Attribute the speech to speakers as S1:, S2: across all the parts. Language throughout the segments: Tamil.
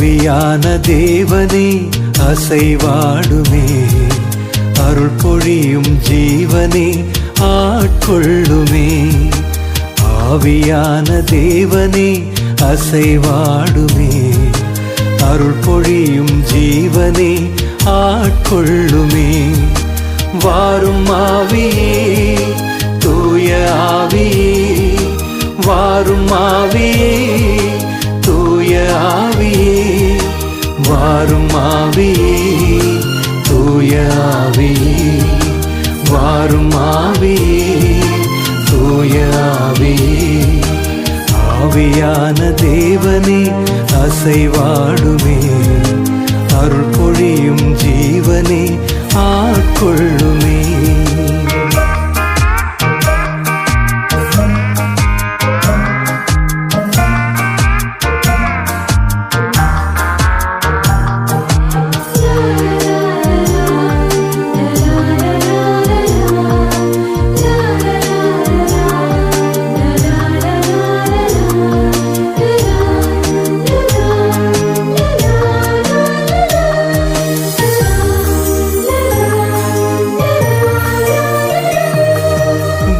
S1: ஆவியான தேவனே அசைவாடுமே, அருள் பொழியும் ஜீவனே ஆட்கொள்ளுமே. ஆவியான தேவனே அசைவாடுமே, அருள் பொழியும் ஜீவனே ஆட்கொள்ளுமே. வாரும் ஆவியே தூய ஆவியே, வாரும் ஆவியே தூய ஆவியே, வாரும் ஆவியே தூய ஆவியே, வாரும் ஆவியே தூய ஆவியே. ஆவியான தேவனே அசைவாடுமே, அருள் பொழியும் ஜீவனே ஆட்கொள்ளுமே.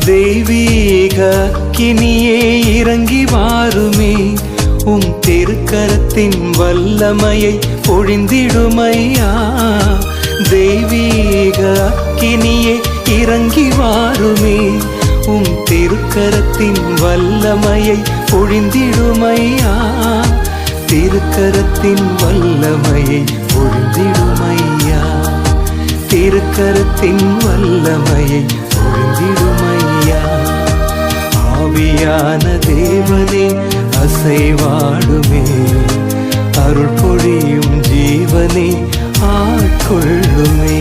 S1: தெய்வீக அக்கினியே இறங்கி வாருமே, உம் திருக்கரத்தின் வல்லமையை பொழிந்திடுமையா. தெய்வீக அக்கினியே இறங்கி வாருமே, உம் திருக்கரத்தின் வல்லமையை பொழிந்திடுமையா. திருக்கரத்தின் வல்லமையை பொழிந்திடுமையா, திருக்கரத்தின் வல்லமையை பொழிந்திடுமையா. ஆவியான தேவனே அசைவாடுமே, அருள் பொழியும் ஜீவனே ஆட்கொள்ளுமே.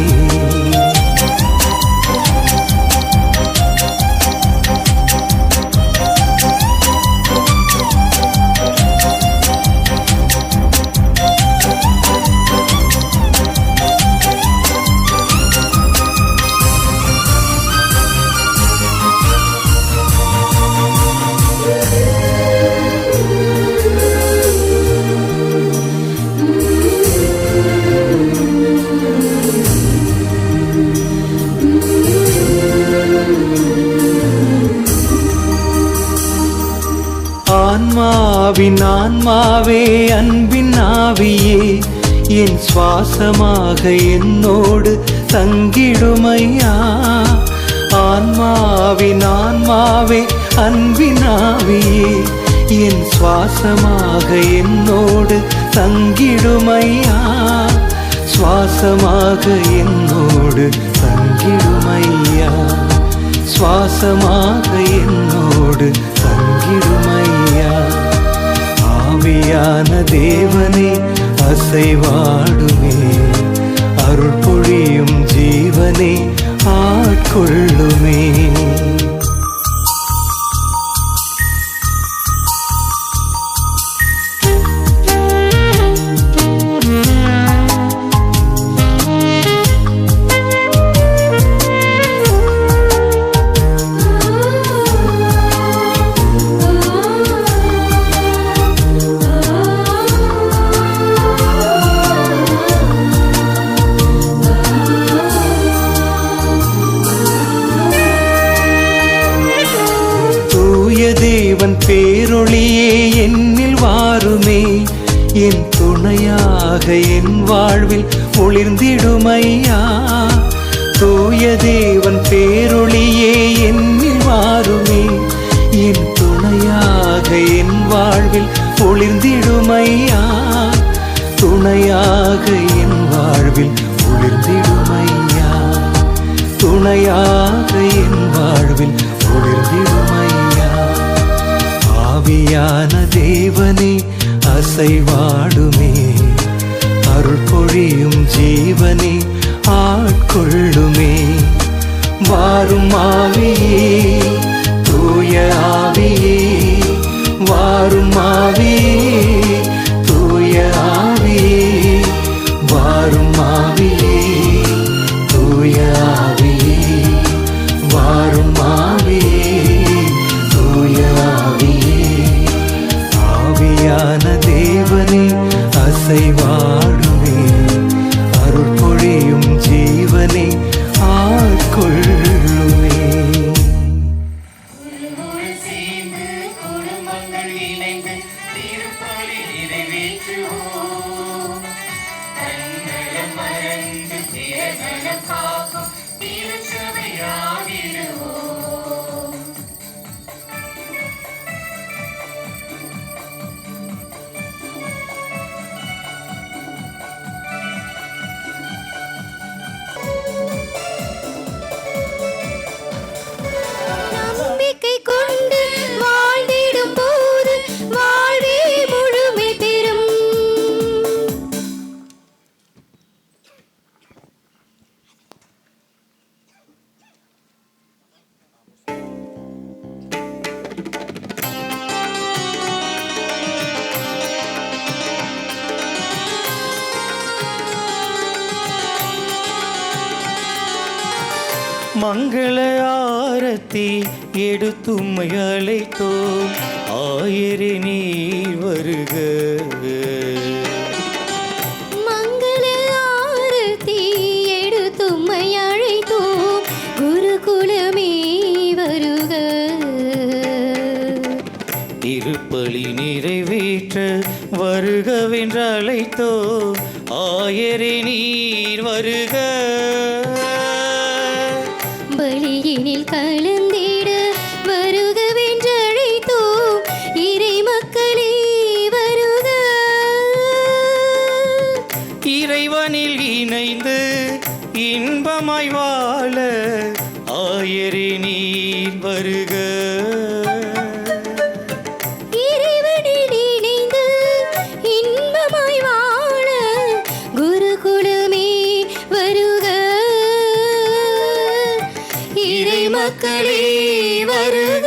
S1: ஆன்மாவின் ஆன்மாவே அன்பின் ஆவியே, என் சுவாசமாக என்னோடு தங்கிடுமையா. ஆன்மாவின் ஆன்மாவே அன்பின் ஆவியே, என் சுவாசமாக என்னோடு தங்கிடுமையா. சுவாசமாக என்னோடு தங்கிடுமையா, சுவாசமாக என்னோடு தங்கிடுமையா. ஆவியான தேவனே அசைவாடுமே, அருள் பொழியும் ஜீவனே ஆட்கொள்ளுமே. தேவன் பேரொளியே என்னில் வாருமே, என் துணையாக என் வாழ்வில் ஒளிர்ந்திடுமையா. தூய தேவன் பேரொளியே என்னில் வாருமே, என் துணையாக என் வாழ்வில் ஒளிர்ந்திடுமையா. துணையாக என் வாழ்வில் ஒளிர்ந்திடுமையா, துணையாக என் வாழ்வில் ஒளிர்ந்திடுமையா. ஆவியான தேவனே அசைவாடுமே, அருள் பொழியும் ஜீவனே ஆட்கொள்ளுமே. வாரும் ஆவியே தூய ஆவியே, வாரும் ஆவியே தூய ஆவியே, வாரும் ஆவியே தூய ஆவியே, வாரும் ஆவியே தூய ஆவியே. ஆவியான தேவனே அசை மங்கள ஆரத்தி எடுத்தும்மை அழைத்தோம், ஆயரே நீர் வருக.
S2: மங்கள ஆரத்தி எடுத்தும்மை அழைத்தோம், குருகுலமே வருக.
S1: திருப்பலி நிறைவேற்ற வருகவென்று அழைத்தோம், ஆயரே நீர் வருக.
S2: பலியினில் கலந்திட வருகவென்று அழைத்தோம், இறை மக்களே வருக.
S1: இறைவனில் இணைந்து இன்பமாய் வாழ ஆயரே நீர் வருக.
S2: இறைவனில் இணைந்து இன்பமாய் வாழ குருகுலமே வருக. இறை மக்களே வருக.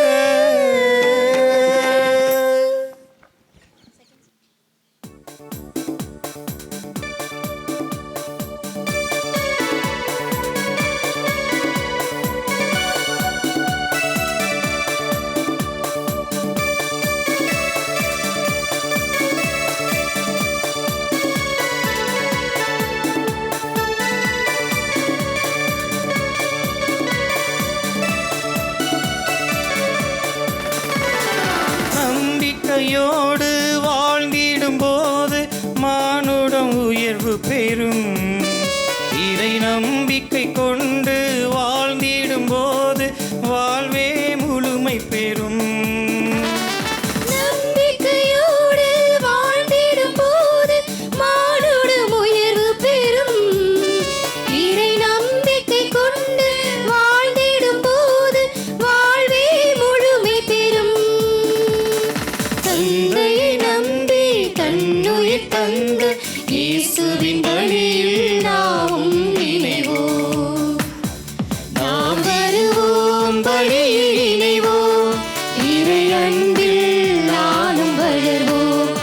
S2: நம்பிக்கையோடு வாழ்ந்திடும் போது மானுடம் உயர்வு பெறும். இறை நம்பிக்கை கொண்டு வாழ்ந்திடும் போது வாழ்வே முழுமை பெறும். நம்பிக்கையோடு வாழ்ந்திடும் போது மானுடம் உயர்வு பெறும். இறை நம்பிக்கை கொண்டு வாழ்ந்திடும் போது வாழ்வே முழுமை பெறும். தந்தையை நம்பி தன்னுயிர் தந்த இயேசுவின் பலியில் நாமும் இணைவோம். நாம் வருவோம், பலியில் இணைவோம், இறை அன்பில் நானும் வளர்வோம்.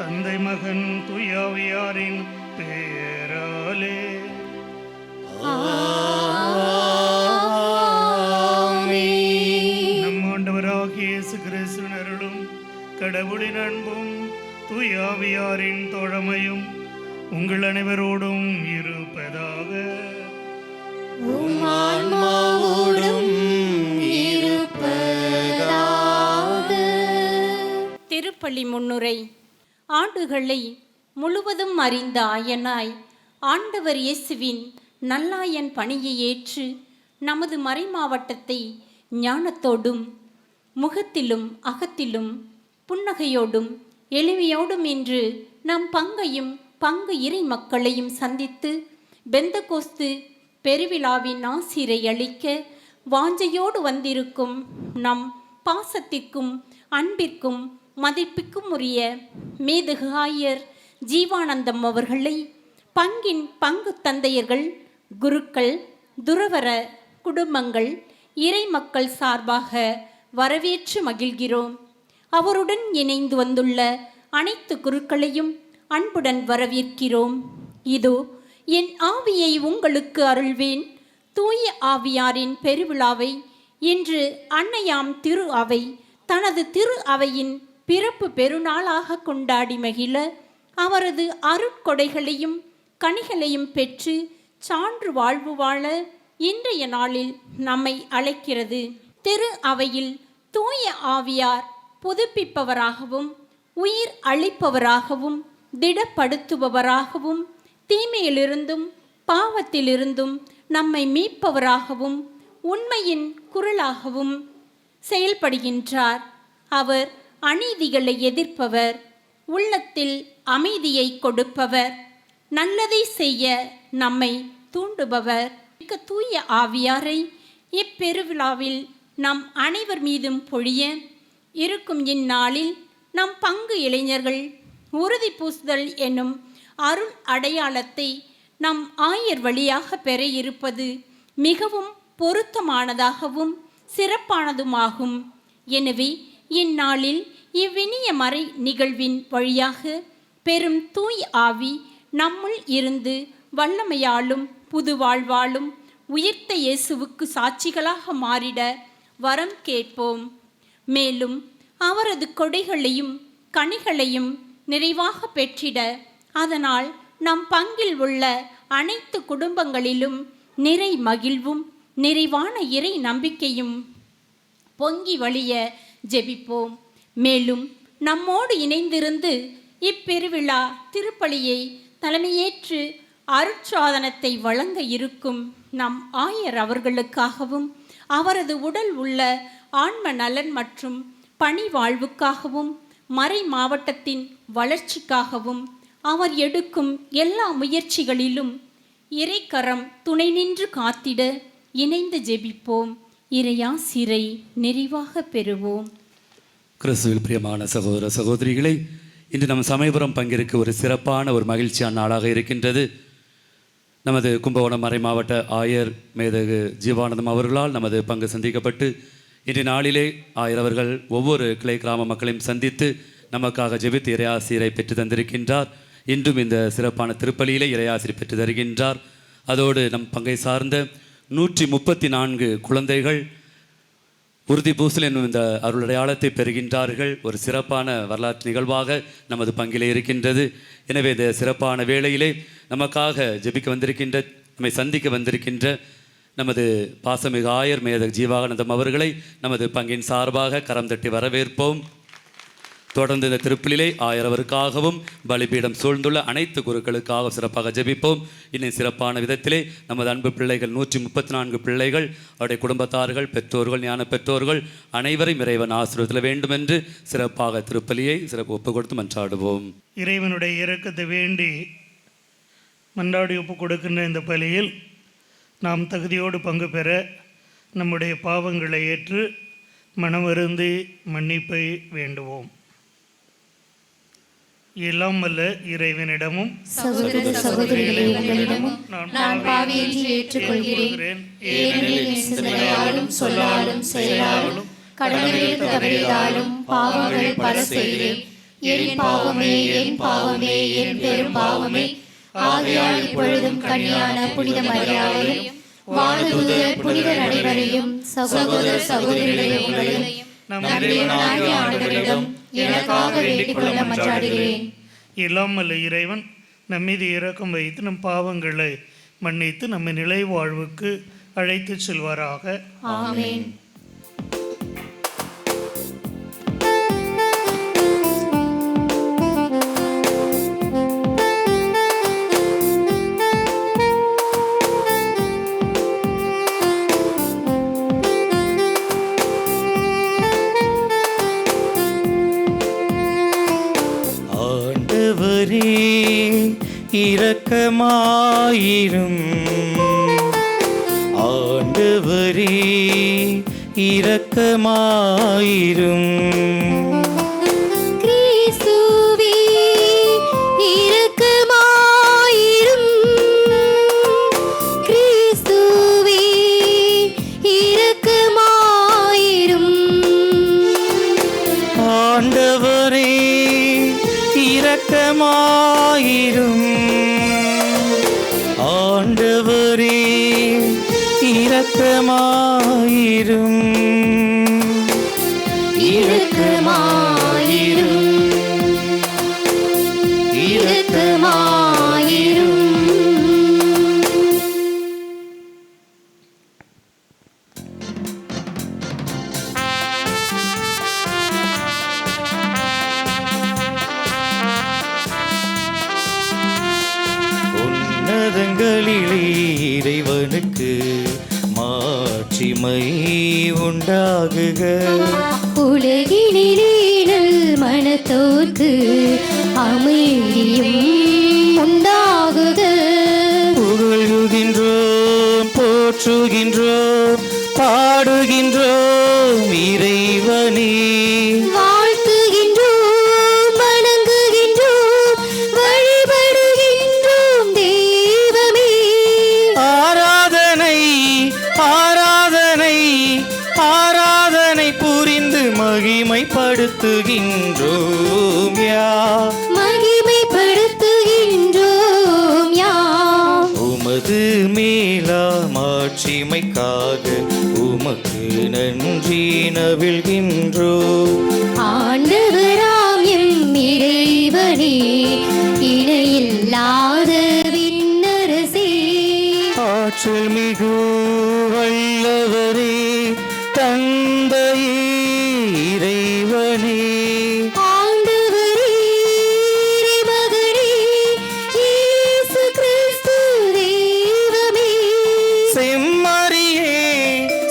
S3: தந்தை மகன் தூயாவியாரின் பேராலே நம் ஆண்டவராகிய இயேசு கிறிஸ்துவின் அருளும் கடவுளின் அன்பும் தூயாவியாரின் தோழமையும் உங்கள் அனைவரோடும் இருப்பதாக.
S2: உம் ஆன்மாவோடும் இருப்பதாக.
S4: திருப்பலி முன்னுரை. ஆண்டுகளை முழுவதும் அறிந்த ஆயனாய் ஆண்டவர் இயேசுவின் நல்லாயன் பணியை ஏற்று நமது மறைமாவட்டத்தை ஞானத்தோடும் முகத்திலும் அகத்திலும் புன்னகையோடும் எளிமையோடும் இன்று நம் பங்கையும் பங்கு இறை மக்களையும் சந்தித்து பெந்தகோஸ்து பெருவிழாவின் ஆசிரை அளிக்க வாஞ்சையோடு வந்திருக்கும் நம் பாசத்திற்கும் அன்பிற்கும் மதிப்புக்கும் உரிய மேதகு ஆயர் ஜீவானந்தம் அவர்களை பங்கின் பங்கு தந்தையர்கள், குருக்கள், துறவர குடும்பங்கள், இறை மக்கள் சார்பாக வரவேற்று மகிழ்கிறோம். அவருடன் இணைந்து வந்துள்ள அனைத்து குருக்களையும் அன்புடன் வரவேற்கிறோம். இதோ என் ஆவியை உங்களுக்கு அருள்வேன். தூய ஆவியாரின் பெருவிழாவை இன்று அன்னையாம் திரு அவை தனது திரு அவையின் பிறப்பு பெருநாளாக கொண்டாடி மகிழ அவரது அருட்கொடைகளையும் கனிகளையும் பெற்று சான்று வாழ்வு வாழ இன்றைய நாளில் நம்மை அழைக்கிறது. திரு அவையில் தூய ஆவியார் புதுப்பிப்பவராகவும் உயிர் அளிப்பவராகவும் திடப்படுத்துபவராகவும் தீமையிலிருந்தும் பாவத்திலிருந்தும் நம்மை மீட்பவராகவும் உண்மையின் குரலாகவும் செயல்படுகின்றார். அவர் அநீதிகளை எதிர்ப்பவர், உள்ளத்தில் அமைதியை கொடுப்பவர், நல்லதை செய்ய நம்மை தூண்டுபவர். தூய ஆவியாரை இப்பெருவிழாவில் நம் அனைவர் மீதும் பொழிய இருக்கும் இந்நாளில் நம் பங்கு இளைஞர்கள் உறுதி பூசுதல் என்னும் அருள் அடையாளத்தை நம் ஆயர் வழியாக பெற இருப்பது மிகவும் பொருத்தமானதாகவும் சிறப்பானதுமாகும். எனவே இந்நாளில் இவ்வினிய மறை நிகழ்வின் வழியாக பெரும் தூய் ஆவி நம்முள் இருந்து வல்லமையாலும் புது வாழ்வாலும் உயிர்த்த இயேசுவுக்கு சாட்சிகளாக மாறிட வரம் கேட்போம். மேலும் அவரது கொடைகளையும் கனிகளையும் நிறைவாக பெற்றிட, அதனால் நம் பங்கில் உள்ள அனைத்து குடும்பங்களிலும் நிறை மகிழ்வும் நிறைவான இறை நம்பிக்கையும் பொங்கி வழிய ஜெபிப்போம். மேலும் நம்மோடு இணைந்திருந்து இப்பெருவிழா திருப்பலியை தலைமையேற்று அருட்சாதனத்தை வழங்க இருக்கும் நம் ஆயர் அவர்களுக்காகவும், அவரது உடல் உள்ள ஆன்ம நலன் மற்றும் பணி வாழ்வுக்காகவும், மறை மாவட்டத்தின் வளர்ச்சிக்காகவும் அவர் எடுக்கும் எல்லா முயற்சிகளிலும் இறைக்கரம் துணை நின்று காத்திட இணைந்து ஜெபிப்போம். இறையாசிரை நிறைவாக பெறுவோம்.
S5: கிறிஸ்துவில் பிரியமான சகோதர சகோதரிகளை, இன்று நம் சமயபுரம் பங்கிற்கு ஒரு சிறப்பான ஒரு மகிழ்ச்சியான நாளாக இருக்கின்றது. நமது கும்பகோணம் மறை மாவட்ட ஆயர் மேதகு ஜீவானந்தம் அவர்களால் நமது பங்கு சந்திக்கப்பட்டு, இன்றைய நாளிலே ஆயர் அவர்கள் ஒவ்வொரு கிளை கிராம மக்களையும் சந்தித்து நமக்காக ஜெபித்து இறையாசிரை பெற்று தந்திருக்கின்றார். இன்றும் இந்த சிறப்பான திருப்பலியிலே இறையாசிரை பெற்று தருகின்றார். அதோடு நம் பங்கை சார்ந்த 134 குழந்தைகள் உறுதி பூசல் என்னும் இந்த அருளடையாளத்தை பெறுகின்றார்கள். ஒரு சிறப்பான வரலாற்று நிகழ்வாக நமது பங்கிலே இருக்கின்றது. எனவே இந்த சிறப்பான வேளையிலே நமக்காக ஜெபிக்க வந்திருக்கின்ற, நம்மை சந்திக்க வந்திருக்கின்ற நமது பாசமிகு ஆயர் மேதகு ஜீவானந்தம் அவர்களை நமது பங்கின் சார்பாக கரம் தட்டி வரவேற்போம். தொடர்ந்து இந்த திருப்பலிலே ஆயர் அவருக்காகவும் பலிபீடம் சூழ்ந்துள்ள அனைத்து குருக்களுக்காக சிறப்பாக ஜெபிப்போம். இன்னும் சிறப்பான விதத்திலே நமது அன்பு பிள்ளைகள் 134 பிள்ளைகள், அவருடைய குடும்பத்தார்கள், பெற்றோர்கள், ஞான பெற்றோர்கள் அனைவரையும் இறைவன் ஆசீர்வதிக்க வேண்டும் என்று சிறப்பாக திருப்பலியை சிறப்பு ஒப்பு கொடுத்து மன்றாடுவோம்.
S3: இறைவனுடைய இரக்கத்தை வேண்டி மன்றாடி ஒப்பு கொடுக்கின்ற இந்த பலியில் நாம் தகுதியோடு பங்கு பெற நம்முடைய பாவங்களை ஏற்று மனமருந்தி மன்னிப்பை வேண்டுவோம். எல்லாம் வல்ல இறைவனிடமும்
S2: சகோதர சகோதரிகளே, உங்களிடமும் நான் பாவி என்று ஏற்றுக்கொள்கிறேன். ஏனெனில் என் சிந்தனையாலும் சொல்லாலும் செயலாலும் கடமையில் தவறியதாலும் பாவங்கள் பல செய்தேன். என் பாவமே, என் பாவமே, என் பெரும் பாவமே. ஆகையால் இப்பொழுதும் கன்னியான புனித மரியாதையும் வானதூதர் புனிதர் அனைவரையும் சகோதர சகோதரிகளே, உங்களையும் நம்முடைய ஆண்டவரிடம் எனக்காக வேண்டிக் கொள்ள மன்றாடுகிறேன்.
S3: எல்லாம் வல்ல இறைவன் நம்மீது இரக்கம் வைத்து நம் பாவங்களை மன்னித்து நம்மை நிலை வாழ்வுக்கு அழைத்து செல்வாராக.
S2: ஆமென்.
S1: இரக்கமாயிரும் ஆண்டவரே, இரக்கமாயிரும்.
S2: கிறிஸ்துவே, இரக்கமாயிரும். கிறிஸ்துவே, இரக்கமாயிரும்.
S1: ஆண்டவரே, இரக்கமாயிரும். ஆண்டவரே, இரக்கமாயிரும்.
S2: இரக்கமாயிரும். இரக்கமாயிரும்.
S1: உன்னதங்களிலே இறைவனுக்கு மாட்சிமை உண்டாகுக.
S2: உலகினிலே நல் மனத்தோர்க்கு அமைதியும் உண்டாகுக.
S1: புகழுகின்றோம், போற்றுகின்றோம், பாடுகின்றோம் இறைவனே.
S2: வாழ்த்துகின்றோம், வணங்குகின்றோம், வழிபடுகின்றோம் தெய்வமே.
S1: ஆராதனை ஆராதனை ஆராதனை புரிந்து மகிமைப்படுத்துகின்றோம் யாம்.
S2: மகிமைப்படுத்துகின்றோம் யாம்.
S1: உமது மேலா இன்றி நவிழ்கின்றோ.
S2: ஆண்டவராம் எம் இறைவனே, இணையில்லாத விண்ணரசே,
S1: ஆற்றல் மிகு வல்லவரே, தந்தையே இறைவனே,
S2: ஆண்டவரே இறைமகனே, இயேசு கிறிஸ்து தெய்வமே,
S1: செம்மறியே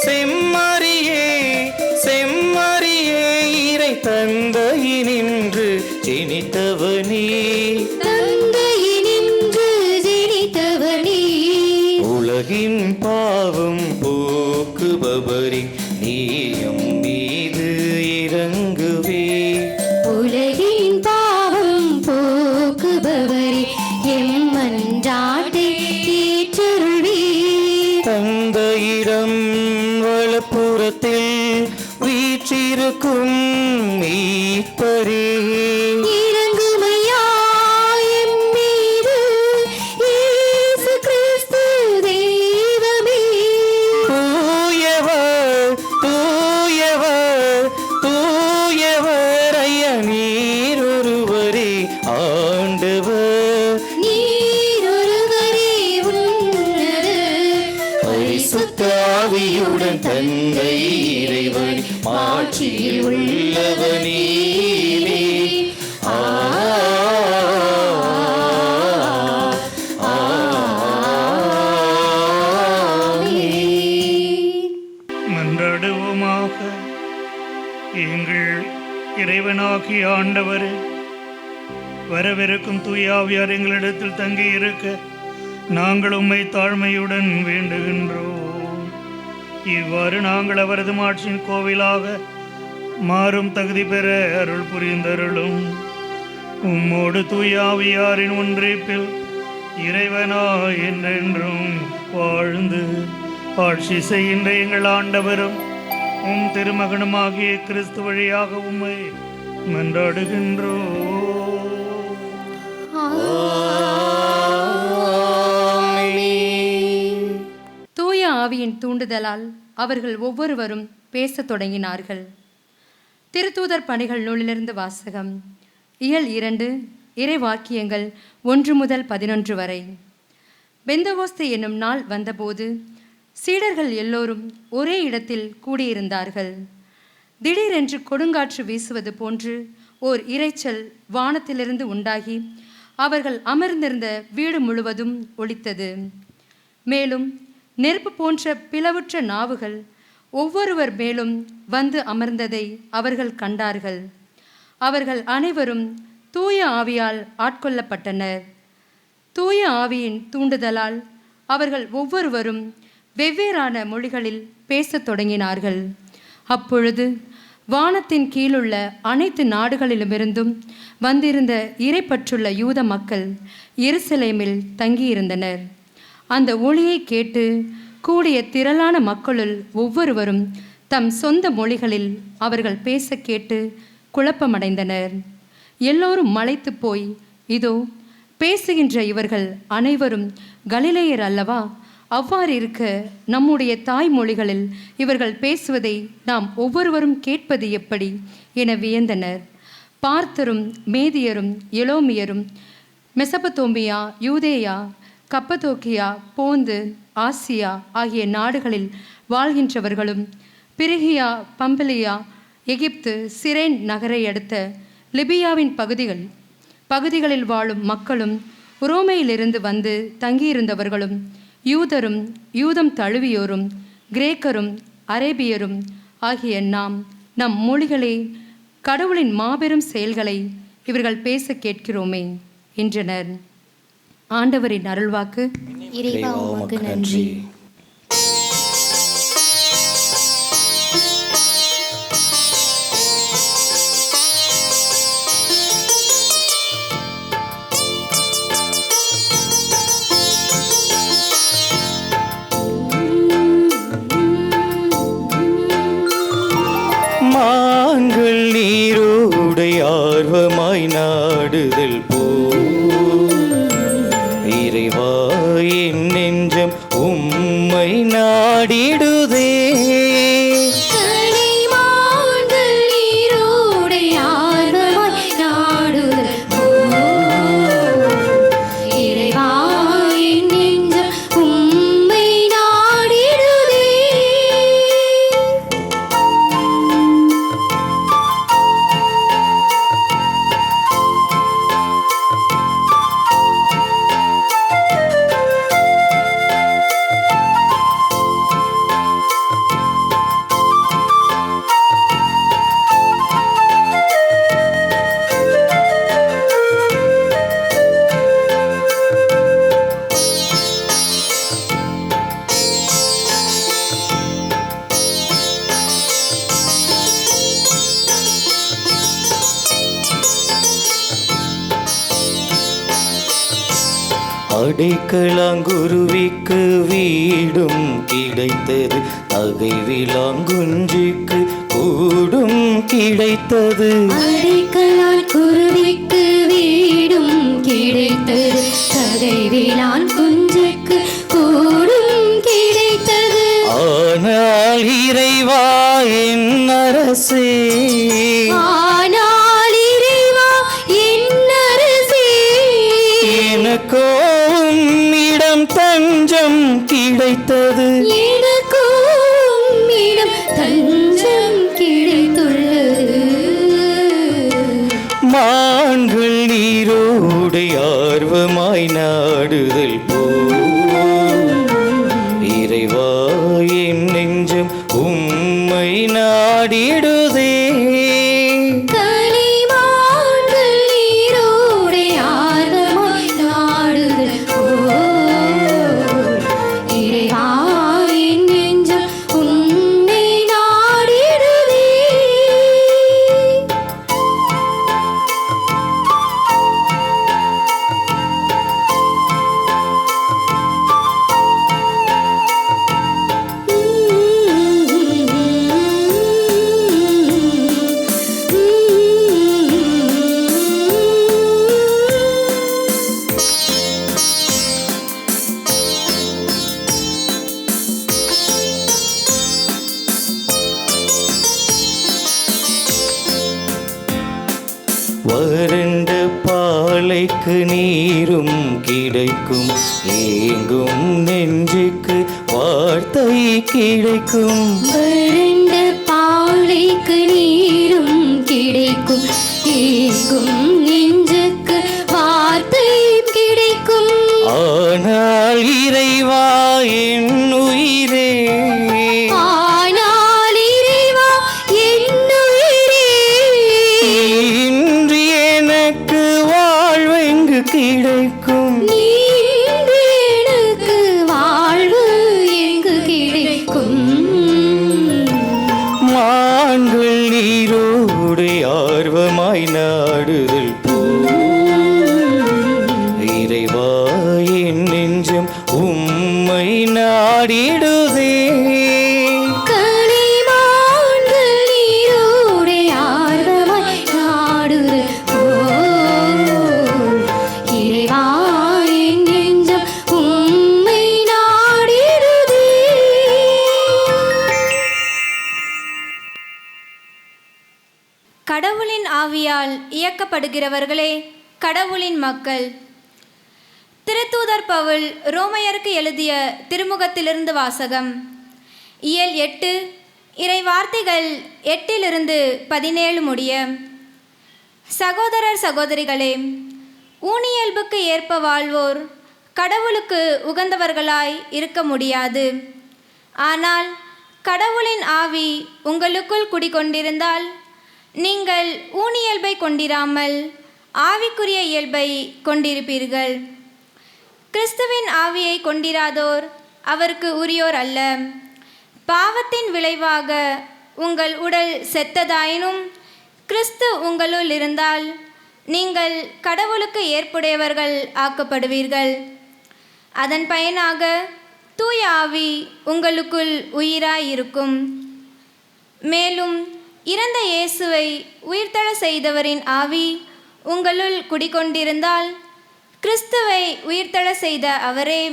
S1: செம்மறியே செம்மறியே, இறை தந்தையினின்று ஜெனித்தவனே,
S2: தந்தையினின்று ஜெனித்தவனே,
S1: உலகின் பாவம் போக்குபவரே, நீயம் மீது இறங்குவே.
S2: உலகின் பாவம் போக்குபவரே, எம் மன்றாட்டை ஏற்றருள்வீர்.
S1: தந்தையிடம் வலப்புறத்தில் வீற்றிருக்கும் மீட்பரே,
S2: இறங்குமையா எம் மீது, இயேசு கிறிஸ்து தெய்வமே,
S1: தூயவர் தூயவர் தூயவர், ஐயா நீர் ஒருவரே ஆண்டவர்,
S2: நீரொருவரே உன்னத
S1: பரிசுத்த ஆவியுடன் தந்தை இறைவன் மாட்சியில் உள்ளவனே.
S3: மன்றாடுவோமாக. எங்கள் இறைவனாகிய ஆண்டவரே, வரவிருக்கும் தூய ஆவியார் எங்களிடத்தில் தங்கி இருக்க நாங்கள் உம்மை தாழ்மையுடன் வேண்டுகின்றோம். இவ்வாறு நாங்கள் அவரது மாட்சியின் கோவிலாக மாறும் தகுதி பெற அருள் புரிந்தருளும். உம்மோடு தூய ஆவியாரின் ஒன்றிப்பில் இறைவனா என்றென்றும் வாழ்ந்து ஆட்சி செய்கின்ற எங்கள் ஆண்டவரும் உம் திருமகனுமாகிய கிறிஸ்து வழியாக உம்மை மன்றாடுகின்றோம்.
S6: தூய ஆவியின் தூண்டுதலால் அவர்கள் ஒவ்வொருவரும் பேசத் தொடங்கினார்கள். திருத்தூதர் பணிகள் நூலிலிருந்து வாசகம். இயல் 2, இறைவாக்கியங்கள் 1 முதல் 11 வரை. பெந்தகோஸ்து என்னும் நாள் வந்தபோது சீடர்கள் எல்லோரும் ஒரே இடத்தில் கூடியிருந்தார்கள். திடீரென்று கொடுங்காற்று வீசுவது போன்று ஓர் இரைச்சல் வானத்திலிருந்து உண்டாகி அவர்கள் அமர்ந்திருந்த வீடு முழுவதும் ஒலித்தது. மேலும் நெருப்பு போன்ற பிளவுற்ற நாவுகள் ஒவ்வொருவர் மேலும் வந்து அமர்ந்ததை அவர்கள் கண்டார்கள். அவர்கள் அனைவரும் தூய ஆவியால் ஆட்கொள்ளப்பட்டனர். தூய ஆவியின் தூண்டுதலால் அவர்கள் ஒவ்வொருவரும் வெவ்வேறான மொழிகளில் பேசத் தொடங்கினார்கள். அப்பொழுது வானத்தின் கீழுள்ள அனைத்து நாடுகளிலுமிருந்தும் வந்திருந்த இறைப்பற்றுள்ள யூத மக்கள் எருசலேமில் தங்கியிருந்தனர். அந்த ஒளியை கேட்டு கூடிய திரளான மக்களுள் ஒவ்வொருவரும் தம் சொந்த மொழிகளில் அவர்கள் பேச கேட்டு குழப்பமடைந்தனர். எல்லோரும் மலைத்து போய், இதோ பேசுகின்ற இவர்கள் அனைவரும் கலிலேயர் அல்லவா? அவ்வாறு இருக்க நம்முடைய தாய்மொழிகளில் இவர்கள் பேசுவதை நாம் ஒவ்வொருவரும் கேட்பது எப்படி என வியந்தனர். பார்த்தரும் மேதியரும் எலோமியரும் மெசபத்தோமியா, யூதேயா, கப்பதோக்கியா, போந்து, ஆசியா ஆகிய நாடுகளில் வாழ்கின்றவர்களும் பிரிகியா, பம்பிலியா, எகிப்து, சிரேன் நகரை அடுத்த லிபியாவின் பகுதிகளில் வாழும் மக்களும், உரோமையிலிருந்து வந்து தங்கியிருந்தவர்களும், யூதரும் யூதம் தழுவியோரும், கிரேக்கரும் அரேபியரும் ஆகிய நாம் நம் மொழிகளே கடவுளின் மாபெரும் செயல்களை இவர்கள் பேச கேட்கிறோமே என்றனர். ஆண்டவரின் அருள்வாக்கு.
S2: இறைவா உமக்கு நன்றி.
S1: மான்கள் நீரோடை ஆர்வமாய் நாடுதல் போ, இறைவா என் நெஞ்சம் உம்மை நாடிடுதே. அடைக்கலாங்குருவிக்கு வீடும் கிடைத்தது, அகைவிலாங்குஞ்சிக்கு கூடும் கிடைத்தது.
S2: அடைக்கலான் குருவிக்கு வீடும் கிடைத்தது, தகைவிலான் குஞ்சுக்கு கூடும் கிடைத்தது.
S1: ஆனால் இறைவா என் அரசே,
S2: ஆனால் இறைவா என் அரசே,
S1: எனக்கும் இடம் தஞ்சம் கிடைத்தது.
S2: எனக்கும் இடம் தஞ்சம் கிடைத்துள்ளது.
S1: மான்கள் நீரோடை ஆர்வமாய் நாடுதல் போ, இறைவா என் நெஞ்சம் உம்மை நாடிடுதே.
S2: கனிமான்கள் நீரோடை ஆர்வமாய் நாடுதல் போல், இறைவா என் நெஞ்சம் உன்னை நாடிடுதே.
S1: வறண்ட பாலைக்கு நீரும் கிடைக்கும், ஏங்கும் நெஞ்சுக்கு வார்த்தை கிடைக்கும்.
S2: வறண்ட பாலைக்கு நீரும் கிடைக்கும், ஏங்கும் நெஞ்சுக்கு வார்த்தை கிடைக்கும்.
S1: ஆனால் இறைவா என் உயிரே,
S2: ஆனால் இறைவா என் உயிரே,
S1: இன்று எனக்கு வாழ்வெங்கு கிடைக்கும்.
S2: நீன்று எனக்கு வாழ்வு எங்கு கிடைக்கும்.
S1: மான்கள் நீரோடை ஆர்வமாய் நாடுதல் போ, இறைவா என் நெஞ்சம் உம்மை நாடிடுதே.
S2: கனிமான்கள் நீரோடை ஆர்வமாய் நாடுதல் போல், இறைவா என் நெஞ்சம் உம்மை நாடிடுதே.
S7: கடவுளின் ஆவியால் இயக்கப்படுகிறவர்களே கடவுளின் மக்கள். திருத்தூதர் பவுல் ரோமையருக்கு எழுதிய திருமுகத்திலிருந்து வாசகம். இயல் 8 இறை வார்த்தைகள் 8-17 முடிய. சகோதரர் சகோதரிகளே, ஊனியல்புக்கு ஏற்ப வாழ்வோர் கடவுளுக்கு உகந்தவர்களாய் இருக்க முடியாது. ஆனால் கடவுளின் ஆவி உங்களுக்குள் குடிகொண்டிருந்தால் நீங்கள் ஊனியல்பை கொண்டிராமல் ஆவிக்குரிய இயல்பை கொண்டிருப்பீர்கள். கிறிஸ்துவின் ஆவியை கொண்டிராதோர் அவருக்கு உரியோர் அல்ல. பாவத்தின் விளைவாக உங்கள் உடல் செத்ததாயினும் கிறிஸ்து உங்களுள் இருந்தால் நீங்கள் கடவுளுக்கு ஏற்புடையவர்கள் ஆக்கப்படுவீர்கள். அதன் பயனாக தூய ஆவி உங்களுக்குள் உயிராயிருக்கும். மேலும் இறந்த இயேசுவை உயிர்த்தெழ செய்தவரின் ஆவி உங்களுள் குடிகொண்டிருந்தால் கிறிஸ்துவை உயிர்த்தெழ செய்த அவரே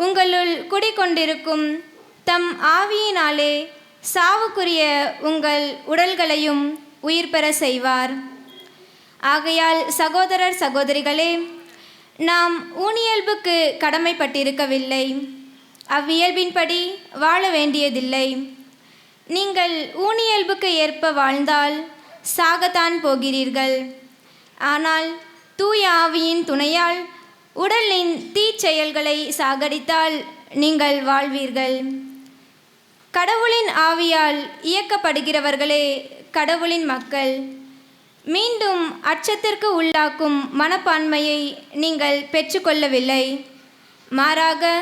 S7: உங்களுள் குடிகொண்டிருக்கும் தம் ஆவியினாலே சாவுக்குரிய உங்கள் உடல்களையும் உயிர் பெற செய்வார். ஆகையால் சகோதரர் சகோதரிகளே, நாம் ஊனியல்புக்கு கடமைப்பட்டிருக்கவில்லை, அவ்வியல்பின்படி வாழ வேண்டியதில்லை. நீங்கள் ஊனியல்புக்கு ஏற்ப வாழ்ந்தால் சாகத்தான் போகிறீர்கள். ஆனால் தூய ஆவியின் துணையால் உடலின் தீச்செயல்களை சாகடித்தால் நீங்கள் வாழ்வீர்கள். கடவுளின் ஆவியால் இயக்கப்படுகிறவர்களே கடவுளின் மக்கள். மீண்டும் அச்சத்திற்கு உள்ளாக்கும் மனப்பான்மையை நீங்கள் பெற்றுக்கொள்ளவில்லை, மாறாக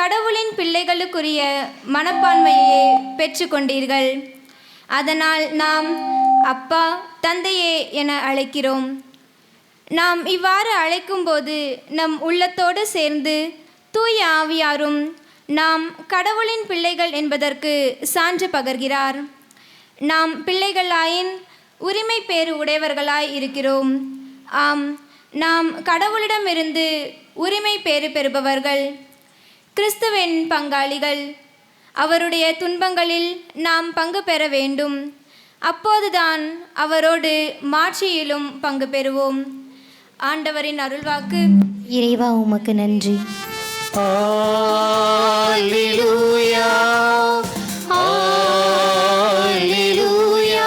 S7: கடவுளின் பிள்ளைகளுக்குரிய மனப்பான்மையை பெற்றுக்கொண்டீர்கள். அதனால் நாம் அப்பா, தந்தையே என அழைக்கிறோம். நாம் இவ்வாறு அழைக்கும்போது நம் உள்ளத்தோடு சேர்ந்து தூய ஆவியாரும் நாம் கடவுளின் பிள்ளைகள் என்பதற்கு சான்று பகர்கிறார். நாம் பிள்ளைகளாயின் உரிமை பேறு உடையவர்களாய் இருக்கிறோம். ஆம், நாம் கடவுளிடமிருந்து உரிமை பேறு பெறுபவர்கள், கிறிஸ்துவின் பங்காளிகள். அவருடைய துன்பங்களில் நாம் பங்கு பெற வேண்டும். அப்போதுதான் அவரோடு மாட்சியிலும் பங்கு பெறுவோம். ஆண்டவரின் அருள்வாக்கு.
S2: இறைவா உமக்கு நன்றி.
S1: Alleluia, Alleluia,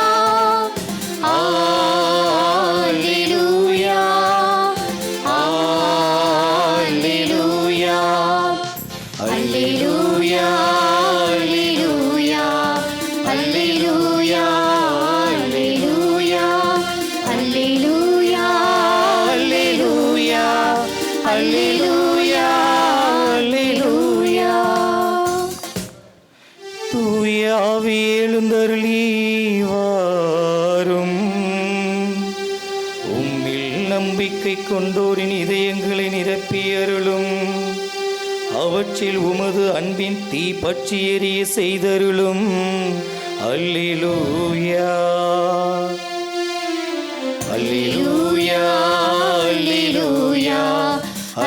S1: Alleluia, Alleluia, Alleluia, Alleluia, Alleluia, Alleluia, Alleluia, Alleluia, Alleluia. தூய ஆவி எழுந்தருளி வாரும். உம்மில் நம்பிக்கை கொண்டோரின் இதயங்களை நிரப்பியருளும். அவற்றில் உமது அன்பின் தீ பற்றி எரிய செய்தருளும். அல்லேலூயா, அல்லேலூயா, அல்லேலூயா,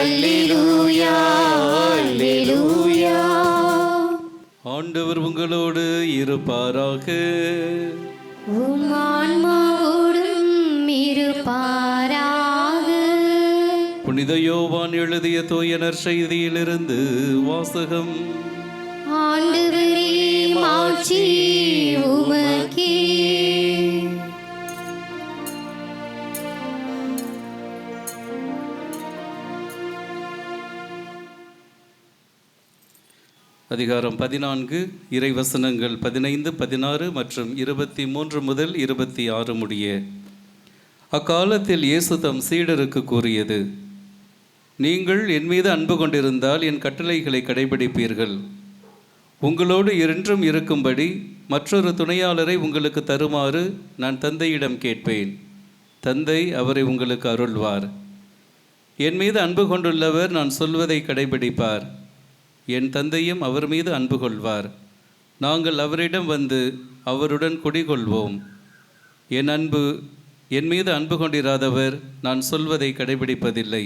S1: அல்லேலூயா, அல்லேலூயா.
S8: ஆண்டவர் உங்களோடு இருப்பாராக.
S2: உம் ஆன்மாவோடும் இருப்பாராக.
S8: புனித யோவான் எழுதிய தூய நற்செய்தியிலிருந்து வாசகம்.
S2: ஆண்டவரே மாட்சி உமக்கே.
S8: அதிகாரம் 14, இறைவசனங்கள் 15, 16 மற்றும் 23 முதல் 26 முடிய. அக்காலத்தில் இயேசு தம் சீடருக்கு கூறியது: நீங்கள் என் மீது அன்பு கொண்டிருந்தால் என் கட்டளைகளை கடைபிடிப்பீர்கள். உங்களோடு என்றும் இருக்கும்படி மற்றொரு துணையாளரை உங்களுக்கு தருமாறு நான் தந்தையிடம் கேட்பேன். தந்தை அவரை உங்களுக்கு அருள்வார். என் மீது அன்பு கொண்டுள்ளவர் நான் சொல்வதை கடைபிடிப்பார். என் தந்தையும் அவர் மீது அன்பு கொள்வார். நாங்கள் அவரிடம் வந்து அவருடன் குடிகொள்வோம். என் மீது அன்பு கொண்டிராதவர் நான் சொல்வதை கடைபிடிப்பதில்லை.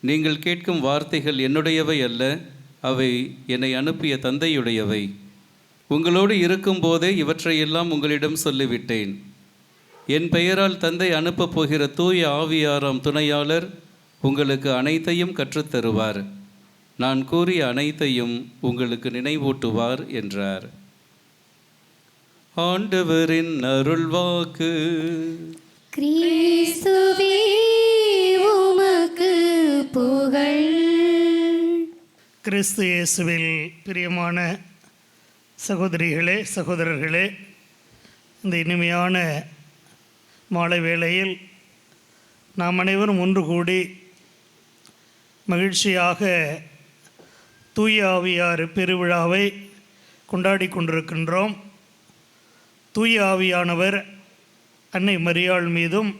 S8: நீங்கள் கேட்கும் வார்த்தைகள் என்னுடையவை அல்ல, அவை என்னை அனுப்பிய தந்தையுடையவை. உங்களோடு இருக்கும்போதே இவற்றையெல்லாம் உங்களிடம் சொல்லிவிட்டேன். என் பெயரால் தந்தை அனுப்பப் போகிற தூய ஆவியாராம் துணையாளர் உங்களுக்கு அனைத்தையும் கற்றுத்தருவார். நான் கூறிய அனைத்தையும் உங்களுக்கு நினைவூட்டுவார் என்றார். ஆண்டவரின் அருள்வாக்கு.
S2: கிறிஸ்துவே உமக்கு புகழ்.
S3: கிறிஸ்து இயேசுவில் பிரியமான சகோதரிகளே, சகோதரர்களே, இந்த இனிமையான மாலை வேளையில் நாம் அனைவரும் ஒன்று கூடி மகிழ்ச்சியாக தூய ஆவியார் பெருவிழாவை கொண்டாடி கொண்டிருக்கின்றோம். தூய ஆவியானவர் அன்னை மரியாள் மீதும்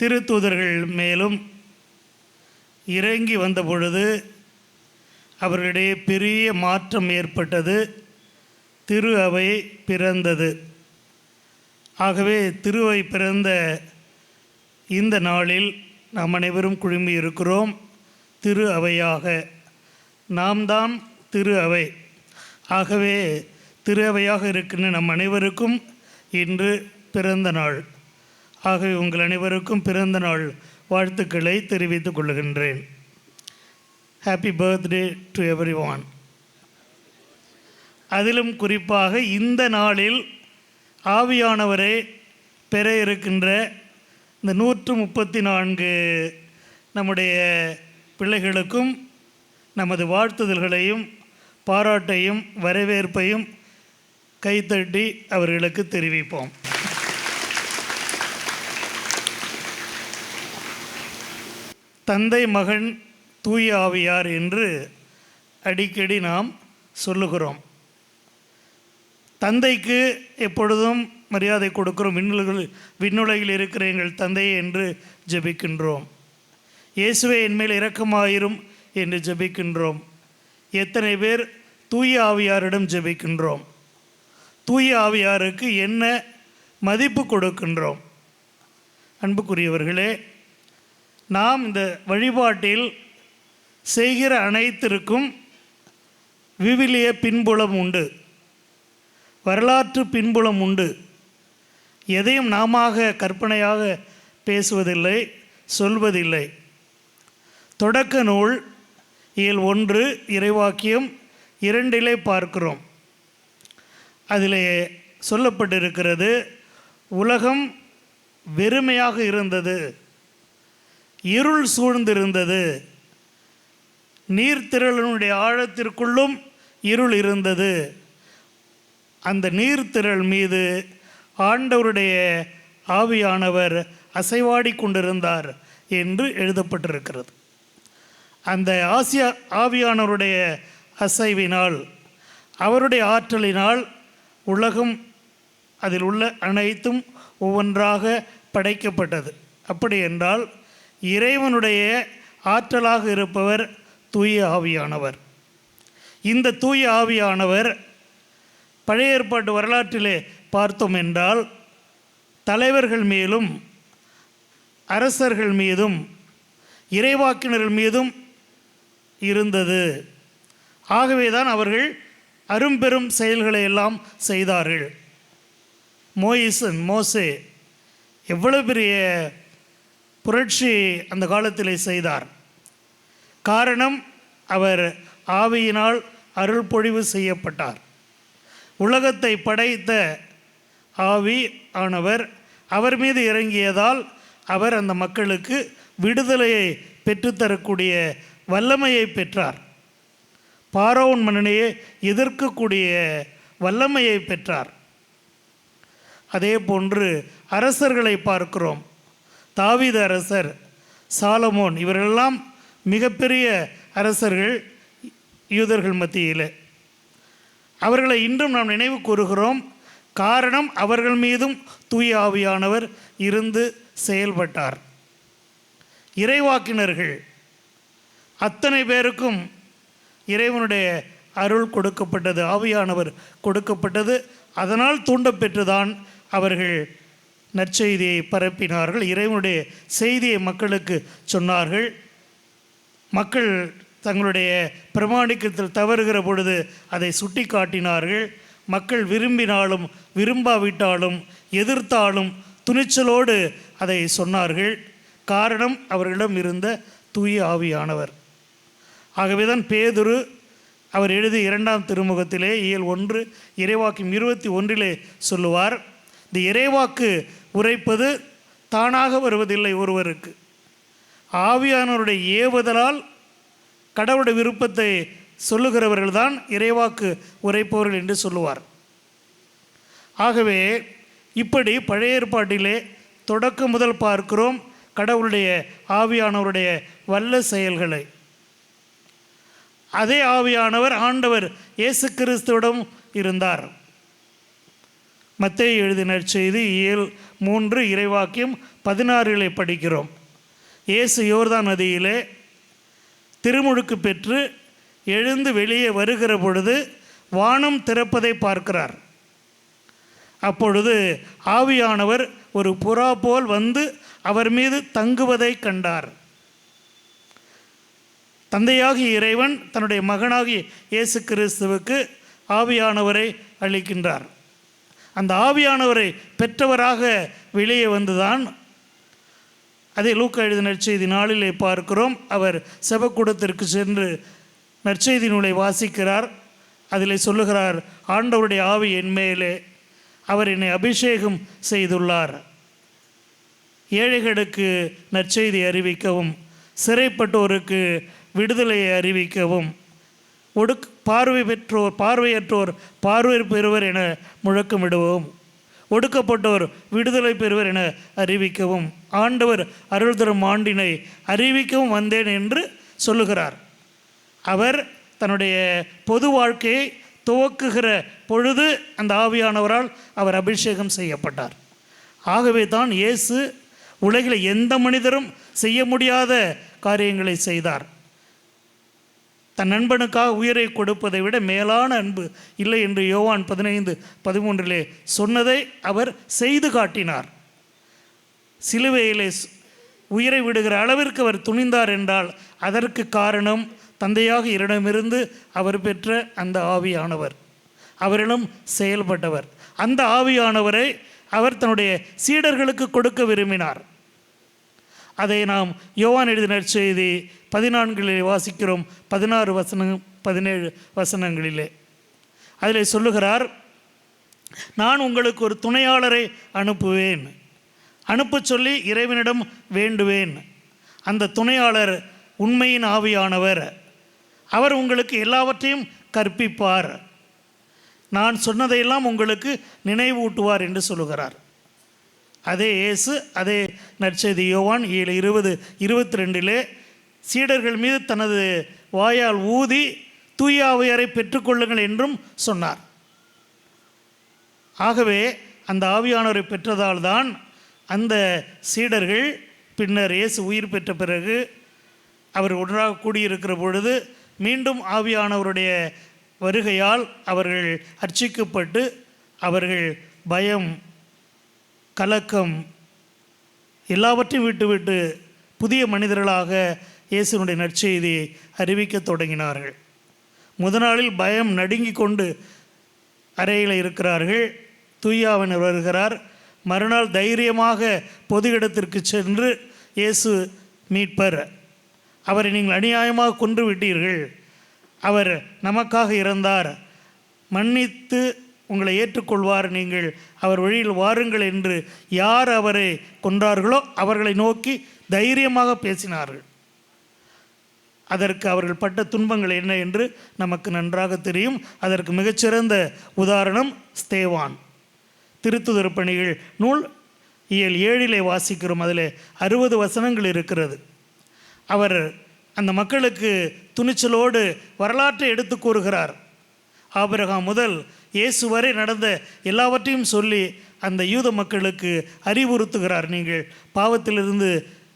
S3: திருத்தூதர்கள் மேலும் இறங்கி வந்த பொழுது அவர்களிடையே பெரிய மாற்றம் ஏற்பட்டது. திரு அவை பிறந்தது. ஆகவே திருவை பிறந்த இந்த நாளில் நாம் அனைவரும் குழுமி இருக்கிறோம். திரு அவையாக நாம் தான் திரு அவை. ஆகவே திரு அவையாக இருக்கின்ற நம் அனைவருக்கும் இன்று பிறந்த நாள். ஆகவே உங்கள் அனைவருக்கும் பிறந்த நாள் வாழ்த்துக்களை தெரிவித்துக் கொள்கின்றேன். Happy birthday to every one. அதிலும் குறிப்பாக இந்த நாளில் ஆவியானவரை பெற இருக்கின்ற இந்த 134 நம்முடைய பிள்ளைகளுக்கும் நமது வாழ்த்துதல்களையும் பாராட்டையும் வரவேற்பையும் கைத்தட்டி அவர்களுக்கு தெரிவிப்போம். தந்தை, மகன், தூய ஆவியார் என்று அடிக்கடி நாம் சொல்லுகிறோம். தந்தைக்கு எப்பொழுதும் மரியாதை கொடுக்கிறோம். விண்ணுலகில் இருக்கிற எங்கள் தந்தையே என்று ஜெபிக்கின்றோம். இயேசுவே என்மேல் இரக்கமாயிரும் என்று ஜெபிக்கின்றோம். எத்தனை பேர் தூய ஆவியாரிடம் ஜெபிக்கின்றோம்? தூய ஆவியாருக்கு என்ன மதிப்பு கொடுக்கின்றோம்? அன்புக்குரியவர்களே, நாம் இந்த வழிபாட்டில் செய்கிற அனைத்திற்கும் விவிலிய பின்புலம் உண்டு, வரலாற்று பின்புலம் உண்டு. எதையும் நாமாக கற்பனையாக பேசுவதில்லை, சொல்வதில்லை. தொடக்க நூல் இயல் 1 இறைவாக்கியம் 2 பார்க்கிறோம். அதிலே சொல்லப்பட்டிருக்கிறது, உலகம் வெறுமையாக இருந்தது, இருள் சூழ்ந்திருந்தது, நீர்த்திரளினுடைய ஆழத்திற்குள்ளும் இருள் இருந்தது. அந்த நீர்த்திரள் மீது ஆண்டவருடைய ஆவியானவர் அசைவாடி கொண்டிருந்தார் என்று எழுதப்பட்டிருக்கிறது. அந்த ஆவியானவருடைய அசைவினால், அவருடைய ஆற்றலினால் உலகம், அதில் உள்ள அனைத்தும் ஒவ்வொன்றாக படைக்கப்பட்டது. அப்படி என்றால் இறைவனுடைய ஆற்றலாக இருப்பவர் தூய ஆவியானவர். இந்த தூய ஆவியானவர் பழைய ஏற்பாட்டு வரலாற்றிலே பார்த்தோம் என்றால் தலைவர்கள் மீதும் அரசர்கள் மீதும் இறைவாக்கினர்கள் மீதும் இருந்தது. ஆகவேதான் அவர்கள் அரும்பெரும் செயல்களை எல்லாம் செய்தார்கள். மோசே எவ்வளவு பெரிய புரட்சி அந்த காலத்திலே செய்தார். காரணம், அவர் ஆவியினால் அருள் பொழிவு செய்யப்பட்டார். உலகத்தை படைத்த ஆவி ஆனவர் அவர் மீது இறங்கியதால் அவர் அந்த மக்களுக்கு விடுதலையை பெற்றுத்தரக்கூடிய வல்லமையை பெற்றார். பார்வோன் மன்னனையே எதிர்க்கக்கூடிய வல்லமையை பெற்றார். அதே போன்று அரசர்களை பார்க்கிறோம். தாவீது அரசர், சாலமோன், இவர்களெல்லாம் மிகப்பெரிய அரசர்கள் யூதர்கள் மத்தியில். அவர்களை இன்றும் நாம் நினைவு கூறுகிறோம். காரணம், அவர்கள் மீதும் தூய ஆவியானவர் இருந்து செயல்பட்டார். இறைவாக்கினர்கள் அத்தனை பேருக்கும் இறைவனுடைய அருள் கொடுக்கப்பட்டது, ஆவியானவர் கொடுக்கப்பட்டது. அதனால் தூண்டப்பெற்றுதான் அவர்கள் நற்செய்தியை பரப்பினார்கள், இறைவனுடைய செய்தியை மக்களுக்கு சொன்னார்கள். மக்கள் தங்களுடைய பிரமாணிக்கத்தில் தவறுகிற பொழுது அதை சுட்டி காட்டினார்கள். மக்கள் விரும்பினாலும் விரும்பாவிட்டாலும் எதிர்த்தாலும் துணிச்சலோடு அதை சொன்னார்கள். காரணம், அவர்களிடம் இருந்த தூய ஆவியானவர். ஆகவேதான் பேதுரு அவர் எழுதிய 2ஆம் திருமுகத்திலே இயல் 1 இறைவாக்கியம் 21 சொல்லுவார், இந்த இறைவாக்கு உரைப்பது தானாக வருவதில்லை ஒருவருக்கு, ஆவியானவருடைய ஏவுதலால் கடவுளுடைய விருப்பத்தை சொல்லுகிறவர்கள்தான் இறைவாக்கு உரைப்பவர்கள் என்று சொல்லுவார். ஆகவே இப்படி பழைய ஏற்பாட்டிலே தொடக்கம் முதல் பார்க்கிறோம் கடவுளுடைய ஆவியானவருடைய வல்ல செயல்களை. அதே ஆவியானவர் ஆண்டவர் இயேசு கிறிஸ்துவிடம் இருந்தார். மத்தேயு எழுதின நற்செய்தி இயல் 3 இறைவாக்கியம் 16 படிக்கிறோம். இயேசு யோர்தான் நதியிலே திருமுழுக்கு பெற்று எழுந்து வெளியே வருகிற பொழுது வானம் திறப்பதை பார்க்கிறார். அப்பொழுது ஆவியானவர் ஒரு புறா போல் வந்து அவர் மீது தங்குவதை கண்டார். தந்தையாகிய இறைவன் தன்னுடைய மகனாகிய இயேசு கிறிஸ்துவுக்கு ஆவியானவரை அளிக்கின்றார். அந்த ஆவியானவரை பெற்றவராக வெளியே வந்துதான் அதை லூக்கா எழுதின நற்செய்தி 4 பார்க்கிறோம். அவர் செபக்கூடத்திற்கு சென்று நற்செய்தி நூலை வாசிக்கிறார். அதில் சொல்லுகிறார், ஆண்டவருடைய ஆவி என் மேலே, அவர் என்னை அபிஷேகம் செய்துள்ளார், ஏழைகளுக்கு நற்செய்தி அறிவிக்கவும், சிறைப்பட்டோருக்கு விடுதலையை அறிவிக்கவும், பார்வையற்றோர் பார்வை பெறுவர் என முழக்கமிடுவோம், ஒடுக்கப்பட்டோர் விடுதலை பெறுவர் என அறிவிக்கவும், ஆண்டவர் அருள் தரும் ஆண்டினை அறிவிக்கவும் வந்தேன் என்று சொல்லுகிறார். அவர் தன்னுடைய பொது வாழ்க்கையை துவக்குகிற பொழுது அந்த ஆவியானவரால் அவர் அபிஷேகம் செய்யப்பட்டார். ஆகவே தான் இயேசு உலகில் எந்த மனிதரும் செய்ய முடியாத காரியங்களை செய்தார். தன் நண்பனுக்காக உயிரை கொடுப்பதை விட மேலான அன்பு இல்லை என்று யோவான் 15:13 சொன்னதை அவர் செய்து காட்டினார். சிலுவையிலே உயிரை விடுகிற அளவிற்கு அவர் துணிந்தார் என்றால் அதற்கு காரணம் தந்தையாக இவரிடமிருந்து அவர் பெற்ற அந்த ஆவியானவர், அவரிடம் செயல்பட்டவர். அந்த ஆவியானவரை அவர் தன்னுடைய சீடர்களுக்கு கொடுக்க விரும்பினார். அதை நாம் யோவான் எழுதின நற்செய்தி 14 வாசிக்கிறோம். 16-17 வசனங்களிலே அதிலே சொல்லுகிறார், நான் உங்களுக்கு ஒரு துணையாளரை அனுப்புவேன், அனுப்பச் சொல்லி இறைவனிடம் வேண்டுவேன். அந்த துணையாளர் உண்மையின் ஆவியானவர், அவர் உங்களுக்கு எல்லாவற்றையும் கற்பிப்பார், நான் சொன்னதையெல்லாம் உங்களுக்கு நினைவூட்டுவார் என்று சொல்லுகிறார். அதே இயேசு அதே நற்செய்தி யோவான் 7:20-22 சீடர்கள் மீது தனது வாயால் ஊதி தூய ஆவியாரை பெற்றுக்கொள்ளுங்கள் என்றும் சொன்னார். ஆகவே அந்த ஆவியானவரை பெற்றதால் தான் அந்த சீடர்கள் பின்னர் இயேசு உயிர் பெற்ற பிறகு அவர் ஒன்றாக கூடியிருக்கிற பொழுது மீண்டும் ஆவியானவருடைய வருகையால் அவர்கள் அர்ச்சிக்கப்பட்டு அவர்கள் பயம், கலக்கம் எல்லாவற்றையும் விட்டுவிட்டு புதிய மனிதர்களாக இயேசுனுடைய நற்செய்தியை அறிவிக்க தொடங்கினார்கள். முதல் பயம் நடுங்கி கொண்டு அறையில் இருக்கிறார்கள். தூயாவினர் வருகிறார். மறுநாள் தைரியமாக பொது இடத்திற்கு சென்று இயேசு மீட்பர், அவரை நீங்கள் அநியாயமாக கொன்று விட்டீர்கள், அவர் நமக்காக இறந்தார், மன்னித்து உங்களை ஏற்றுக்கொள்வார், நீங்கள் அவர் வழியில் வாருங்கள் என்று யார் அவரை கொன்றார்களோ அவர்களை நோக்கி தைரியமாக பேசினார்கள். அதற்கு அவர்கள் பட்ட துன்பங்கள் என்ன என்று நமக்கு நன்றாக தெரியும். அதற்கு மிகச்சிறந்த உதாரணம் ஸ்தேவான். திருத்துதர் பணிகள் நூல் இயல் 7 வாசிக்கிறோம். அதில் 60 வசனங்கள் இருக்கிறது. அவர் அந்த மக்களுக்கு துணிச்சலோடு வரலாற்றை எடுத்து கூறுகிறார். ஆபிரகாம் முதல் இயேசு வரை நடந்த எல்லாவற்றையும் சொல்லி அந்த யூத மக்களுக்கு அறிவுறுத்துகிறார். நீங்கள் பாவத்திலிருந்து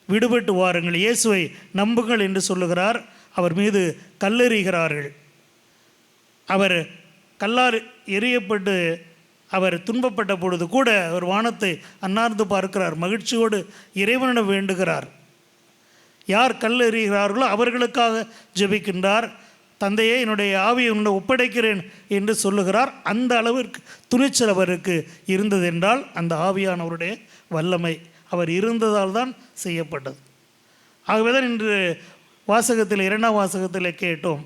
S3: விடுபட்டு வாருங்கள், இயேசுவை நம்புங்கள் என்று சொல்லுகிறார். அவர் மீது கல்லெறிகிறார்கள். அவர் கல்லால் எறியப்பட்டு அவர் துன்பப்பட்ட பொழுது கூட அவர் வானத்தை அன்னார்ந்து பார்க்கிறார். மகிழ்ச்சியோடு இறைவனிடம் வேண்டுகிறார். யார் கல் எறிகிறார்களோ அவர்களுக்காக ஜெபிக்கின்றார். தந்தையே, என்னுடைய ஆவியை உன்னை ஒப்படைக்கிறேன் என்று சொல்லுகிறார். அந்த அளவிற்கு துணிச்சல் அவருக்கு இருந்ததென்றால் அந்த ஆவியானவருடைய வல்லமை அவர் இருந்ததால் தான் செய்யப்பட்டது. ஆகவே தான் இன்று வாசகத்தில் 2ஆம் வாசகத்தில் கேட்டோம்,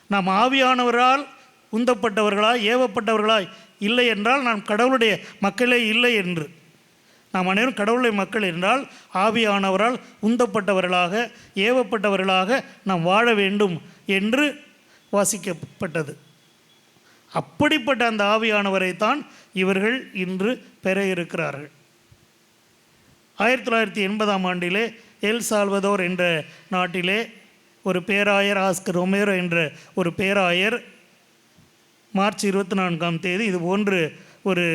S3: நாம் ஆவியானவரால் உந்தப்பட்டவர்களாய் ஏவப்பட்டவர்களாய் இல்லை என்றால் நாம் கடவுளுடைய மக்களே இல்லை என்று. நாம் அனைவரும் கடவுளுடைய மக்கள் என்றால் ஆவியானவரால் உந்தப்பட்டவர்களாக ஏவப்பட்டவர்களாக நாம் வாழ வேண்டும் என்று வாசிக்கப்பட்டது. அப்படிப்பட்ட அந்த ஆவியானவரை தான் இவர்கள் இன்று பெற இருக்கிறார்கள். 1980ஆம் ஆண்டிலே எல் சால்வதோர் என்ற நாட்டிலே ஒரு பேராயர் ஆஸ்கர் ரொமேரோ என்ற ஒரு பேராயர் மார்ச் 24ஆம் தேதி இது போன்று ஒரு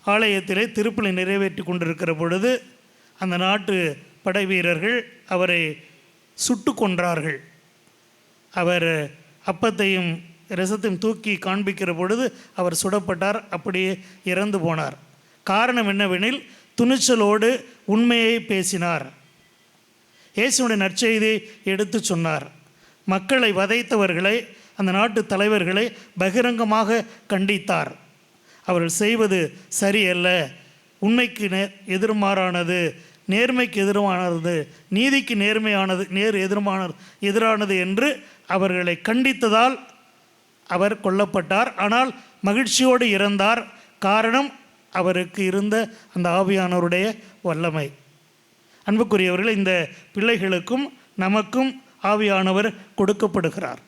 S3: ஆலயத்திலே திருப்பலி நிறைவேற்றி கொண்டிருக்கிற பொழுது அந்த நாட்டு படை வீரர்கள் அவரை சுட்டு கொன்றார்கள். அவர் அப்பத்தையும் ரசத்தையும் தூக்கி காண்பிக்கிற பொழுது அவர் சுடப்பட்டார், அப்படியே இறந்து போனார். காரணம் என்னவெனில் துணிச்சலோடு உண்மையை பேசினார், இயேசுவின் நற்செய்தியை எடுத்து சொன்னார். மக்களை வதைத்தவர்களை, அந்த நாட்டு தலைவர்களை பகிரங்கமாக கண்டித்தார். அவர்கள் செய்வது சரியல்ல, உண்மைக்கு எதிர்மாறானது, நேர்மைக்கு எதிரானது, நீதிக்கு எதிரானது என்று அவர்களை கண்டித்ததால் அவர் கொல்லப்பட்டார். ஆனால் மகிழ்ச்சியோடு இறந்தார். காரணம் அவருக்கு இருந்த அந்த ஆவியானவருடைய வல்லமை. அன்புக்குரியவர்கள், இந்த பிள்ளைகளுக்கும் நமக்கும் ஆவியானவர் கொடுக்கப்படுகிறார்.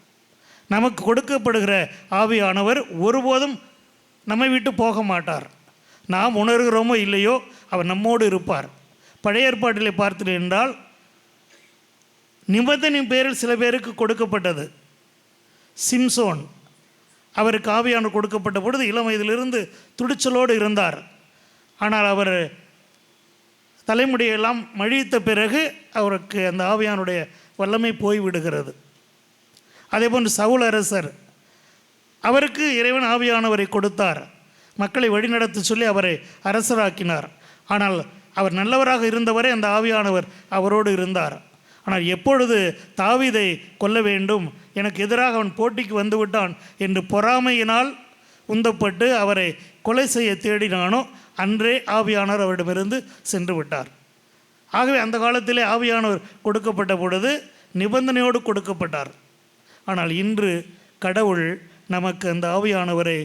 S3: நமக்கு கொடுக்கப்படுகிற ஆவியானவர் ஒருபோதும் நம்மை விட்டு போக மாட்டார். நாம் உணர்கிறோமோ இல்லையோ அவர் நம்மோடு இருப்பார். பழைய ஏற்பாட்டிலே பார்த்தீர்கள் என்றால் நிபந்தனை பேரில் சில பேருக்கு கொடுக்கப்பட்டது. சிம்சோன் அவருக்கு ஆவியானவர் கொடுக்கப்பட்ட பொழுது இளம் வயதிலிருந்து துடிச்சலோடு இருந்தார். ஆனால் அவர் தலைமுடியெல்லாம் மழித்த பிறகு அவருக்கு அந்த ஆவியானுடைய வல்லமை போய்விடுகிறது. அதேபோன்று சவுல் அரசர், அவருக்கு இறைவன் ஆவியானவரை கொடுத்தார், மக்களை வழிநடத்த சொல்லி அவரை அரசராக்கினார். ஆனால் அவர் நல்லவராக இருந்தவரை அந்த ஆவியானவர் அவரோடு இருந்தார். ஆனால் எப்பொழுது தாவீதை கொல்ல வேண்டும், எனக்கு எதிராக அவன் போட்டிக்கு வந்துவிட்டான் என்று பொறாமையினால் உந்தப்பட்டு அவரை கொலை செய்ய தேடினானோ அன்றே ஆவியானவர் அவரிடமிருந்து சென்று விட்டார். ஆகவே அந்த காலத்திலே ஆவியானவர் கொடுக்கப்பட்ட பொழுது நிபந்தனையோடு கொடுக்கப்பட்டார். ஆனால் இன்று கடவுள் நமக்கு அந்த ஆவியானவரை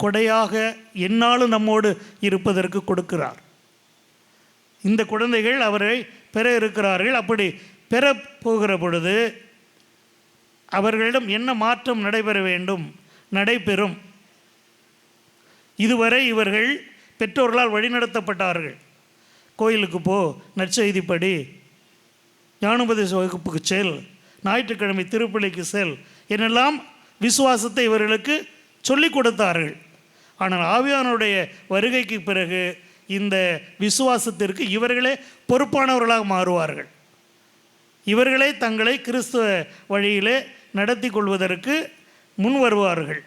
S3: கொடையாக எந்நாளும் நம்மோடு இருப்பதற்கு கொடுக்கிறார். இந்த குழந்தைகள் அவரை பெற இருக்கிறார்கள். அப்படி பெற போகிற பொழுது அவர்களிடம் என்ன மாற்றம் நடைபெற வேண்டும்? நடைபெறும். இதுவரை இவர்கள் பெற்றோர்களால் வழிநடத்தப்பட்டார்கள். கோயிலுக்கு போ, நற்செய்திப்படி, ஞானோபதேச வகுப்புக்கு செல், ஞாயிற்றுக்கிழமை திருப்பலிக்கு செல் என்னெல்லாம் விசுவாசத்தை இவர்களுக்கு சொல்லிக் கொடுத்தார்கள். ஆனால் ஆவியானுடைய வருகைக்கு பிறகு இந்த விசுவாசத்திற்கு இவர்களே பொறுப்பானவர்களாக மாறுவார்கள். இவர்களே தங்களை கிறிஸ்துவ வழியிலே நடத்தி கொள்வதற்கு முன் வருவார்கள்.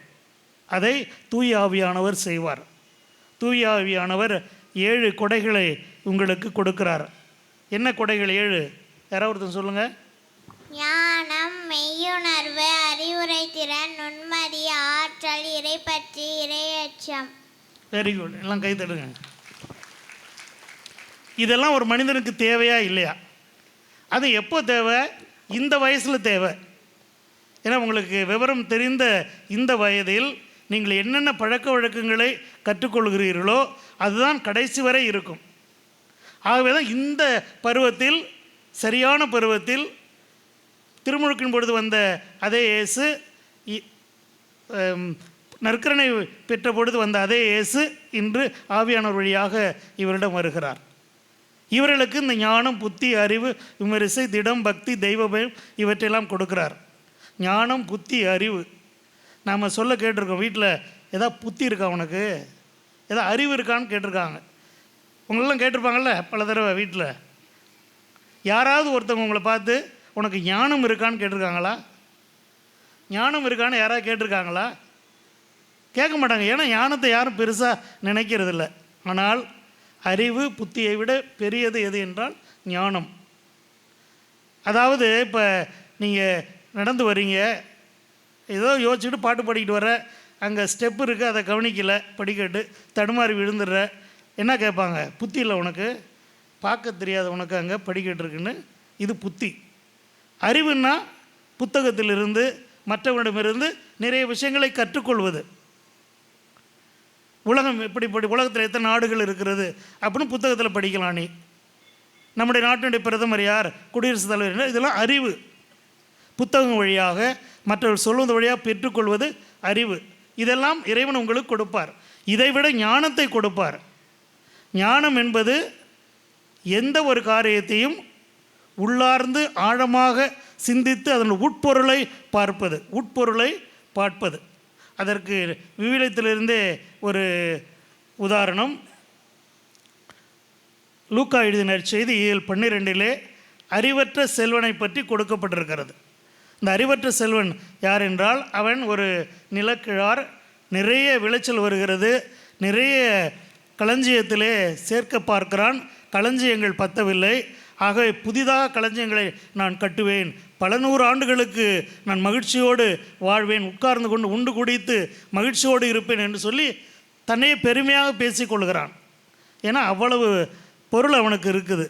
S3: அதை தூய ஆவியானவர் செய்வார். தூய ஆவியானவர் 7 கொடைகளை உங்களுக்கு கொடுக்கிறார். என்ன கொடைகள் 7? யாராவது ஒருத்தர் சொல்லுங்கள்.
S2: ஞானம், மெய்யுணர்வு, அறிவுரை திறன், நுண்மதி, ஆற்றல், இறைப்பற்று, இறையச்சம்.
S3: Very good. எல்லாம் கை தட்டுங்க. இதெல்லாம் ஒரு மனிதனுக்கு தேவையா இல்லையா? அது எப்போ தேவை? இந்த வயசில் தேவை. ஏன்னா உங்களுக்கு விவரம் தெரிந்த இந்த வயதில் நீங்கள் என்னென்ன பழக்க வழக்கங்களை கற்றுக்கொள்கிறீர்களோ அதுதான் கடைசி வரை இருக்கும். ஆகவே தான் இந்த பருவத்தில், சரியான பருவத்தில், திருமுழுக்கின் பொழுது வந்த அதே இயேசு, நற்கருணை பெற்ற பொழுது வந்த அதே இயேசு இன்று ஆவியானவர் வழியாக இவரிடம் வருகிறார். இவர்களுக்கு இந்த ஞானம், புத்தி, அறிவு, விமரிசை, திடம், பக்தி, தெய்வ பயம் இவற்றையெல்லாம் கொடுக்கிறார். ஞானம், புத்தி, அறிவு. நாம் சொல்ல கேட்டிருக்கோம், வீட்டில் ஏதாவது புத்தி இருக்கா உனக்கு, ஏதாவது அறிவு இருக்கான்னு கேட்டிருக்காங்க. உங்களெல்லாம் கேட்டிருப்பாங்கள்ல பல தடவை. வீட்டில் யாராவது ஒருத்தவங்க உங்களை பார்த்து உனக்கு ஞானம் இருக்கான்னு கேட்டிருக்காங்களா? ஞானம் இருக்கான்னு யாராவது கேட்டிருக்காங்களா? கேட்க மாட்டாங்க. ஏன்னா ஞானத்தை யாரும் பெருசாக நினைக்கிறதில்ல. ஆனால் அறிவு, புத்தியை விட பெரியது எது என்றால் ஞானம். அதாவது இப்போ நீங்கள் நடந்து வரீங்க, ஏதோ யோசிச்சுட்டு பாட்டு பாடிக்கிட்டு வர, அங்கே ஸ்டெப்பு இருக்குது, அதை கவனிக்கலை, படிக்கட்டு தடுமாறி விழுந்துடுற. என்ன கேட்பாங்க? புத்தி இல்லை உனக்கு, பார்க்க தெரியாத உனக்கு அங்கே படிக்கட்டு இருக்குன்னு. இது புத்தி. அறிவுன்னா புத்தகத்திலிருந்து, மற்றவனிடமிருந்து நிறைய விஷயங்களை கற்றுக்கொள்வது. உலகம் எப்படி உலகத்தில் எத்தனை நாடுகள் இருக்கிறது அப்படின்னு புத்தகத்தில் படிக்கலாம். நீ நம்முடைய நாட்டினுடைய பிரதமர் யார், குடியரசுத் தலைவர், இதெல்லாம் அறிவு. புத்தகம் வழியாக, மற்றவர்கள் சொல்வது வழியாக பெற்றுக்கொள்வது அறிவு. இதெல்லாம் இறைவன் உங்களுக்கு கொடுப்பார். இதைவிட ஞானத்தை கொடுப்பார். ஞானம் என்பது எந்த ஒரு காரியத்தையும் உள்ளார்ந்து ஆழமாக சிந்தித்து அதன் உட்பொருளை பார்ப்பது, உட்பொருளை பார்ப்பது. அதற்கு விவிலியத்திலிருந்தே ஒரு உதாரணம். லூக்கா எழுதின நற்செய்தி 7:12 அறிவற்ற செல்வனை பற்றி கொடுக்கப்பட்டிருக்கிறது. இந்த அறிவற்ற செல்வன் யார் என்றால், அவன் ஒரு நிலக்கிழார். நிறைய விளைச்சல் வருகிறது, நிறைய களஞ்சியத்திலே சேர்க்க பார்க்கிறான். களஞ்சியங்கள் பத்தவில்லை. ஆகவே புதிதாக களஞ்சியங்களை நான் கட்டுவேன், பல 100 ஆண்டுகளுக்கு நான் மகிழ்ச்சியோடு வாழ்வேன், உட்கார்ந்து கொண்டு உண்டு குடித்து மகிழ்ச்சியோடு இருப்பேன் என்று சொல்லி தன்னையே பெருமையாக பேசிக்கொள்கிறான். ஏன்னா அவ்வளவு பொருள் அவனுக்கு இருக்குது.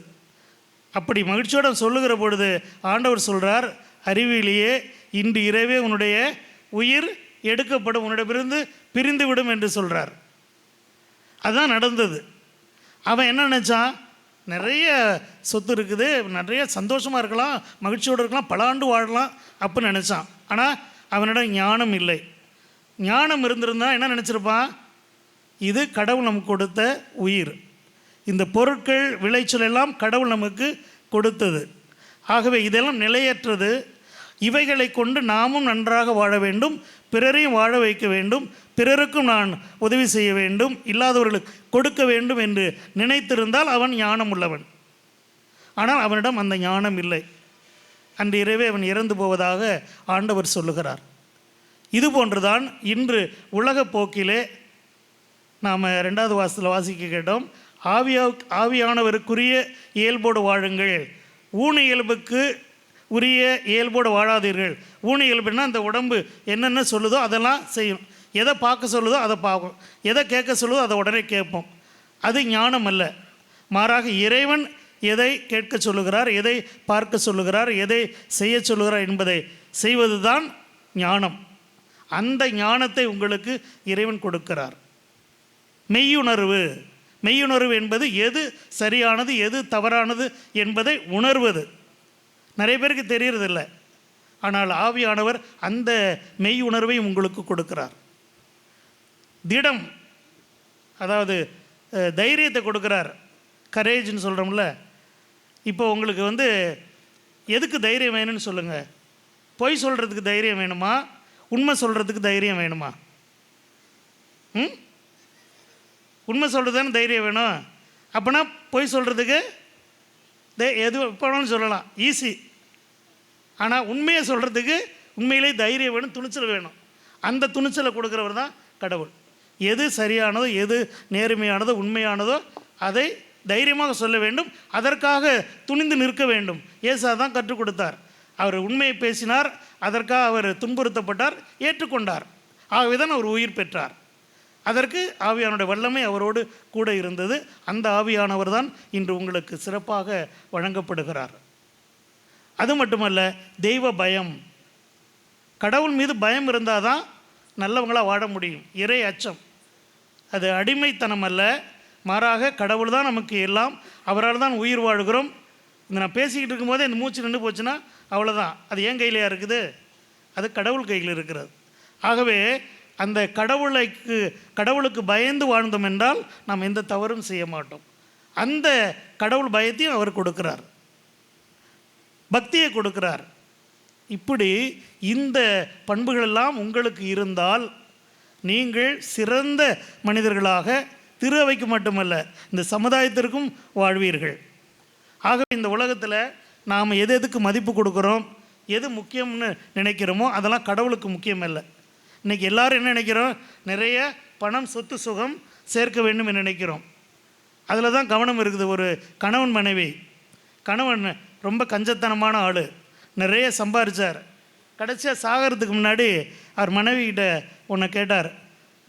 S3: அப்படி மகிழ்ச்சியோடு சொல்லுகிற பொழுது ஆண்டவர் சொல்கிறார், அறிவிலேயே இன்று இரவே உன்னுடைய உயிர் எடுக்கப்படும், உன்னிடமிருந்து பிரிந்து விடும் என்று சொல்கிறார். அதுதான் நடந்தது. அவன் என்ன நினச்சான்? நிறைய சொத்து இருக்குது, நிறைய சந்தோஷமாக இருக்கலாம், மகிழ்ச்சியோடு இருக்கலாம், பல ஆண்டு வாழலாம் அப்படின்னு நினச்சான். ஆனால் அவனிடம் ஞானம் இல்லை. ஞானம் இருந்திருந்தால் என்ன நினச்சிருப்பான்? இது கடவுள் நமக்கு கொடுத்த உயிர், இந்த பொருட்கள் விளைச்சல் எல்லாம் கடவுள் நமக்கு கொடுத்தது. ஆகவே இதெல்லாம் நிலையற்றது. இவைகளை கொண்டு நாமும் நன்றாக வாழ வேண்டும், பிறரையும் வாழ வைக்க வேண்டும், பிறருக்கும் நான் உதவி செய்ய வேண்டும், இல்லாதவர்களுக்கு கொடுக்க வேண்டும் என்று நினைத்திருந்தால் அவன் ஞானம் உள்ளவன். ஆனால் அவனிடம் அந்த ஞானம் இல்லை. அன்று இரவே அவன் இறந்து போவதாக ஆண்டவர் சொல்லுகிறார். இது போன்றுதான் இன்று உலக போக்கிலே நாம் 2வது வாசத்தில் வாசிக்க கேட்டோம், ஆவியானவருக்குரிய இயல்போடு வாழுங்கள், ஊன இயல்புக்கு உரிய இயல்போடு வாழாதீர்கள். ஊன இயல்புன்னா அந்த உடம்பு என்னென்ன சொல்லுதோ அதெல்லாம் செய்யும், எதை பார்க்க சொல்லுதோ அதை பார்க்கும், எதை கேட்க சொல்லுதோ அதை உடனே கேட்போம். அது ஞானம் அல்ல. மாறாக இறைவன் எதை கேட்க சொல்லுகிறார், எதை பார்க்க சொல்லுகிறார், எதை செய்ய சொல்லுகிறார் என்பதை செய்வது தான் ஞானம். அந்த ஞானத்தை உங்களுக்கு இறைவன் கொடுக்கிறார். மெய்யுணர்வு. மெய்யுணர்வு என்பது எது சரியானது எது தவறானது என்பதை உணர்வது. நிறைய பேருக்கு தெரியறதில்ல. ஆனால் ஆவியானவர் அந்த மெய் உணர்வை உங்களுக்கு கொடுக்கிறார். திடம், அதாவது தைரியத்தை கொடுக்கிறார். கரேஜ்னு சொல்கிறோம்ல. இப்போ உங்களுக்கு எதுக்கு தைரியம் வேணும்னு சொல்லுங்கள். பொய் சொல்கிறதுக்கு தைரியம் வேணுமா, உண்மை சொல்கிறதுக்கு தைரியம் வேணுமா? உண்மை சொல்கிறது தானே தைரியம் வேணும். அப்போனா பொய் சொல்கிறதுக்கு எது எப்போனாலும் சொல்லலாம், ஈஸி. ஆனால் உண்மையை சொல்கிறதுக்கு உண்மையிலே தைரியம் வேணும், துணிச்சல் வேணும். அந்த துணிச்சலை கொடுக்குறவர் தான் கடவுள். எது சரியானதோ எது நேர்மையானதோ உண்மையானதோ அதை தைரியமாக சொல்ல வேண்டும், அதற்காக துணிந்து நிற்க வேண்டும். ஏசா தான் கற்றுக் கொடுத்தார். அவர் உண்மையை பேசினார், அதற்காக அவர் துன்புறுத்தப்பட்டார், ஏற்றுக்கொண்டார். ஆகவே தான் அவர் உயிர் பெற்றார். அதற்கு ஆவியானுடைய வல்லமை அவரோடு கூட இருந்தது. அந்த ஆவியானவர் தான் இன்று உங்களுக்கு சிறப்பாக வழங்கப்படுகிறார். அது மட்டுமல்ல, தெய்வ பயம். கடவுள் மீது பயம் இருந்தால் தான் நல்லவங்களாக வாழ முடியும். இறை அச்சம் அது அடிமைத்தனம் அல்ல, மாறாக கடவுள் தான் நமக்கு எல்லாம், அவரால் தான் உயிர் வாழ்கிறோம். இந்த நான் பேசிக்கிட்டு இருக்கும்போதே இந்த மூச்சு நின்று போச்சுன்னா அவ்வளோதான். அது ஏன் கையிலையா இருக்குது? அது கடவுள் கையில் இருக்கிறது. ஆகவே அந்த கடவுளுக்கு பயந்து வாழ்ந்தோம் என்றால் நாம் எந்த தவறும் செய்ய மாட்டோம். அந்த கடவுள் பயத்தையும் அவர் கொடுக்கிறார், பக்தியை கொடுக்கிறார். இப்படி இந்த பண்புகளெல்லாம் உங்களுக்கு இருந்தால் நீங்கள் சிறந்த மனிதர்களாக திரு அவைக்கு மட்டுமல்ல இந்த சமுதாயத்திற்கும் வாழ்வீர்கள். ஆகவே இந்த உலகத்தில் நாம் எதுக்கு மதிப்பு கொடுக்குறோம், எது முக்கியம்னு நினைக்கிறோமோ அதெல்லாம் கடவுளுக்கு முக்கியம் இல்லை. இன்றைக்கி எல்லோரும் என்ன நினைக்கிறோம், நிறைய பணம் சொத்து சுகம் சேர்க்க வேண்டும் என்று நினைக்கிறோம். அதில் தான் கவனம் இருக்குது. ஒரு கணவன் மனைவி, கணவன் ரொம்ப கஞ்சத்தனமான ஆள், நிறைய சம்பாரித்தார். கடைசியாக சாகிறதுக்கு முன்னாடி அவர் மனைவிக்கிட்ட உன்னை கேட்டார்,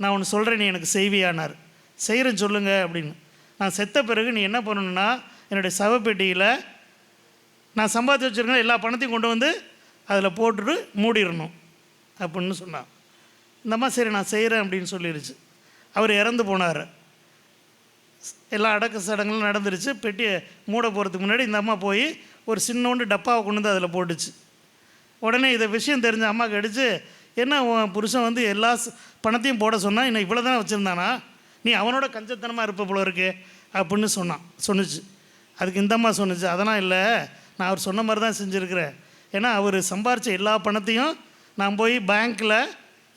S3: நான் ஒன்று சொல்கிறேன், நீ எனக்கு செய்வியானார். செய்கிறேன்னு சொல்லுங்கள் அப்படின்னு. நான் செத்த பிறகு நீ என்ன பண்ணணுன்னா, என்னுடைய சவப்பெட்டியில் நான் சம்பாதிச்சு வச்சுருக்கேன் எல்லா பணத்தையும் கொண்டு வந்து அதில் போட்டுட்டு மூடிடணும் அப்படின்னு சொன்னான். இந்த அம்மா சரி நான் செய்கிறேன் அப்படின்னு சொல்லிடுச்சு. அவர் இறந்து போனார். எல்லா அடக்க சடங்குகளும் நடந்துருச்சு. பெட்டியை மூட போகிறதுக்கு முன்னாடி இந்த அம்மா போய் ஒரு சின்னோண்டு டப்பாவை கொண்டு வந்து அதில் போட்டுச்சு. உடனே இதை விஷயம் தெரிஞ்ச அம்மாவுக்கு அடித்து, என்ன உன் புருஷன் எல்லா பணத்தையும் போட சொன்னால் இன்னும் இவ்வளோ தான் வச்சுருந்தானா, நீ அவனோட கஞ்சத்தனமாக இருப்ப போல இருக்கே அப்படின்னு சொன்னிச்சு. அதுக்கு இந்த அம்மா சொன்னிச்சு, அதெல்லாம் இல்லை, நான் அவர் சொன்ன மாதிரி தான் செஞ்சுருக்கிறேன். ஏன்னா அவர் சம்பாரித்த எல்லா பணத்தையும் நான் போய் பேங்க்கில்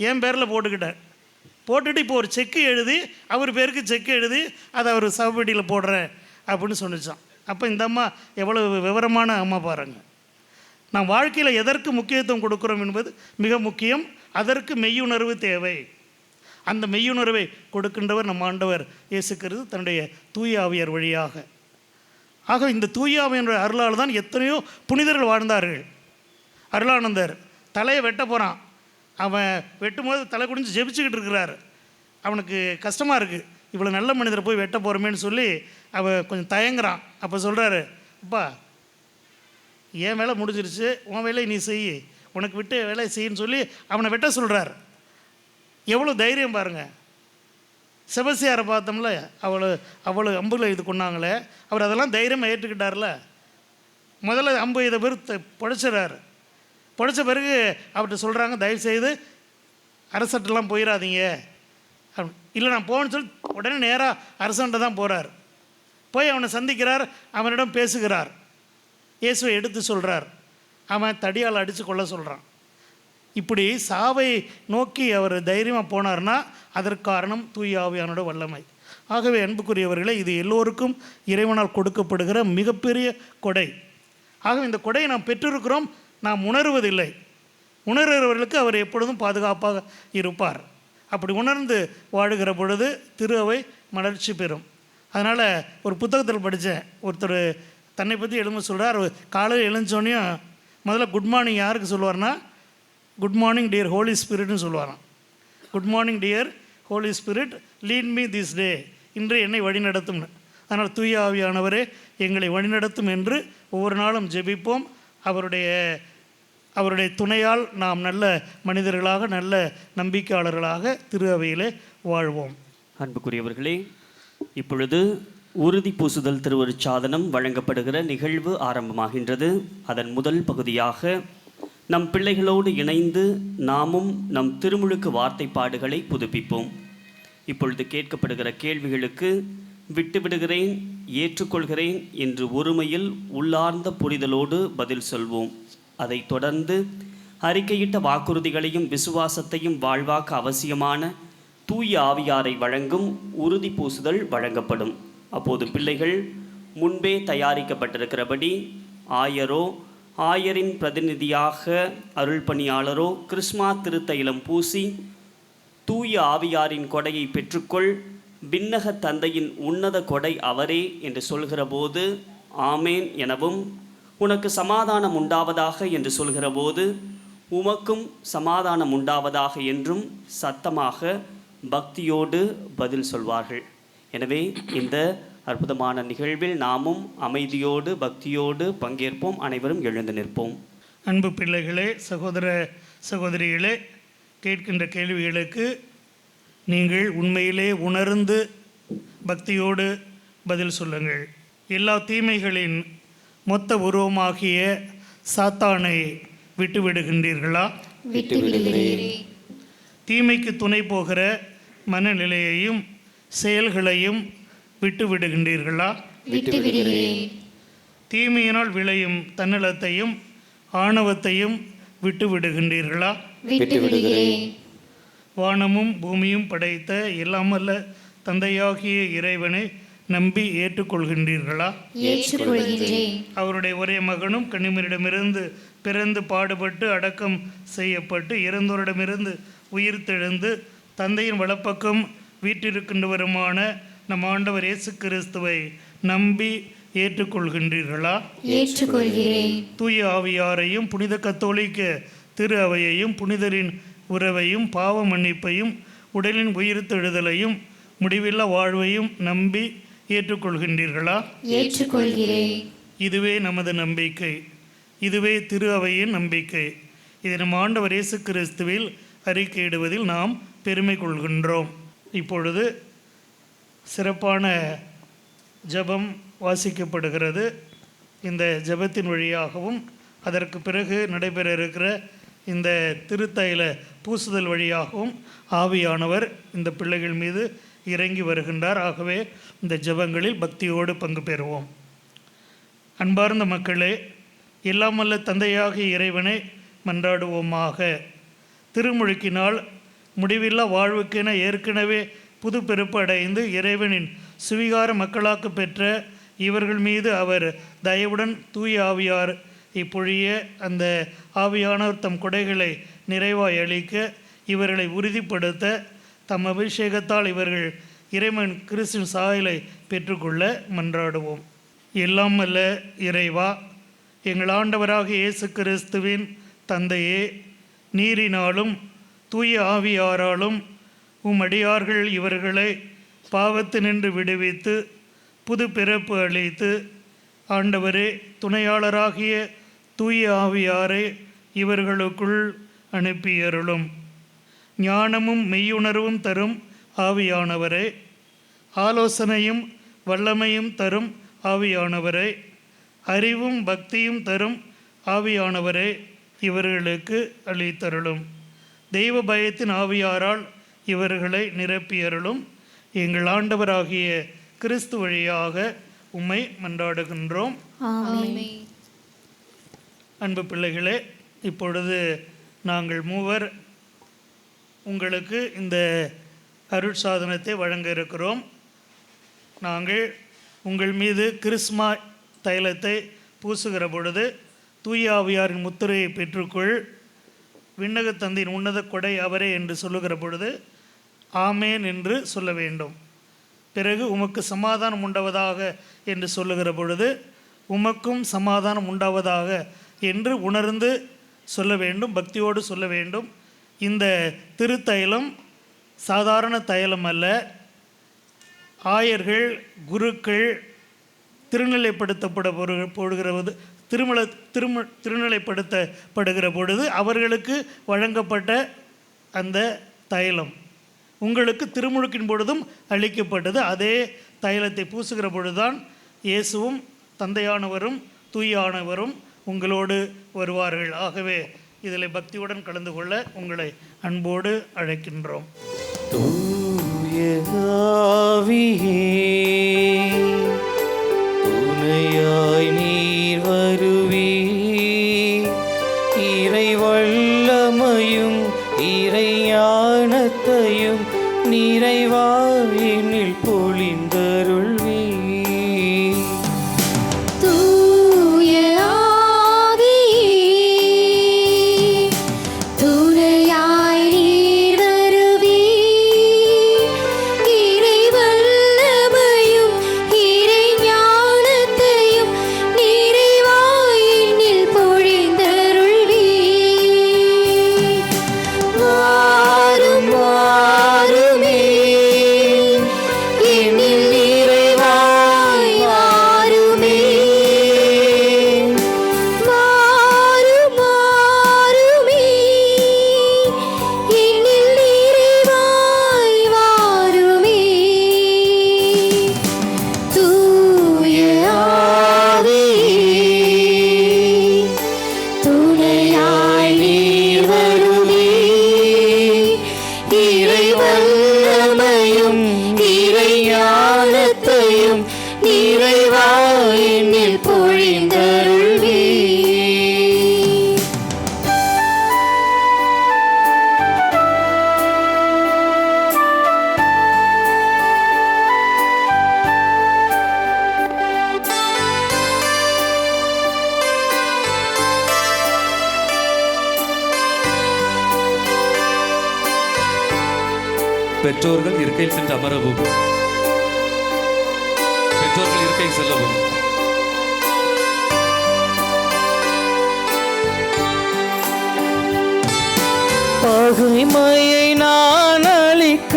S3: என் பேரில் போட்டுக்கிட்டேன். போட்டுட்டு இப்போ ஒரு செக்கு எழுதி அவர் பேருக்கு செக்கு எழுதி அதை அவர் சவப்பெட்டியில் போடுறேன் அப்படின்னு சொன்னிச்சான். அப்போ இந்த அம்மா எவ்வளோ விவரமான அம்மா பாருங்கள். நாம் வாழ்க்கையில் எதற்கு முக்கியத்துவம் கொடுக்குறோம் என்பது மிக முக்கியம். அதற்கு மெய்யுணர்வு தேவை. அந்த மெய்யுணர்வை கொடுக்கின்றவர் நம் ஆண்டவர் இயேசு கிறிஸ்து தன்னுடைய தூய ஆவியார் வழியாக. ஆக இந்த தூய ஆவியார் அருளால் தான் எத்தனையோ புனிதர்கள் வாழ்ந்தார்கள். அருளானந்தர் தலையை வெட்ட போகிறான். அவன் வெட்டும்போது தலை குடிஞ்சு ஜெபிச்சுக்கிட்டு இருக்கிறார். அவனுக்கு கஷ்டமாக இருக்குது, இவ்வளோ நல்ல மனிதரை போய் வெட்ட போகிறோமேன்னு சொல்லி அவன் கொஞ்சம் தயங்குறான். அப்போ சொல்கிறாரு, அப்பா என் வேலை முடிஞ்சிருச்சு, உன் வேலையை நீ செய், உனக்கு விட்டு வேலையை செய்யின்னு சொல்லி அவனை வெட்ட சொல்கிறார். எவ்வளோ தைரியம் பாருங்கள். செபஸ்தியாரை பார்த்தோம்ல, அவ்வளோ அம்புகளை இது கொண்டாங்களே, அவர் அதெல்லாம் தைரியமாக ஏற்றுக்கிட்டார்ல. முதல்ல அம்பு இதை பேர் பொழைச்சிடறாரு. பொழைச்ச பிறகு அவர்கிட்ட சொல்கிறாங்க, தயவுசெய்து அரசட்டெல்லாம் போயிடாதீங்க. இல்லை நான் போகணுன்னு சொல்லி உடனே நேராக அரசன்ட்ட தான் போகிறார். போய் அவனை சந்திக்கிறார், அவனிடம் பேசுகிறார், இயேசுவை எடுத்து சொல்கிறார். அவன் தடியால் அடித்து கொள்ள சொல்கிறான். இப்படி சாவை நோக்கி அவர் தைரியமாக போனார்னா அதற்கு காரணம் தூய ஆவியானோட வல்லமை. ஆகவே அன்புக்குரியவர்களே, இது எல்லோருக்கும் இறைவனால் கொடுக்கப்படுகிற மிகப்பெரிய கொடை. ஆகவே இந்த கொடையை நாம் பெற்றிருக்கிறோம், நாம் உணர்வதில்லை. உணர்கிறவர்களுக்கு அவர் எப்பொழுதும் பாதுகாப்பாக இருப்பார். அப்படி உணர்ந்து வாழுகிற பொழுது திரு அவை மலர்ச்சி பெறும். அதனால் ஒரு புத்தகத்தில் படித்தேன், ஒருத்தர் தன்னை பற்றி எழும்ப சொல்கிறார். காலையில் எழுந்தோடனையும் முதல்ல குட் மார்னிங் யாருக்கு சொல்லுவார்னா, குட் மார்னிங் டியர் ஹோலி ஸ்பிரிட்னு சொல்லுவாராம். Good morning dear holy spirit, lead me this day, இன்று என்னை வழிநடத்தும்னு. அதனால் தூய ஆவியானவரே எங்களை வழிநடத்தும் என்று ஒவ்வொரு நாளும் ஜெபிப்போம். அவருடைய துணையால் நாம் நல்ல மனிதர்களாக, நல்ல நம்பிக்கையாளர்களாக திரு அவையிலே வாழ்வோம்.
S9: அன்புக்குரியவர்களே, இப்பொழுது உறுதி பூசுதல் திருவருட்சாதனம் வழங்கப்படுகிற நிகழ்வு ஆரம்பமாகின்றது. அதன் முதல் பகுதியாக நம் பிள்ளைகளோடு இணைந்து நாமும் நம் திருமுழுக்கு வார்த்தைப்பாடுகளை புதுப்பிப்போம். இப்பொழுது கேட்கப்படுகிற கேள்விகளுக்கு விட்டுவிடுகிறேன், ஏற்றுக்கொள்கிறேன் என்று ஒருமையில் உள்ளார்ந்த புரிதலோடு பதில் சொல்வோம். அதைத் தொடர்ந்து அறிக்கையிட்ட வாக்குறுதிகளையும் விசுவாசத்தையும் வாழ்வாக்க அவசியமான தூய ஆவியாரை வழங்கும் உறுதி பூசுதல் வழங்கப்படும். அப்போது பிள்ளைகள் முன்பே தயாரிக்கப்பட்டிருக்கிறபடி ஆயரோ, ஆயரின் பிரதிநிதியாக அருள் பணியாளரோ கிறிஸ்மா திருத்தைலம் பூசி தூய ஆவியாரின் கொடையை பெற்றுக்கொள், விண்ணக தந்தையின் உன்னத கொடை அவரே என்று சொல்கிற போது ஆமேன் எனவும், உனக்கு சமாதானம் உண்டாவதாக என்று சொல்கிற போது உமக்கும் சமாதானம் உண்டாவதாக என்றும் சத்தமாக பக்தியோடு பதில் சொல்வார்கள். எனவே இந்த அற்புதமான நிகழ்வில் நாமும் அமைதியோடு பக்தியோடு பங்கேற்போம். அனைவரும் எழுந்து நிற்போம்.
S3: அன்பு பிள்ளைகளே, சகோதர சகோதரிகளே, கேட்கின்ற கேள்விகளுக்கு நீங்கள் உண்மையிலே உணர்ந்து பக்தியோடு பதில் சொல்லுங்கள். எல்லா தீமைகளின் மொத்த உருவமாகிய சாத்தானை விட்டுவிடுகின்றீர்களா? தீமைக்கு துணை போகிற மனநிலையையும் செயல்களையும் விட்டுவிடுகின்றீர்களா? தீமையினால் விளையும் தன்னலத்தையும் ஆணவத்தையும் விட்டுவிடுகின்றீர்களா? வானமும் பூமியும் படைத்த எல்லாமல்ல தந்தையாகிய இறைவனை நம்பி ஏற்றுக்கொள்கின்றீர்களா? அவருடைய ஒரே மகனும் கன்னிமரிடமிருந்து பிறந்து பாடுபட்டு அடக்கம் செய்யப்பட்டு இறந்தோரிடமிருந்து உயிர்த்தெழுந்து தந்தையின் வலப்பக்கம் வீற்றிருக்கின்றவருமான நம் ஆண்டவர் இயேசு கிறிஸ்துவை நம்பி ஏற்றுக்கொள்கின்றீர்களா? தூய ஆவியாரையும் புனித கத்தோலிக்க திரு அவையையும் புனிதரின் உறவையும் பாவ மன்னிப்பையும் உடலின் உயிர்த்தெழுதலையும் முடிவில்லா வாழ்வையும் நம்பி ஏற்றுக்கொள்கின்றீர்களா? இதுவே நமது நம்பிக்கை, இதுவே திரு அவையின் நம்பிக்கை. இதை நம் ஆண்டவர் இயேசு கிறிஸ்துவில் அறிக்கையிடுவதில் நாம் பெருமை கொள்கின்றோம். இப்பொழுது சிறப்பான ஜெபம் வாசிக்கப்படுகிறது. இந்த ஜெபத்தின் வழியாகவும் அதற்கு பிறகு நடைபெற இருக்கிற இந்த திருத்தைல பூசுதல் வழியாகவும் ஆவியானவர் இந்த பிள்ளைகள் மீது இறங்கி வருகின்றார். ஆகவே இந்த ஜெபங்களில் பக்தியோடு பங்கு பெறுவோம். அன்பார்ந்த மக்களே, எல்லாமல்ல தந்தையாகிய இறைவனை மன்றாடுவோமாக. திருமுழுக்கினால் முடிவில்லா வாழ்வுக்கென ஏற்கனவே புது பிறப்பு அடைந்து இறைவனின் சுவிகார மக்களாக்கு பெற்ற இவர்கள் மீது அவர் தயவுடன் தூய ஆவியார் இப்பொழிய அந்த ஆவியானவர் தம் கொடைகளை நிறைவாய் அளிக்க இவர்களை உறுதிப்படுத்த தம் அபிஷேகத்தால் இவர்கள் இறைவன் கிறிஸ்துவின் சாயலை பெற்றுக்கொள்ள மன்றாடுவோம். எல்லாம் அல்ல இறைவா, எங்கள் ஆண்டவராகிய இயேசு கிறிஸ்துவின் தந்தையே, நீரினாலும் தூய ஆவியாராலும் அடியார்கள் இவர்களை பாவத்தினின்று விடுவித்து புது பிறப்பு அளித்து ஆண்டவரே துணையாளராகிய தூய ஆவியாரை இவர்களுக்குள் அனுப்பியருளும். ஞானமும் மெய்யுணர்வும் தரும் ஆவியானவரை, ஆலோசனையும் வல்லமையும் தரும் ஆவியானவரை, அறிவும் பக்தியும் தரும் ஆவியானவரை இவர்களுக்கு அளித்தருளும். தெய்வ பயத்தின் ஆவியாரால் இவர்களை நிரப்பியருளும். எங்கள் ஆண்டவராகிய கிறிஸ்து வழியாக உம்மை மன்றாடுகின்றோம். அன்பு பிள்ளைகளே, இப்பொழுது நாங்கள் மூவர் உங்களுக்கு இந்த அருட்சாதனத்தை வழங்க இருக்கிறோம். நாங்கள் உங்கள் மீது கிறிஸ்மா தைலத்தை பூசுகிற பொழுது தூய ஆவியாரின் முத்திரையை பெற்றுக்கொள், விண்ணக தந்தையின் உன்னத கொடை அவரே என்று சொல்லுகிற பொழுது ஆமேன் என்று சொல்ல வேண்டும். பிறகு உமக்கு சமாதானம் உண்டாவதாக என்று சொல்லுகிற பொழுது உமக்கும் சமாதானம் உண்டாவதாக என்று உணர்ந்து சொல்ல வேண்டும், பக்தியோடு சொல்ல வேண்டும். இந்த திருத்தைலம் சாதாரண தைலம் அல்ல. ஆயர்கள், குருக்கள் திருநிலைப்படுத்தப்படுகிற பொழுது அவர்களுக்கு வழங்கப்பட்ட அந்த தைலம் உங்களுக்கு திருமுழுக்கின் பொழுதும் அளிக்கப்பட்டது. அதே தைலத்தை பூசுகிற பொழுதுதான் இயேசுவும் தந்தையானவரும் தூயானவரும் உங்களோடு வருவார்கள். ஆகவே இதில் பக்தியுடன் கலந்து கொள்ள உங்களை அன்போடு அழைக்கின்றோம்.
S1: தூய ஆவியே, துணையாய் நீர் வருவே, இறை வல்லமையும் இறை ஞானத்தையும் நிறைவாயினில் பொழிந்தருள்வே.
S5: பெற்றோர்கள் இருக்கையில் சென்று அமரவும், பெற்றோர்கள் இருக்கை செல்லவும்.
S1: பகைமையை நான் அளிக்க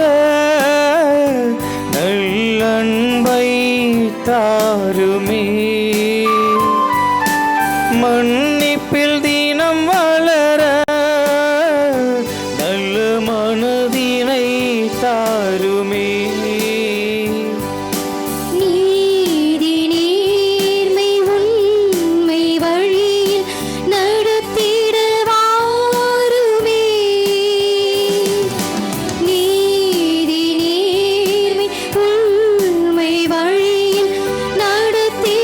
S1: நல்லன்பை தாருமே, மன்னிப்பில் தினம் வளர நல்ல மனதினை தாருமே.
S2: நீதி நேர்மை உண்மை வழியில் நடத்திட வாருமே. நீதி நேர்மை உண்மை வழியில் நடத்திட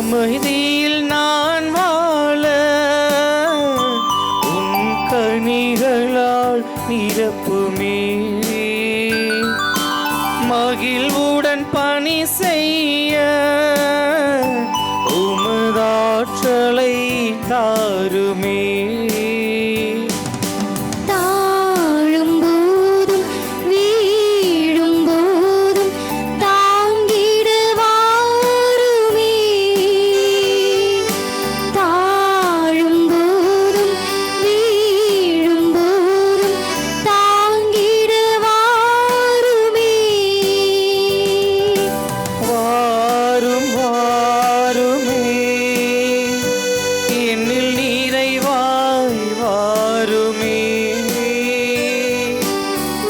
S1: அமைதியில் நான் வாழ உன் கனிகளால் நிரப்புமே. மகிழ்வுடன் பணி செய்ய உமதாற்றலை தாருமே.
S2: தாழும் போதும் வீழும் போதும் தாங்கிடுவாருமே. தாழும் போதும் வீழும் போதும் தாங்கிடுவாருமே.
S1: வாரும் வாருமே என்னில் நிறைவாய் வாருமே.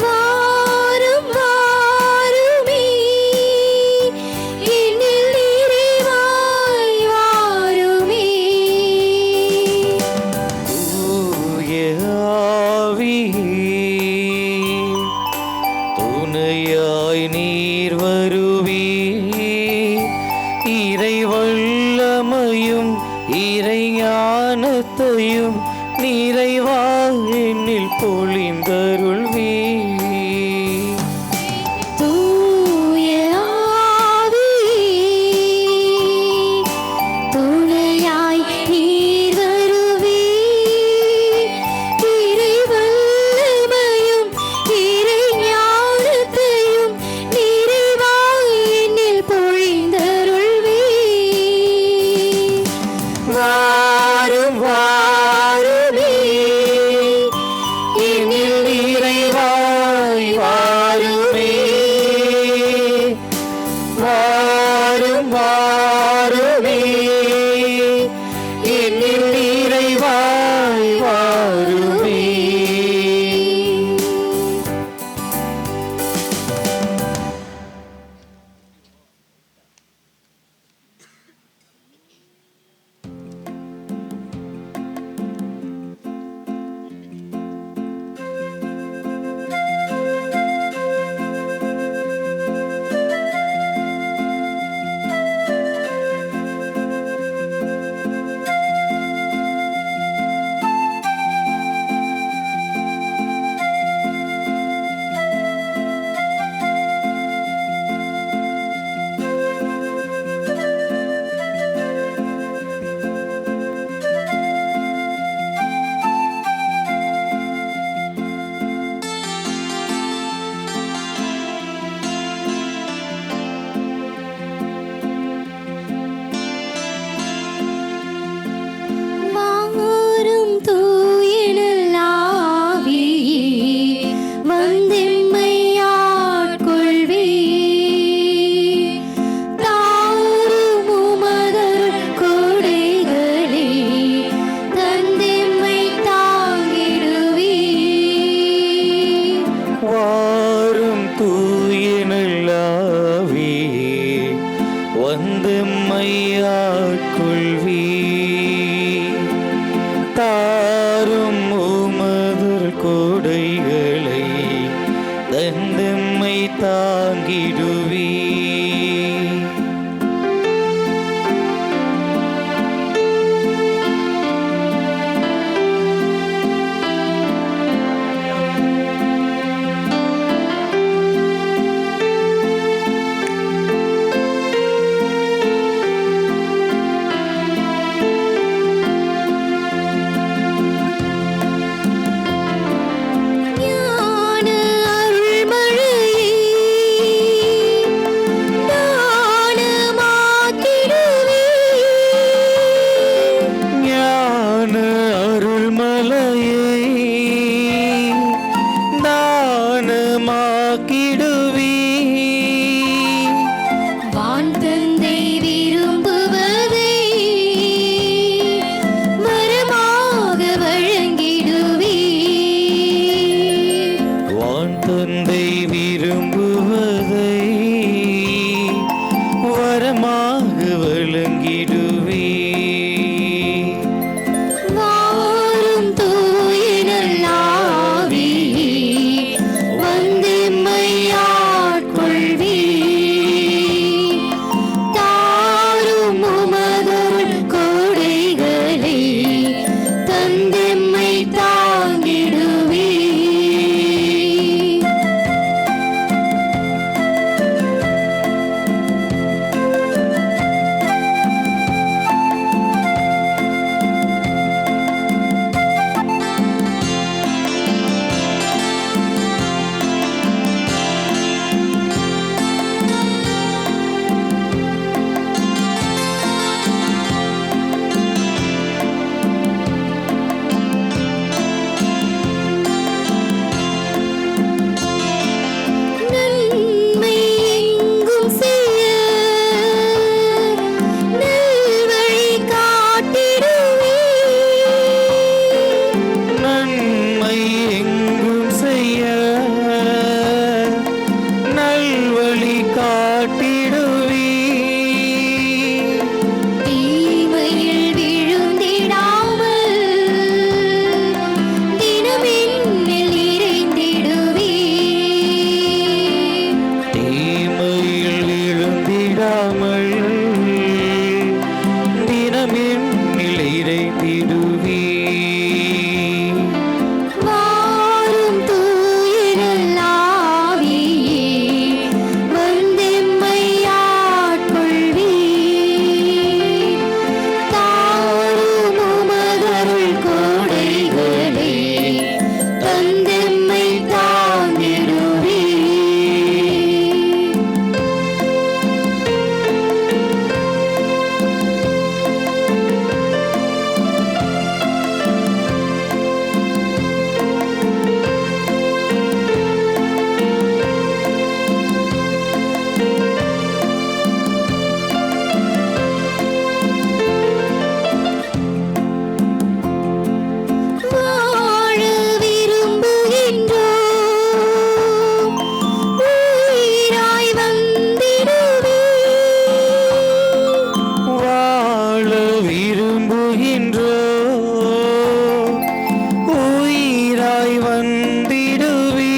S2: வாரும் வாருமே என்னில் நிறைவாய் வாருமே.
S1: தூய ஆவியே, துணையாய் நீர் வருவே. இறை வல்லமையும் இறை ஞானத்தையும் நிறைவாய் என்னில் பொழிந்தருள்வே.
S2: தூய ஆவியே, துணையாய் நீர் வருவே. இறை வல்லமையும் இறை ஞானத்தையும் நிறைவாய் என்னில் பொழிந்தருள்வே.
S1: வாரும் வாருமே என்னில் நிறைவாய் வாருமே. வாரும் வாருமே என்னில் நிறைவாய் வாருமே.
S2: வாரும் தூயனல் ஆவியே, வந்தெம்மை ஆட்கொள்வே. தாரும் உமதருள் கொடைகளே, தந்தெம்மை தாங்கிடுவே.
S1: வாரும் தூய நல்லாவியே, வந்தெம்மை ஆட்கொள்வே. தாரும் உமதருள் கொடைகளை தந்தெம்மை தாங்கிடுவே. விடாமல் தினமென் நிறைந்திடுவே.
S2: வாரும் தூயனல் ஆவியே, வந்தெம்மை ஆட்கொள்வீர். தாரும் உமதருள் கொடைகளை, தந்தெம்மை தாங்கிடுவீர். வாழ விரும்புகின்றோம், உயிராய் வந்திடுவீர்.
S1: வாழ விரும்புகின்றோம், உயிராய் வந்திடுவே.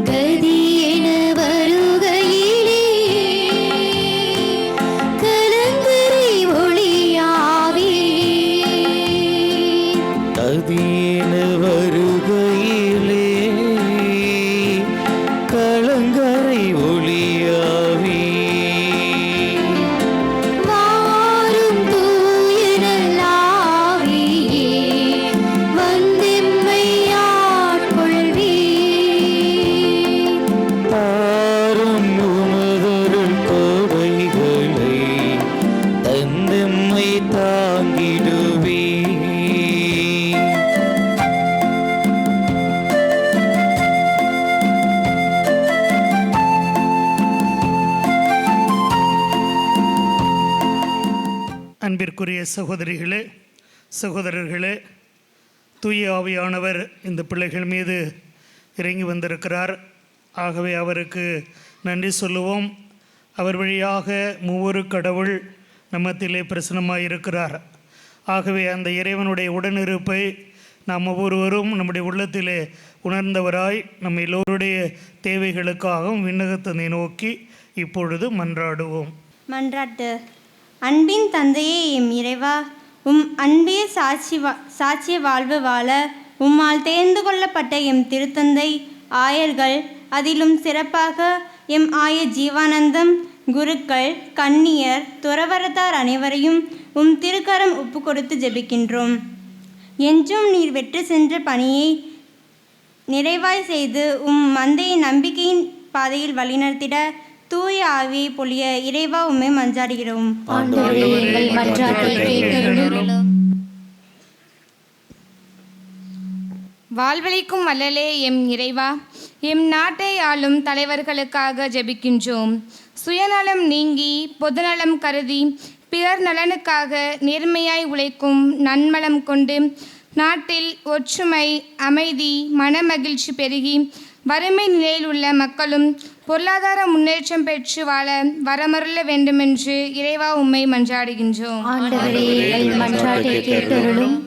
S2: கதி என வருகையிலே, கலங்கரை ஒளியாவே.
S1: கதியென வருகையிலே கலங்கரை ஒளியாவே.
S2: வாரும் தூயனல் ஆவியே, வந்தெம்மை ஆட்கொள்வீர்.
S1: தாரும் உமதருள் கொடைகளை, தந்தெம்மை தாங்கிடுவே.
S3: அன்பிற்குரிய சகோதரிகளே, சகோதரர்களே, தூய ஆவியானவர் இந்த பிள்ளைகள் மீது இறங்கி வந்திருக்கிறார். ஆகவே அவருக்கு நன்றி சொல்லுவோம். அவர் வழியாக மூவொரு கடவுள் நம்மத்திலே பிரசன்னமாயிருக்கிறார். ஆகவே அந்த இறைவனுடைய உடனிருப்பை நாம் ஒவ்வொருவரும் நம்முடைய உள்ளத்திலே உணர்ந்தவராய் நம்ம எல்லோருடைய தேவைகளுக்காகவும் விண்ணகத்தனை நோக்கி இப்பொழுது மன்றாடுவோம்.
S10: மன்றாட்டு. அன்பின் தந்தையே எம் இறைவா, உம் அன்பே சாட்சிய வாழ்வு வாழ உம்மால் தேர்ந்து கொள்ளப்பட்ட எம் திருத்தந்தை ஆயர்கள், அதிலும் சிறப்பாக எம் ஆயர் ஜீவானந்தம், குருக்கள், கன்னியர், துறவரத்தார் அனைவரையும் உம் திருக்கரம் ஒப்பு கொடுத்து ஜெபிக்கின்றோம். என்றும் நீர் வெற்றி சென்ற பணியை நிறைவாய் செய்து உம் மந்தையை நம்பிக்கையின் பாதையில் வழிநடத்திட தூய ஆவியை பொழிய இறைவா உம்மை மன்றாடுகிறோம்.
S2: ஆண்டவரே, எங்கள் மன்றாட்டை கேட்டருளும்.
S11: வாழ்வளிக்கும் வல்லலே எம் இறைவா, எம் நாட்டை ஆளும் தலைவர்களுக்காக ஜெபிக்கின்றோம். சுயநலம் நீங்கி பொதுநலம் கருதி பிறர் நலனுக்காக நேர்மையாய் உழைக்கும் நன்மலம் கொண்டு நாட்டில் ஒற்றுமை, அமைதி, மனமகிழ்ச்சி பெருகி வறுமை நிலையில் உள்ள மக்களும் பொருளாதார முன்னேற்றம் பெற்று வாழ வரமருள வேண்டுமென்று இறைவா உம்மை மன்றாடுகின்றோம்.
S2: ஆண்டவரே, எங்கள் மன்றாட்டை கேட்டருளும்.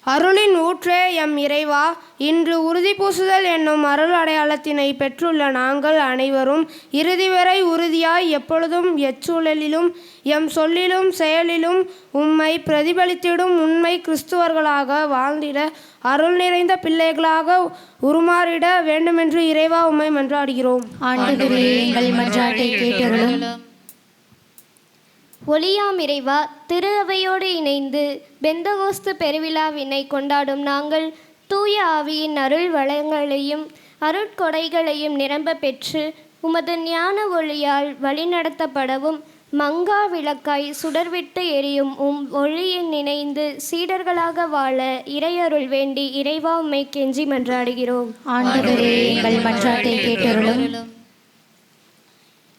S12: அருளின் ஊற்றே எம் இறைவா, இன்று உறுதி பூசுதல் என்னும் அருள் அடையாளத்தினை பெற்றுள்ள நாங்கள் அனைவரும் இறுதி வரை உறுதியாய் எப்பொழுதும் எச்சூழலிலும் எம் சொல்லிலும் செயலிலும் உம்மை பிரதிபலித்திடும் உண்மை கிறிஸ்துவர்களாக வாழ்ந்திட அருள் நிறைந்த பிள்ளைகளாக உருமாறிட வேண்டுமென்று இறைவா உம்மை மன்றாடுகிறோம்.
S2: ஆண்டவரே, எங்கள் மன்றாட்டை கேட்டருளும்.
S13: ஒளியாம் இறைவா, திரு அவையோடு இணைந்து பெந்தகோஸ்து பெருவிழாவினை கொண்டாடும் நாங்கள் தூய ஆவியின் அருள் வளங்களையும் அருட்கொடைகளையும் நிரம்ப பெற்று உமது ஞான ஒளியால் வழிநடத்தப்படவும் மங்கா விளக்காய் சுடர்விட்டு எரியும் உம் ஒளியில் நினைந்து சீடர்களாக வாழ இறையருள் வேண்டி இறைவா உம்மை கெஞ்சி மன்றாடுகிறோம்.
S2: ஆண்டவரே, எங்கள் மன்றாட்டை கேட்டருளும்.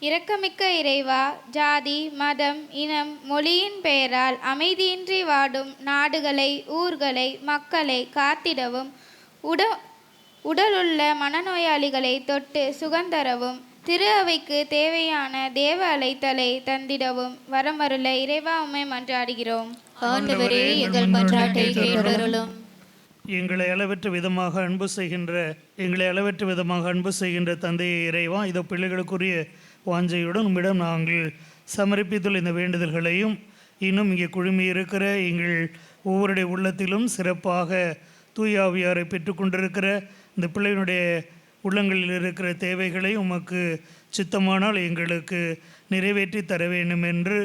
S14: இரக்கமிக்க இறைவா, ஜாதி, மதம், இனம், மொழியின் பெயரால் அமைதியின்றி வாடும் நாடுகளை, ஊர்களை, மக்களை காத்திடவும் உடலுள்ள மனநோயாளிகளை தொட்டு சுகந்தரவும் திரு அவைக்கு தேவையான தேவ அழைத்தலை தந்திடவும் வரமருள இறைவா உம்மை மன்றாடுகிறோம்.
S2: ஆண்டவரே, எங்கள் மன்றாட்டை கேட்டருளும்.
S3: எங்களை அளவற்ற விதமாக அன்பு செய்கின்ற தந்தையை இறைவா, இதோ பிள்ளைகளுக்குரிய வாஞ்சையுடன் உம்மிடம் நாங்கள் சமர்ப்பித்துள்ள இந்த வேண்டுதல்களையும் இன்னும் இங்கே குழுமி இருக்கிற எங்கள் ஒவ்வொருடைய உள்ளத்திலும் சிறப்பாக தூய ஆவியாரை பெற்றுக்கொண்டிருக்கிற இந்த பிள்ளையினுடைய உள்ளங்களில் இருக்கிற தேவைகளை உமக்கு சித்தமானால் எங்களுக்கு நிறைவேற்றி தர வேண்டும் என்று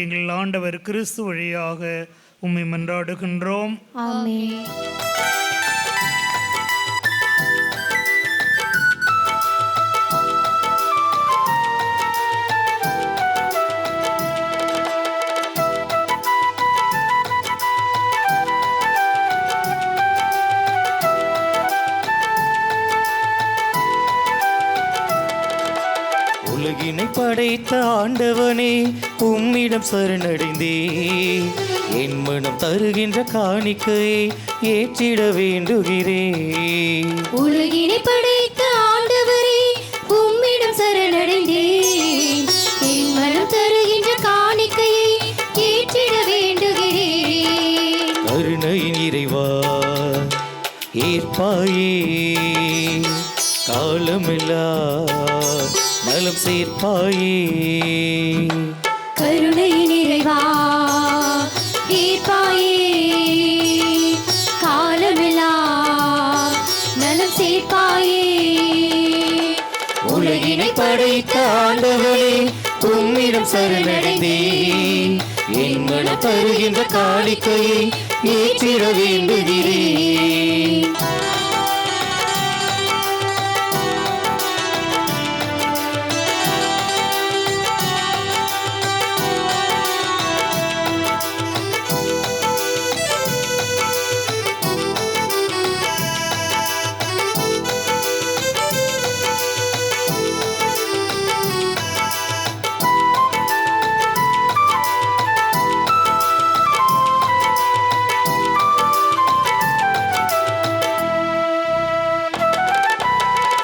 S3: எங்கள் ஆண்டவர் கிறிஸ்து வழியாக உம்மை மன்றாடுகின்றோம்.
S2: ஆமென்.
S1: உலகினை படைத்த ஆண்டவனே, உம்மிடம் சரணடைந்தே என் மனம் தருகின்ற காணிக்கையை ஏற்றிட வேண்டுகிறேன்.
S2: உலகினை படைத்த ஆண்டவரே, உம்மிடம் சரணடைந்தேன், என் மனம் தருகின்ற காணிக்கையை ஏற்றிட வேண்டுகிறேன்.
S1: கருணையின் இறைவா ஏற்பாயே, காலமெல்லாம் நலம் சேர்ப்பாயே.
S2: கருணையின் இறைவா ஏற்பாயே, காலமெல்லாம் நலம் சேர்ப்பாயே.
S1: உலகினை படைத்த ஆண்டவரே, உம்மிடம் சரணடைந்தேன், என் மனம் தருகின்ற காணிக்கையை ஏற்றிட வேண்டுகிறேன்.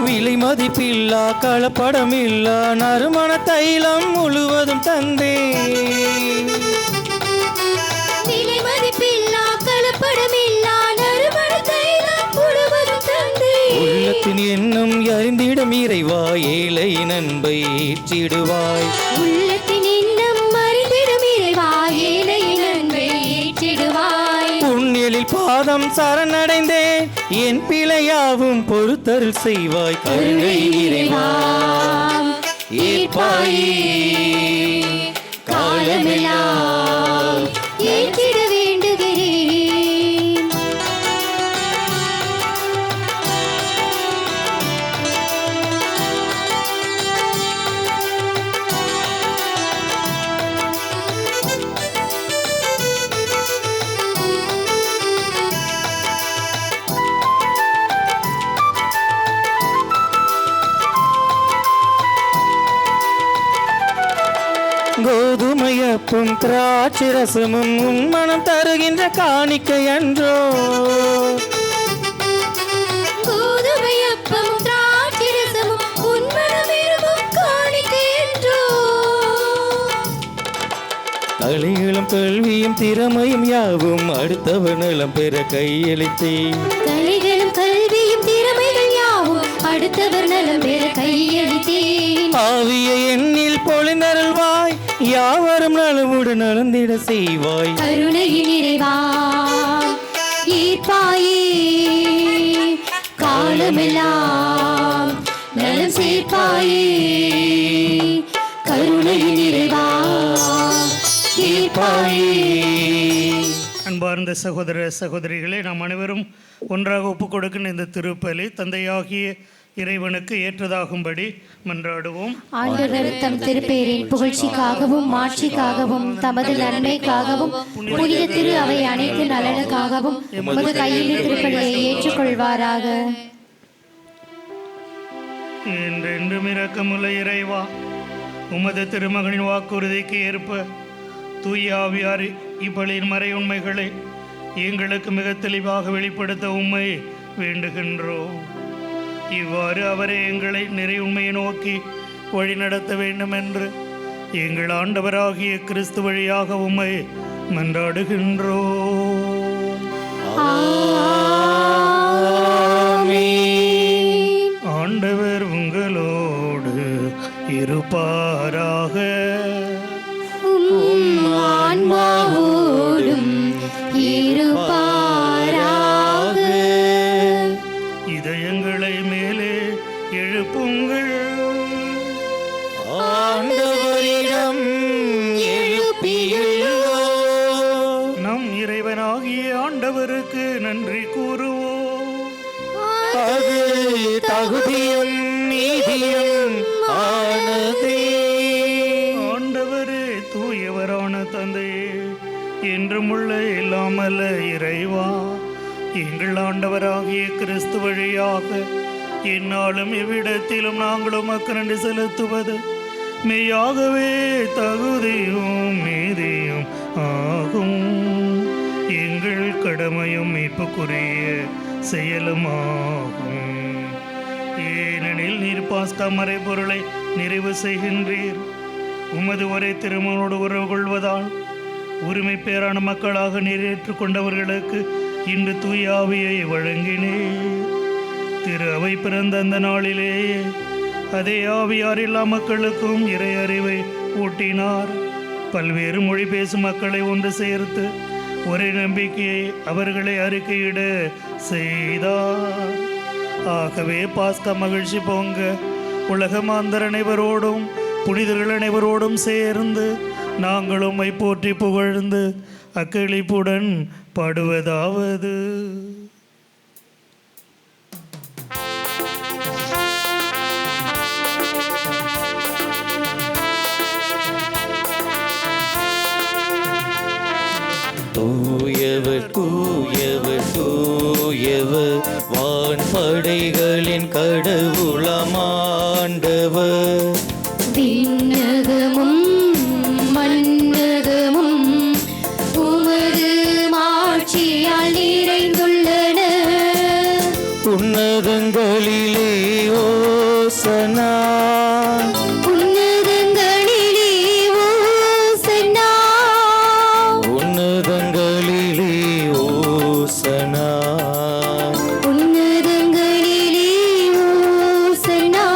S1: விலை மதிப்பில்லா கலப்படமில்லா நறுமண தைலம் முழுவதும் தந்தே.
S2: விலை மதிப்பில்லா கலப்படமில்லா நறுமண தைலம் முழுவதும் தந்தே.
S1: உள்ளத்தின் எண்ணம் அறிந்திடும் இறைவா, ஏழை நண்பை ஏற்றிடுவாய்.
S2: உள்ளத்தின் எண்ணம் அறிந்திடும் இறைவா, ஏழை நண்பை ஏற்றிடுவாய்.
S1: புண்ணியலில் பாதம் சரணடைந்தேன், என் பிழையாவும் பொறுத்தருள் செய்வாய். கருணை இறைவா ஏற்பாயே, காலமெல்லாம்
S2: ஏற்றிட வேண்டுகிறேன்.
S1: கோதுமையப்பும் திராட்சை ரசமும் உன் மனம் தருகின்ற காணிக்கை அன்றோ.
S2: கோதுமையப்பமும் திராட்சை ரசமும் உன் மனம் விரும்பும் காணிக்கை என்றோ.
S1: கலைகளும் கல்வியும் திறமையும் யாவும் அடுத்தவர் நலம் பெற கையளித்தேன்.
S2: கலைகளும் கல்வியும் திறமைகள் யாவும் அடுத்தவர் நலம் பெற கையளித்தேன்.
S1: ஆவியை எண்ணில் பொழிந்தருள்வாய், யாவரும் நலமுடன் நலந்திட செய்வாய்.
S2: கருணையின் இறைவா ஏற்பாயே, காலமெல்லாம் நலம் சேர்ப்பாயே. கருணையின் இறைவா ஏற்பாயே.
S3: அன்பார்ந்த சகோதர சகோதரிகளே, நாம் அனைவரும் ஒன்றாக ஒப்புக் கொடுக்கின்ற இந்த திருப்பலி தந்தையாகிய இறைவனுக்கு ஏற்றதாகும்படி மன்றாடுவோம்.
S2: ஆண்டவர் தம் திருப்பேரின் புகழ்ச்சிக்காகவும் மாட்சிக்காகவும் தமது நன்மைக்காகவும் புனித திரு அவை அனைத்து நலனுக்காகவும் உமது கையில் திருப்பலியை ஏற்றுக்கொள்வாராக.
S3: என்றென்றும் இரக்கமுள்ள இறைவா, உமது திருமகனின் வாக்குறுதிக்கு ஏற்ப தூய ஆவியார் இப்பலியின் மறை உண்மைகளை எங்களுக்கு மிக தெளிவாக வெளிப்படுத்த உம்மை வேண்டுகின்றோம். இவ்வாறு அவரே எங்களை நிறை உண்மையை நோக்கி வழிநடத்த வேண்டும் என்று எங்கள் ஆண்டவராகிய கிறிஸ்து வழியாக உம்மை மன்றாடுகின்றோம். ஆண்டவர் உங்களோடு இருப்பாராக.
S2: ஆன்மாவோடும் இருப்பாராக.
S3: இதயங்களை மேலே எழுப்புங்கள்.
S1: ஆண்டவரிடம் எழுப்பியுள்ளோம்.
S3: நம் இறைவனாகிய ஆண்டவருக்கு நன்றி கூறுவோம்.
S1: அது தகுதியும் நீதியும் ஆனதே.
S3: ஆண்டவரே, தூயவரான தந்தையே, என்றும் உள்ள இல்லாமல்ல இறைவா, எங்கள் ஆண்டவராகிய கிறிஸ்து வழியாக என்னாலும் எவ்விடத்திலும் நாங்கள் உமக்கு நன்றி செலுத்துவது மெய்யாகவே தகுதியும் நீதியும் ஆகும். எங்கள் கடமையும் மீட்புக்குரிய செயலுமாகும். ஏனெனில் நீர் பாஸ்கா மறைபொருளை நிறைவு செய்கின்றீர். உமது ஒரே திருமணோடு உறவு கொள்வதால் உரிமை பேரான மக்களாக நீர் ஏற்றுக்கொண்டவர்களுக்கு இன்று தூய ஆவியை வழங்கினீர். திரு அவை பிறந்த அந்த நாளிலேயே அதே ஆவியார் எல்லா மக்களுக்கும் இறை அறிவை ஊட்டினார். பல்வேறு மொழி பேசும் மக்களை ஒன்று சேர்த்து ஒரே நம்பிக்கையை அவர்களை அறிக்கையிட செய்தார். ஆகவே பாஸ்கா மகிழ்ச்சி பொங்க உலக மாந்தர் அனைவரோடும் புனிதர்கள் அனைவரோடும் சேர்ந்து நாங்கள் உம்மை போற்றி புகழ்ந்து அக்களிப்புடன் பாடுவதாவது.
S1: தூயவர் தூயவர் தூயவர் வான்படைகளின் கடவுளமாண்டவர்.
S2: விண்ணகமும் மண்ணகமும் உமது மாட்சியால் நிறைந்துள்ளன.
S1: உன்னதங்களிலே ஓசனா.
S2: உன்னதங்களிலே ஓசன்னா.
S1: உன்னதங்களிலே ஓசனா.
S2: உன்னதங்களிலே ஓசன்னா.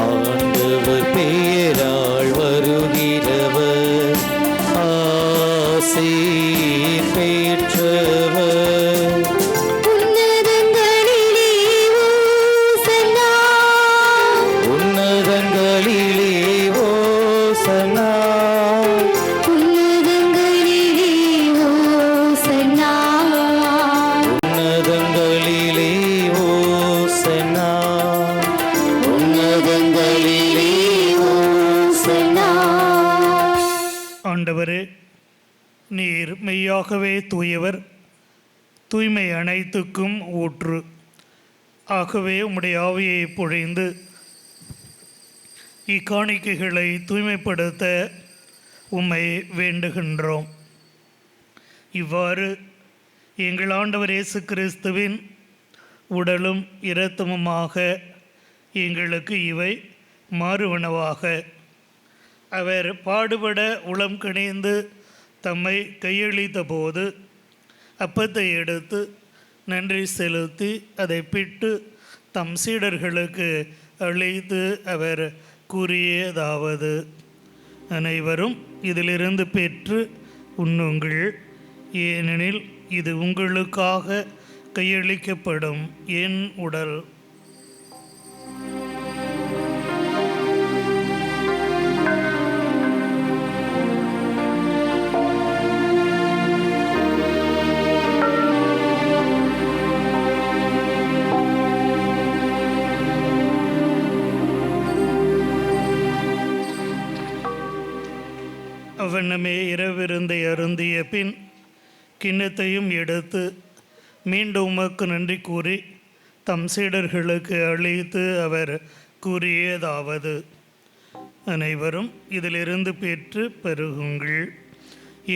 S1: ஆண்டவர் பெயரால் வருகிறவர் ஆசீர் பெற்றவர்.
S2: உன்னதங்களிலே ஓசன்னா.
S1: உன்னதங்களிலே ஓசனா.
S2: உன்னதங்களிலே ஓசன்னா.
S1: உன்னதங்களிலே ஓசனா. உன்னதங்களிலே ஓசனா.
S3: ஆண்டவரே, நீர் மெய்யாகவே தூயவர், தூய்மை அனைத்துக்கும் ஊற்று. ஆகவே உம்முடைய ஆவியை பொழிந்து இக்காணிக்கைகளை தூய்மைப்படுத்த உம்மை வேண்டுகின்றோம். இவ்வாறு எங்கள் ஆண்டவர் இயேசு கிறிஸ்துவின் உடலும் இரத்தமுமாக எங்களுக்கு இவை மாறுவனவாக. அவர் பாடுபட உளம் கணிந்து தம்மை கையளித்த போது அப்பத்தை எடுத்து நன்றி செலுத்தி அதை பிட்டு தம் சீடர்களுக்கு அளித்து அவர் கூறியதாவது: அனைவரும் இதிலிருந்து பெற்று உண்ணுங்கள், ஏனெனில் இது உங்களுக்காக கையளிக்கப்படும் என் உடல். அவ்வண்ணமே இரவிருந்தை அருந்திய பின் கிண்ணத்தையும் எடுத்து மீண்டும் உமக்கு நன்றி கூறி தம் சீடர்களுக்கு அளித்து அவர் கூறியதாவது: அனைவரும் இதிலிருந்து பெற்று பருகுங்கள்,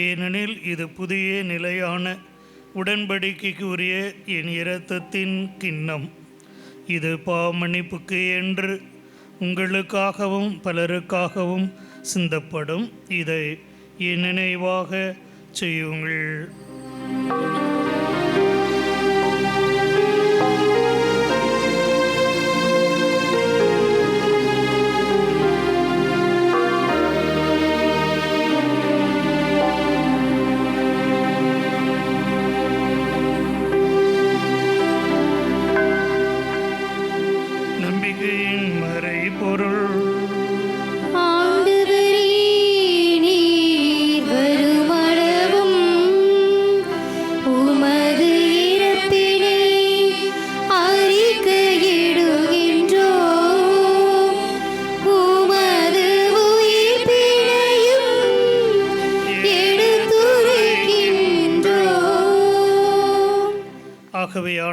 S3: ஏனெனில் இது புதிய நிலையான உடன்படிக்கைக்குரிய என் இரத்தத்தின் கிண்ணம். இது பாவமன்னிப்புக்கு என்று உங்களுக்காகவும் பலருக்காகவும் சிந்தப்படும். இதை என் நினைவாக செய்யுங்கள்.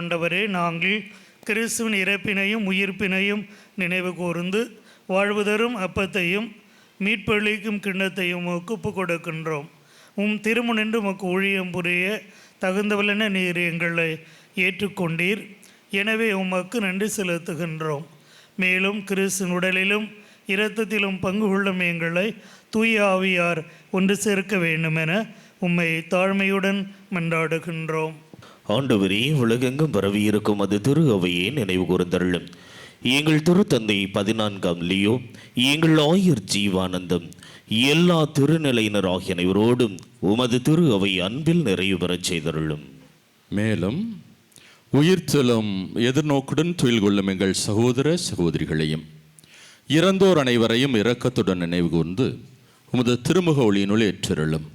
S3: ஆண்டவரே, நாங்கள் கிறிஸ்துவின் இறப்பினையும் உயிர்ப்பினையும் நினைவு கூர்ந்து வாழ்வு தரும் அப்பத்தையும் மீட்பளிக்கும் கிண்ணத்தையும் ஒப்பு கொடுக்கின்றோம். திருமுனின்று உமக்கு ஊழியம் புரிய தகுந்தவளென நீர் எங்களை ஏற்றுக்கொண்டீர். எனவே உமக்கு நன்றி செலுத்துகின்றோம். மேலும் கிறிஸ்துவின் உடலிலும் இரத்தத்திலும் பங்கு கொள்ளும் எங்களை தூய ஆவியார் ஒன்று சேர்க்க வேண்டுமென உம்மை தாழ்மையுடன் மன்றாடுகின்றோம்.
S15: ஆண்டவரே, உலகெங்கும் பரவியிருக்கும் அது திரு அவையை நினைவு கூர்ந்தருளும். எங்கள் திருத்தந்தை 14ஆம் லியோ, எங்கள் ஆயர் ஜீவானந்தம், எல்லா திருநிலையினர் ஆகிய அனைவரோடும் உமது திரு அவை அன்பில் நிறைவு பெறச் செய்தருளும்.
S16: மேலும் உயிர்த்தெழும் எதிர்நோக்குடன் தொழில் கொள்ளும் எங்கள் சகோதர சகோதரிகளையும் இறந்தோர் அனைவரையும் இரக்கத்துடன் நினைவு கூர்ந்து உமது திருமுக ஒளியினுள் ஏற்றருளும்.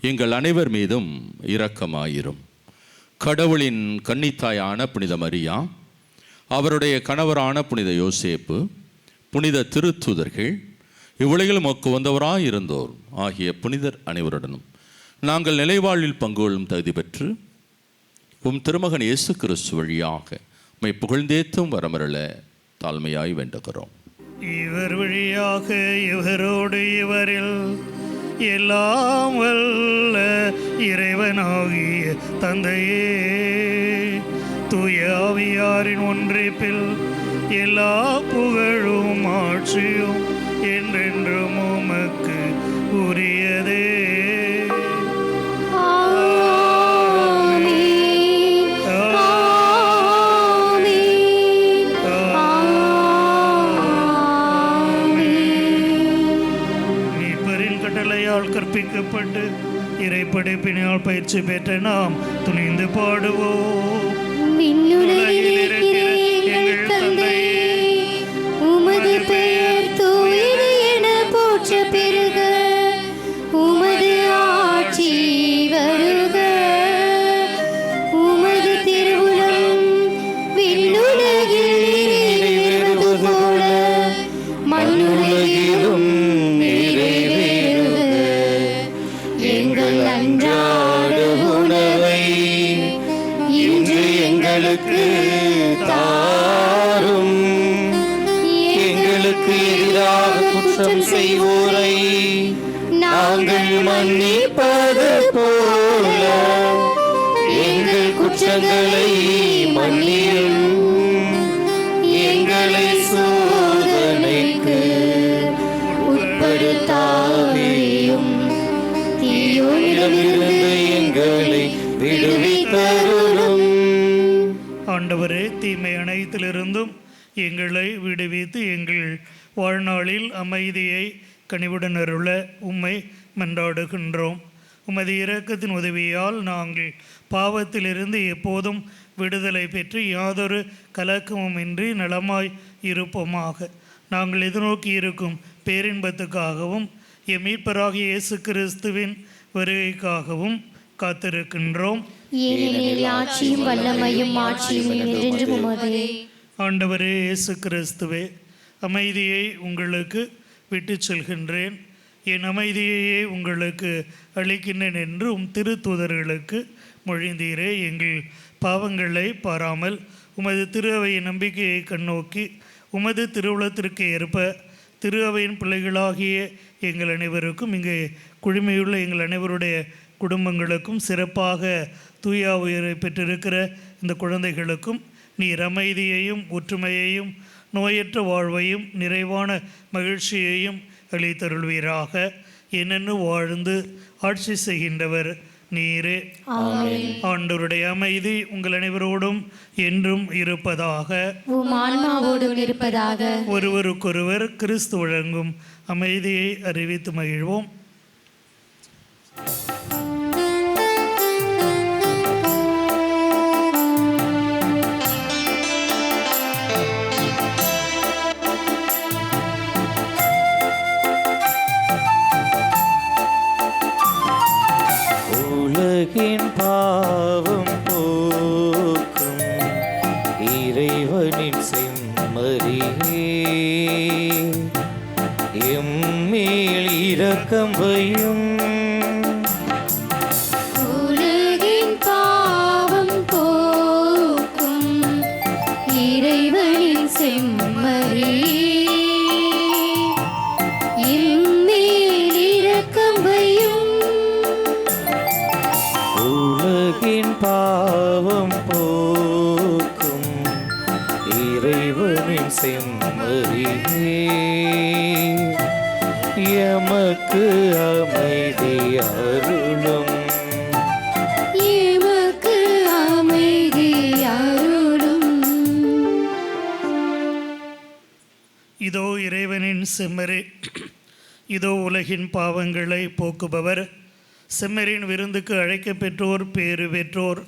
S16: எங்கள் அனைவர் மீதும் இரக்கமாயிரும். கடவுளின் கன்னித்தாயான புனித மரியா, அவருடைய கணவரான புனித யோசேப்பு, புனித திருத்தூதர்கள், இவ்வுலகில் மக்கு வந்தவராயிருந்தோர் ஆகிய புனிதர் அனைவருடனும் நாங்கள் நிலைவாழ்வில் பங்கு கொள்ளும் தகுதி பெற்று உம் திருமகன் இயேசு கிறிஸ்து வழியாக உம்மை புகழ்ந்தேத்தும் வரமருள தாழ்மையாய் வேண்டுகிறோம்.
S3: இவர் வழியாக இவரோடு இவரில் எல்லாம் வல்ல இறைவனாகிய தந்தையே, தூய ஆவியாரின் ஒன்றிப்பில் எல்லா புகழும் ஆட்சியும் என்றென்றும் உமக்கு உரியதே. கற்பிக்கப்பட்டு இறைப்படைப்பினால் பயிற்சி பெற்ற நாம் துணிந்து பாடுவோம்.
S2: எங்கள் தந்தையே, உமது பெயர் தூயது என போற்ற பெருக, உமது ஆட்சி வருக, உமது திருவுளம் விண்ணுலகில் நிறைவேறுவது போல மண்ணுலகிலும் எங்கள் அன்றாட உணவை இன்று எங்களுக்கு தாரும்.
S1: எங்களுக்கு எதிராக குற்றம் செய்வோரை நாங்கள் மன்னிப்பது போல எங்கள் குற்றங்களை மன்னியும். எங்களை சோதனைக்கு உட்படுத்தாதேயும், தீயோனிடமிருந்து எங்களை விடுவித்தருளும்.
S3: ஆண்டவரே, தீமை அனைத்திலிருந்தும் எங்களை விடுவித்து எங்கள் வாழ்நாளில் அமைதியை கனிவுடன் அருள உம்மை மன்றாடுகின்றோம். உமது இரக்கத்தின் உதவியால் நாங்கள் பாவத்திலிருந்து எப்போதும் விடுதலை பெற்று யாதொரு கலக்கமுமின்றி நலமாய் இருப்போமாக. நாங்கள் எதிர்நோக்கி இருக்கும் பேரின்பத்துக்காகவும் எம் மீட்பராகிய இயேசு கிறிஸ்துவின் வருகைக்காகவும் காத்திருக்கின்றோம்.
S2: ஆட்சியும் வல்லமையும் மாட்சியும் என்றென்றும் உமதே.
S3: ஆண்டவரே இயேசு கிறிஸ்துவே, அமைதியை உங்களுக்கு விட்டு செல்கின்றேன், என் அமைதியையே உங்களுக்கு அளிக்கின்றேன் என்று திருத்தூதர்களுக்கு மொழிந்தீரே. எங்கள் பாவங்களை பாராமல் உமது திரு அவையின் நம்பிக்கையை கண்ணோக்கி உமது திருவுளத்திற்கு ஏற்ப திரு அவையின் பிள்ளைகளாகிய எங்கள் அனைவருக்கும், இங்கே குழுமையுள்ள எங்கள் அனைவருடைய குடும்பங்களுக்கும், சிறப்பாக தூய உயிரை பெற்றிருக்கிற இந்த குழந்தைகளுக்கும் நீர் அமைதியையும் ஒற்றுமையையும் நோயற்ற வாழ்வையும் நிறைவான மகிழ்ச்சியையும் அளித்தருள்வீராக. என்னென்னு வாழ்ந்து ஆட்சி செய்கின்றவர் நீரே. ஆண்டவருடைய அமைதி உங்கள் அனைவரோடும் என்றும் இருப்பதாக. ஒருவருக்கொருவர் கிறிஸ்து வழங்கும் அமைதியை அறிவித்து மகிழ்வோம்.
S1: உலகின் பாவம் போக்கும் இறைவனின் செம்மறியே, எம்மேல் இரக்கம் வையும்.
S2: உலகின் பாவம் போக்கும்
S1: செம்மறியே எமக்கு அமைதி அருளும்.
S2: எமக்கு அமைதி அருளும்.
S3: இதோ இறைவனின் செம்மறி, இதோ உலகின் பாவங்களை போக்குபவர். செம்மறியின் விருந்துக்கு அழைக்க பெற்றோர் பேறு பெற்றோர்.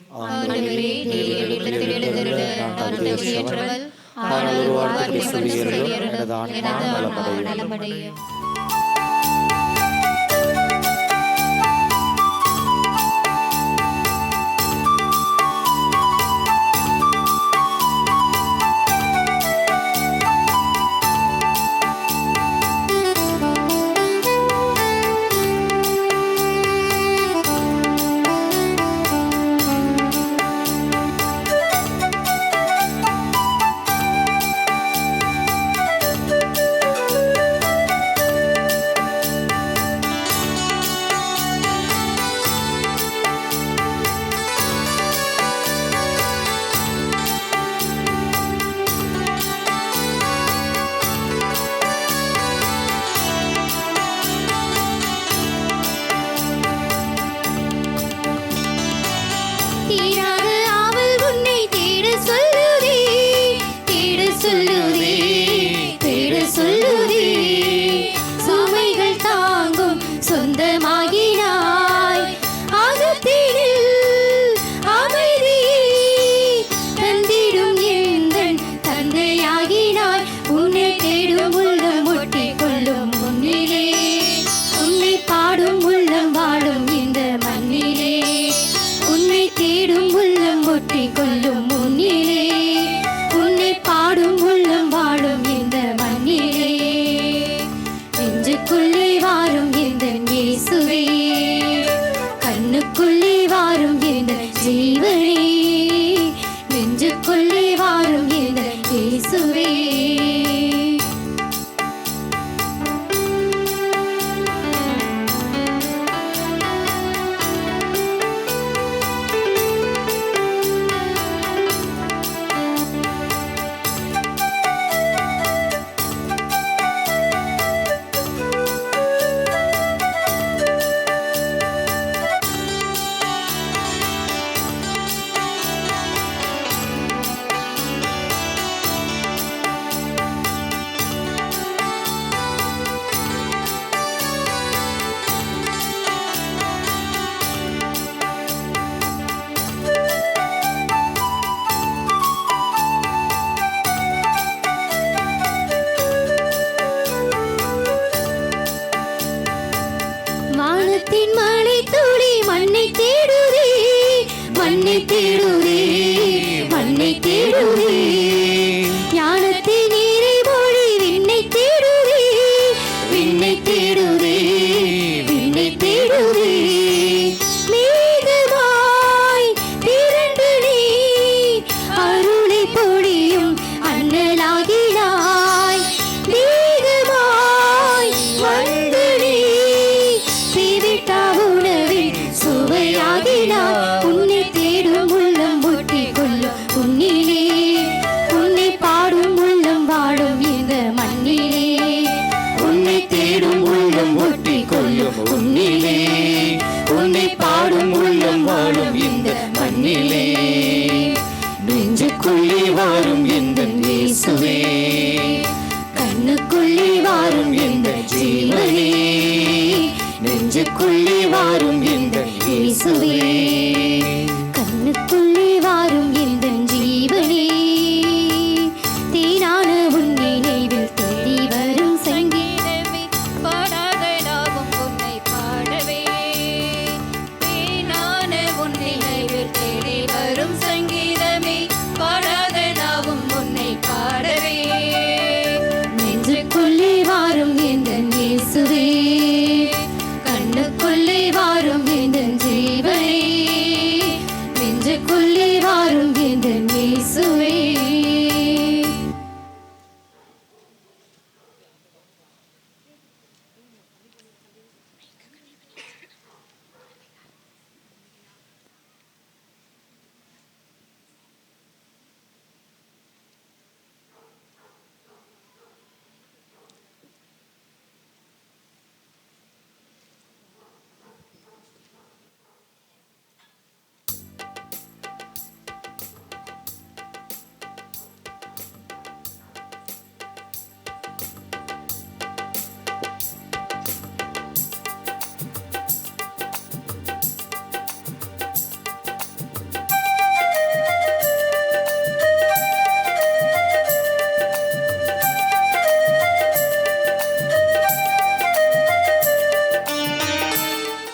S2: கண்ணுக்குள்ளே வாரும் எந்தன் ஜீவனே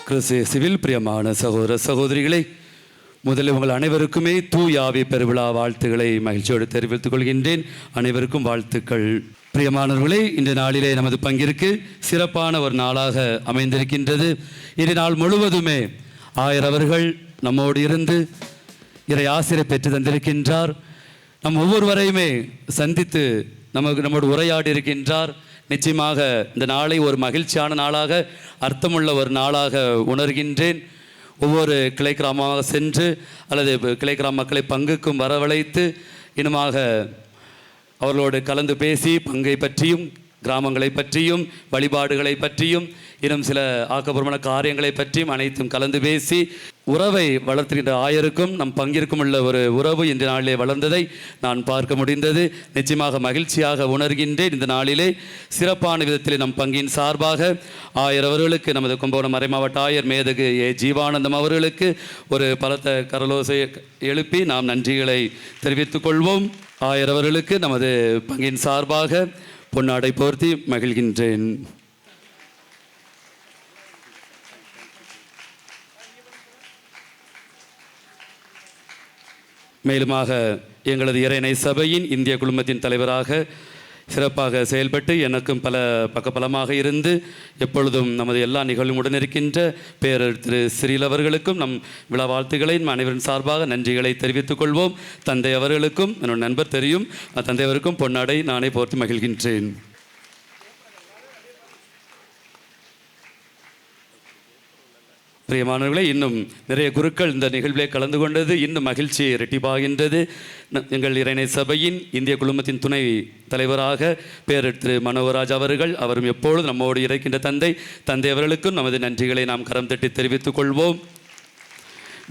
S5: கிறிஸ்துவில் பிரியமான சகோதர சகோதரிகளை, முதலில் உங்கள் அனைவருக்குமே தூய ஆவி பெருவிழா வாழ்த்துக்களை மகிழ்ச்சியோடு தெரிவித்துக் கொள்கின்றேன். அனைவருக்கும் வாழ்த்துக்கள். பிரியமானவர்களே, இந்த நாளிலே நமது பங்கிற்கு சிறப்பான ஒரு நாளாக அமைந்திருக்கின்றது. இந்த நாள் முழுவதுமே ஆயர் அவர்கள் நம்மோடு இருந்து இறை ஆசிரியை பெற்று தந்திருக்கின்றார். நம் ஒவ்வொருவரையுமே சந்தித்து நம்மோடு உரையாடி இருக்கின்றார். நிச்சயமாக இந்த நாளை ஒரு மகிழ்ச்சியான நாளாக, அர்த்தமுள்ள ஒரு நாளாக உணர்கின்றேன். ஒவ்வொரு கிளை கிராமமாக சென்று அல்லது கிளை கிராம மக்களை பங்குக்கும் வரவழைத்து இன்னுமாக அவர்களோடு கலந்து பேசி பங்கை பற்றியும் கிராமங்களை பற்றியும் வழிபாடுகளை பற்றியும் இன்னும் சில ஆக்கப்பூர்வமான காரியங்களை பற்றியும் அனைத்தும் கலந்து பேசி உறவை வளர்த்துகின்ற ஆயருக்கும் நம் பங்கிற்கும் உள்ள ஒரு உறவு இந்த நாளிலே வளர்ந்ததை நான் பார்க்க முடிந்தது. நிச்சயமாக மகிழ்ச்சியாக உணர்கின்றேன். இந்த நாளிலே சிறப்பான விதத்தில் நம் பங்கின் சார்பாக ஆயர் அவர்களுக்கு, நமது கும்பகோணம் மறைமாவட்ட ஆயர் மேதகு ஏ ஜீவானந்தம் அவர்களுக்கு ஒரு பலத்த கரலோசை எழுப்பி நாம் நன்றிகளை தெரிவித்துக் கொள்வோம். ஆயர் அவர்களுக்கு நமது பங்கின் சார்பாக பொன்னாடை போர்த்தி மகிழ்கின்றேன். மேலுமாக எங்களது இறையணை சபையின் இந்திய குழுமத்தின் தலைவராக சிறப்பாக செயல்பட்டு எனக்கும் பல பக்கபலமாக இருந்து எப்பொழுதும் நமது எல்லா நிகழ்வும் உடனிருக்கின்ற பேரர் திரு சிறில் அவர்களுக்கும் நம் விழா வாழ்த்துக்களை அனைவரின் சார்பாக நன்றிகளை தெரிவித்துக் கொள்வோம். தந்தை அவர்களுக்கும் என்னோட நண்பர் தெரியும், தந்தை அவருக்கும் பொன்னாடை நானே போர்த்தி மகிழ்கின்றேன். பிரியமானவர்களே, இன்னும் நிறைய குருக்கள் இந்த நிகழ்விலே கலந்து கொண்டது இன்னும் மகிழ்ச்சி இரட்டிப்பாகின்றது. எங்கள் இறையணை சபையின் இந்திய குழுமத்தின் துணை தலைவராக பேரர் திரு மனோகராஜ் அவர்கள், அவரும் எப்பொழுதும் நம்மோடு இருக்கின்ற தந்தை அவர்களுக்கும் நமது நன்றிகளை நாம் கரம் தட்டி தெரிவித்துக் கொள்வோம்.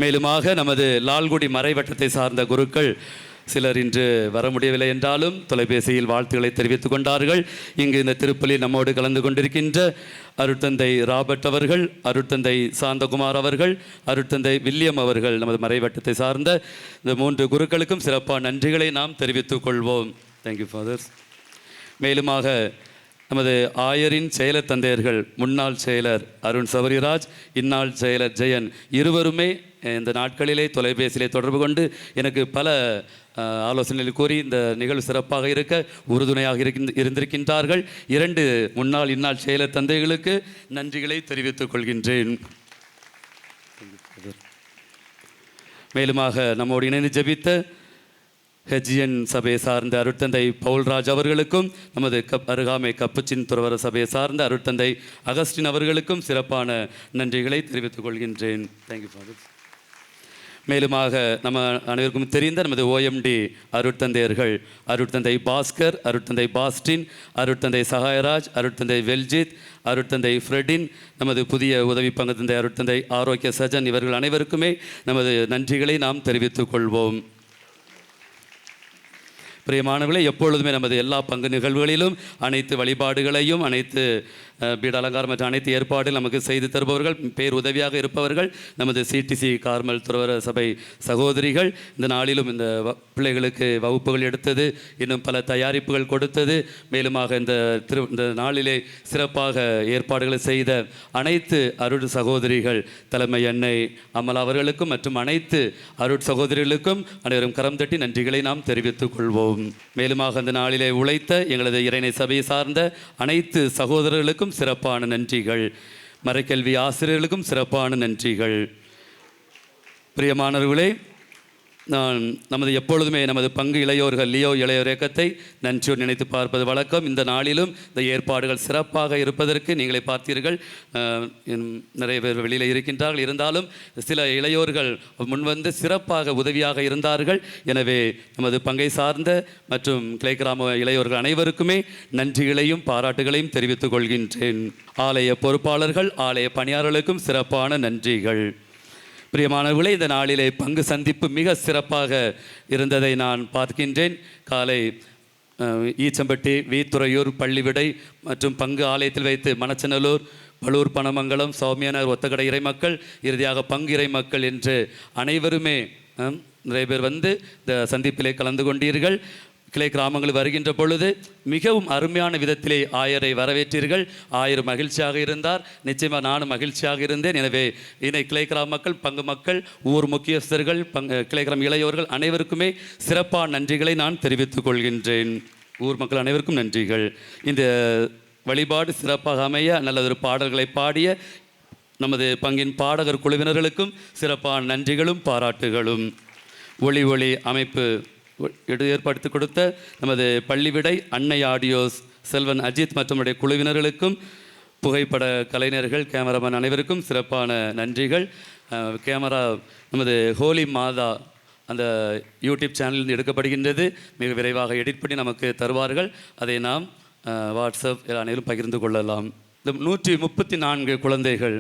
S5: மேலுமாக நமது லால்குடி மறைவட்டத்தை சார்ந்த குருக்கள் சிலர் இன்று வர முடியவில்லை என்றாலும் தொலைபேசியில் வாழ்த்துக்களை தெரிவித்துக் கொண்டார்கள். இங்கு இந்த திருப்பலியில் நம்மோடு கலந்து கொண்டிருக்கின்ற அருட்தந்தை ராபர்ட் அவர்கள், அருட்தந்தை சாந்தகுமார் அவர்கள், அருட்தந்தை வில்லியம் அவர்கள், நமது மறைவட்டத்தை சார்ந்த இந்த 3 குருக்களுக்கும் சிறப்பான நன்றிகளை நாம் தெரிவித்துக் கொள்வோம். Thank you fathers. மேலுமாக நமது ஆயரின் செயலர் தந்தையர்கள், முன்னாள் செயலர் அருண் சபரிராஜ், இந்நாள் செயலர் ஜெயன் இருவருமே இந்த நாட்களிலே தொலைபேசியிலே தொடர்பு கொண்டு எனக்கு பல ஆலோசனைகள் கூறி இந்த நிகழ்வு சிறப்பாக இருக்க உறுதுணையாக இருந்திருக்கின்றார்கள். 2 முன்னாள் இந்நாள் செயலர் தந்தைகளுக்கு நன்றிகளை தெரிவித்துக் கொள்கின்றேன். மேலுமாக நம்மோடு இணைந்து ஜெபித்த ஹெஜியன் சபையை சார்ந்த அருட்தந்தை பவுல்ராஜ் அவர்களுக்கும், நமது அருகாமை கப்புச்சின் துறவர சபையை சார்ந்த அருட்தந்தை அகஸ்டின் அவர்களுக்கும் சிறப்பான நன்றிகளை தெரிவித்துக் கொள்கின்றேன். Thank you father. மேலுமாக நம்ம அனைவருக்கும் தெரிந்த நமது OMD அருட்தந்தையர்கள், அருட்தந்தை பாஸ்கர், அருட்தந்தை பாஸ்டின், அருட்தந்தை சகாயராஜ், அருட்தந்தை வெல்ஜித், அருட்தந்தை ஃப்ரெடின், நமது புதிய உதவி பங்கு தந்தை அருட்தந்தை ஆரோக்கிய சஜன், இவர்கள் அனைவருக்குமே நமது நன்றிகளை நாம் தெரிவித்துக் கொள்வோம். பிரியமானவர்களே, எப்பொழுதுமே நமது எல்லா பங்கு நிகழ்வுகளிலும் அனைத்து வழிபாடுகளையும், அனைத்து பீட அலங்காரம் மற்றும் அனைத்து ஏற்பாடுகள் நமக்கு செய்து தருபவர்கள், பேர் உதவியாக இருப்பவர்கள் நமது CTC கார்மல் துறவர சபை சகோதரிகள். இந்த நாளிலும் இந்த பிள்ளைகளுக்கு வகுப்புகள் எடுத்தது, இன்னும் பல தயாரிப்புகள் கொடுத்தது. மேலுமாக இந்த நாளிலே சிறப்பாக ஏற்பாடுகளை செய்த அனைத்து அருட் சகோதரிகள், தலைமை அன்னை அமலா அவர்களுக்கும் மற்றும் அனைத்து அருட் சகோதரிகளுக்கும் அனைவரும் கரம் தட்டி நன்றிகளை நாம் தெரிவித்துக் கொள்வோம். மேலுமாக அந்த நாளிலே உழைத்த எங்களது இறையணை சபையை சார்ந்த அனைத்து சகோதரர்களுக்கும் சிறப்பான நன்றிகள். மறைக்கல்வி ஆசிரியர்களுக்கும் சிறப்பான நன்றிகள். பிரியமானவர்களே, நான் எப்பொழுதுமே நமது பங்கு இளையோர்கள் லியோ இளையோர் இயக்கத்தை நன்றியோடு நினைத்து பார்ப்பது வழக்கம். இந்த நாளிலும் இந்த ஏற்பாடுகள் சிறப்பாக இருப்பதற்கு நீங்களே பார்த்தீர்கள். நிறைய பேர் வெளியில் இருக்கின்றார்கள், இருந்தாலும் சில இளையோர்கள் முன்வந்து சிறப்பாக உதவியாக இருந்தார்கள். எனவே நமது பங்கை சார்ந்த மற்றும் கிளை கிராம இளையோர்கள் அனைவருக்குமே நன்றிகளையும் பாராட்டுகளையும் தெரிவித்துக் கொள்கின்றேன். ஆலய பொறுப்பாளர்கள், ஆலய பணியாளர்களுக்கும் சிறப்பான நன்றிகள். பிரியமானவர்களே, இந்த நாளிலே பங்கு சந்திப்பு மிக சிறப்பாக இருந்ததை நான் பார்க்கின்றேன். காலை ஈச்சம்பட்டி, வீத்துறையூர், பள்ளிவிடை மற்றும் பங்கு ஆலயத்தில் வைத்து மணச்சநல்லூர், பலூர், பனமங்கலம், சௌமியனர், ஒத்தக்கடை இறைமக்கள், இறுதியாக பங்கு இறைமக்கள் என்று அனைவருமே நிறைய பேர் வந்து இந்த சந்திப்பிலே கலந்து கொண்டீர்கள். கிளை கிராமங்கள் வருகின்ற பொழுது மிகவும் அருமையான விதத்திலே ஆயரை வரவேற்றீர்கள். ஆயர் மகிழ்ச்சியாக இருந்தார். நிச்சயமாக நானும் மகிழ்ச்சியாக இருந்தேன். எனவே இணை கிளை கிராம மக்கள், பங்கு மக்கள், ஊர் முக்கியஸ்தர்கள், கிளை கிராம இளையோர்கள் அனைவருக்குமே சிறப்பான நன்றிகளை நான் தெரிவித்துக் கொள்கின்றேன். ஊர் மக்கள் அனைவருக்கும் நன்றிகள். இந்த வழிபாடு சிறப்பாக அமைய நல்லதொரு பாடல்களை பாடிய நமது பங்கின் பாடகர் குழுவினர்களுக்கும் சிறப்பான நன்றிகளும் பாராட்டுகளும். ஒளி அமைப்பு ஏற்படுத்தி கொடுத்த நமது பள்ளிவிடை அன்னை ஆடியோஸ் செல்வன் அஜித் மற்றும் குழுவினர்களுக்கும், புகைப்பட கலைஞர்கள், கேமராமேன் அனைவருக்கும் சிறப்பான நன்றிகள். கேமரா நமது ஹோலி மாதா அந்த யூடியூப் சேனலில் எடுக்கப்படுகின்றது. மிக விரைவாக எடிட் பண்ணி நமக்கு தருவார்கள். அதை நாம் வாட்ஸ்அப் அனைவரும் பகிர்ந்து கொள்ளலாம். இந்த 134 குழந்தைகள்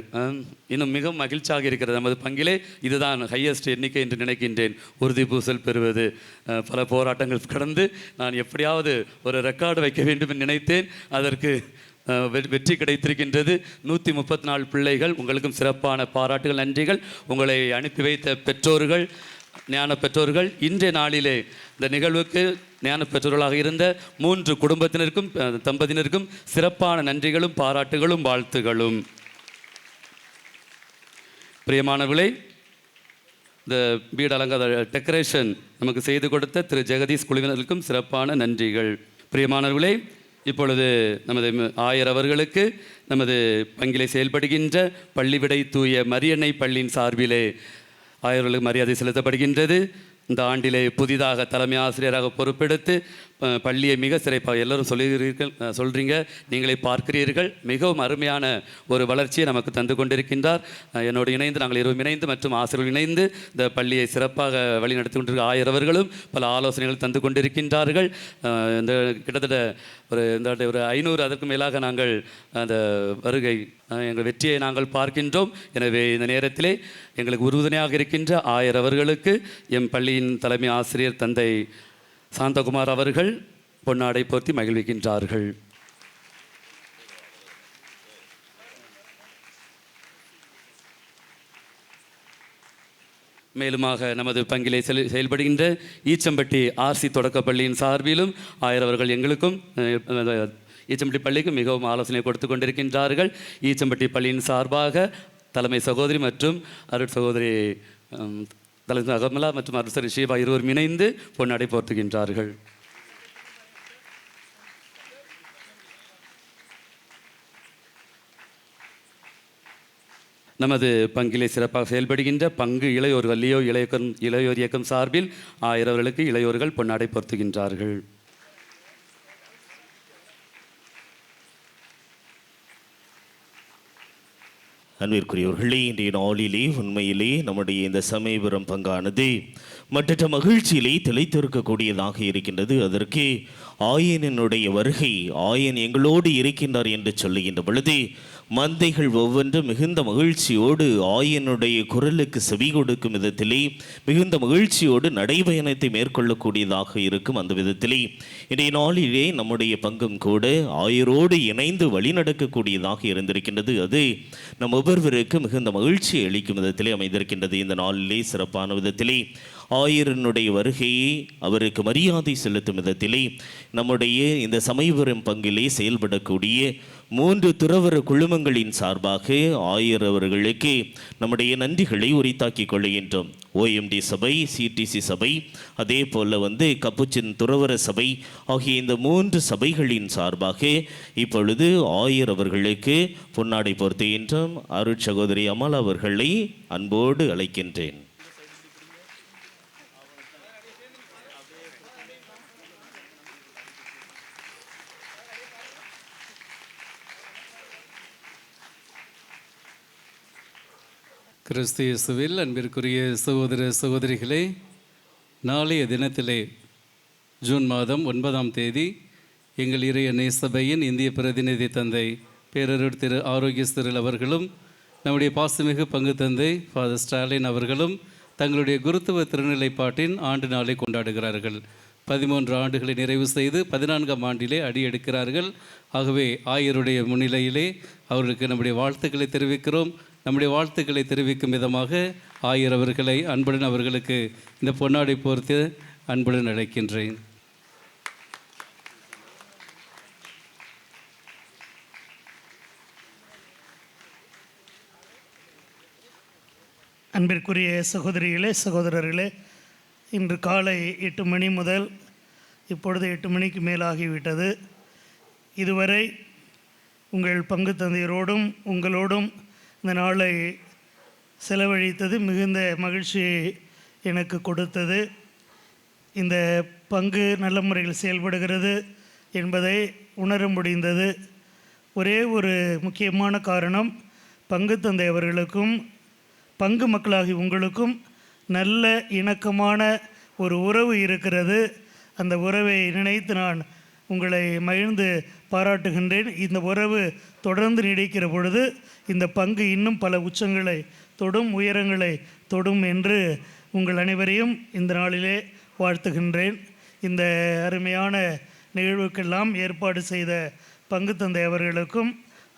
S5: இன்னும் மிகவும் மகிழ்ச்சியாக இருக்கிறது. நமது பங்கிலே இதுதான் ஹையஸ்ட் எண்ணிக்கை என்று நினைக்கின்றேன். உறுதி பூசல் பெறுவது பல போராட்டங்கள் கடந்து நான் எப்படியாவது ஒரு ரெக்கார்டு வைக்க வேண்டும் என்று நினைத்தேன். அதற்கு வெற்றி கிடைத்திருக்கின்றது. 134 பிள்ளைகள். உங்களுக்கும் சிறப்பான பாராட்டுகள், நன்றிகள். உங்களை அனுப்பி வைத்த பெற்றோர்கள், ஞான பெற்றோர்கள், இன்றைய நாளிலே இந்த நிகழ்வுக்கு ஞான பெற்றோர்களாக இருந்த 3 குடும்பத்தினருக்கும் தம்பதியினருக்கும் சிறப்பான நன்றிகளும் பாராட்டுகளும் வாழ்த்துகளும். பிரியமானவர்களே, இந்த வீடு அலங்கார டெக்கரேஷன் நமக்கு செய்து கொடுத்த திரு ஜெகதீஷ் குழுவினருக்கும் சிறப்பான நன்றிகள். பிரியமானவர்களே, இப்பொழுது நமது ஆயர் அவர்களுக்கு நமது பங்கிலே செயல்படுகின்ற பள்ளிவிடை தூய மரியன்னை பள்ளியின் சார்பிலே ஆயர்களுக்கு மரியாதை செலுத்தப்படுகின்றது. இந்த ஆண்டிலே புதிதாக தலைமை ஆசிரியராக பொறுப்பெடுத்து பள்ளியை மிக சிறப்பாக எல்லோரும் சொல்கிறீங்க, நீங்களே பார்க்கிறீர்கள், மிகவும் அருமையான ஒரு வளர்ச்சியை நமக்கு தந்து கொண்டிருக்கின்றார். என்னோடு இணைந்து நாங்கள் இருவரும் இணைந்து மற்றும் ஆசிரியர்கள் இணைந்து இந்த பள்ளியை சிறப்பாக வழிநடத்தி கொண்டிருக்கிற ஆயரவர்களும் பல ஆலோசனைகள் தந்து கொண்டிருக்கின்றார்கள். இந்த கிட்டத்தட்ட ஒரு 500 அதற்கு மேலாக நாங்கள் அந்த வருகை எங்கள் வெற்றியை நாங்கள் பார்க்கின்றோம். எனவே இந்த நேரத்திலே எங்களுக்கு உறுதுணையாக இருக்கின்ற ஆயரவர்களுக்கு எம் பள்ளியின் தலைமை ஆசிரியர் தந்தை சாந்தகுமார் அவர்கள் பொன்னாடை போர்த்தி மகிழ்விக்கின்றார்கள். மேலுமாக நமது பங்கிலே செயல்படுகின்ற ஈச்சம்பட்டி ஆர்சி தொடக்கப்பள்ளியின் சார்பிலும் ஆயரவர்கள் எங்களுக்கும் ஈச்சம்பட்டி பள்ளிக்கும் மிகவும் ஆலோசனை கொடுத்து கொண்டிருக்கின்றார்கள். ஈச்சம்பட்டி பள்ளியின் சார்பாக தலைமை சகோதரி மற்றும் அருட் சகோதரி தலைமை அகமலா மற்றும் அரசர் ஷீபா இருவரும் இணைந்து பொன்னாடை போர்த்துகின்றார்கள். நமது பங்கிலே சிறப்பாக செயல்படுகின்ற பங்கு இளையோர்கள் இளையோர் இயக்கம் சார்பில் ஆயரவர்களுக்கு இளையோர்கள் பொன்னாடை போர்த்துகின்றார்கள்.
S15: அன்பிற்குரியவர்களே, இன்றைய நாளிலே உண்மையிலே நம்முடைய இந்த சமயபுரம் பங்கானது மற்ற மகிழ்ச்சியிலே திளைத்திருக்கக்கூடியதாக இருக்கின்றது. அதற்கு ஆயனினுடைய வருகை, ஆயன் எங்களோடு இருக்கின்றார் என்று சொல்லுகின்ற பொழுது மந்தைகள் ஒவ்வொன்றும் மிகுந்த மகிழ்ச்சியோடு ஆயனுடைய குரலுக்கு செவி கொடுக்கும் விதத்திலே மிகுந்த மகிழ்ச்சியோடு நடைபயணத்தை மேற்கொள்ளக்கூடியதாக இருக்கும். அந்த விதத்திலே இன்றைய நாளிலே நம்முடைய பங்கும் கூட ஆயரோடு இணைந்து வழிநடக்கக்கூடியதாக இருந்திருக்கின்றது. அது நம் ஒவ்வொருவருக்கும் மிகுந்த மகிழ்ச்சி அளிக்கும் விதத்திலே அமைந்திருக்கின்றது. இந்த நாளிலே சிறப்பான விதத்திலே ஆயரனுடைய வருகையை அவருக்கு மரியாதை செலுத்தும் விதத்திலே நம்முடைய இந்த சமயபுரம் பங்கிலே செயல்படக்கூடிய 3 துறவர குழுமங்களின் சார்பாக ஆயர் அவர்களுக்கு நம்முடைய நன்றிகளை உரித்தாக்கிக் கொள்கின்றோம். OMD சபை, CTC சபை, அதே போல் கப்புச்சின் துறவர சபை ஆகிய இந்த 3 சபைகளின் சார்பாக இப்பொழுது ஆயர் அவர்களுக்கு பொன்னாடை போர்த்துகின்றோம். அருட் சகோதரி அமலா அவர்களை அன்போடு அழைக்கின்றேன்.
S8: கிறிஸ்து இயேசுவில் அன்பிற்குரிய சகோதர சகோதரிகளே, நாளைய தினத்திலே ஜூன் மாதம் 9ஆம் தேதி எங்கள் இறைய நேசபையின் இந்திய பிரதிநிதி தந்தை பேரருட் திரு ஆரோக்கியஸ்திரல் அவர்களும் நம்முடைய பாசமிகு பங்கு தந்தை ஃபாதர் ஸ்டாலின் அவர்களும் தங்களுடைய குருத்துவ திருநிலைப்பாட்டின் ஆண்டு நாளை கொண்டாடுகிறார்கள். 13 ஆண்டுகளை நிறைவு செய்து 14ஆம் ஆண்டிலே அடியெடுக்கிறார்கள். ஆகவே ஆயருடைய முன்னிலையிலே அவர்களுக்கு நம்முடைய வாழ்த்துக்களை தெரிவிக்கிறோம். நம்முடைய வாழ்த்துக்களை தெரிவிக்கும் விதமாக ஆயர் அவர்களை அன்புடன் அவர்களுக்கு இந்த பொன்னாடை போர்த்து அன்புடன் அழைக்கின்றேன்.
S3: அன்பிற்குரிய சகோதரிகளே, சகோதரர்களே, இன்று காலை 8 மணி முதல் இப்பொழுது 8 மணிக்கு மேலாகிவிட்டது. இதுவரை உங்கள் பங்கு தந்தையரோடும் உங்களோடும் இந்த நாளை செலவழித்தது மிகுந்த மகிழ்ச்சியை எனக்கு கொடுத்தது. இந்த பங்கு நல்ல முறையில் செயல்படுகிறது என்பதை உணர முடிந்தது. ஒரே ஒரு முக்கியமான காரணம், பங்கு தந்தை அவர்களுக்கும் பங்கு மக்களாகி உங்களுக்கும் நல்ல இணக்கமான ஒரு உறவு இருக்கிறது. அந்த உறவை நினைத்து நான் உங்களை மகிழ்ந்து பாராட்டுகின்றேன். இந்த உறவு தொடர்ந்து நீடிக்கிற பொழுது இந்த பங்கு இன்னும் பல உச்சங்களை தொடும், உயரங்களை தொடும் என்று உங்கள் அனைவரையும் இந்த நாளிலே வாழ்த்துகின்றேன். இந்த அருமையான நிகழ்வுக்கெல்லாம் ஏற்பாடு செய்த பங்கு தந்தை அவர்களுக்கும்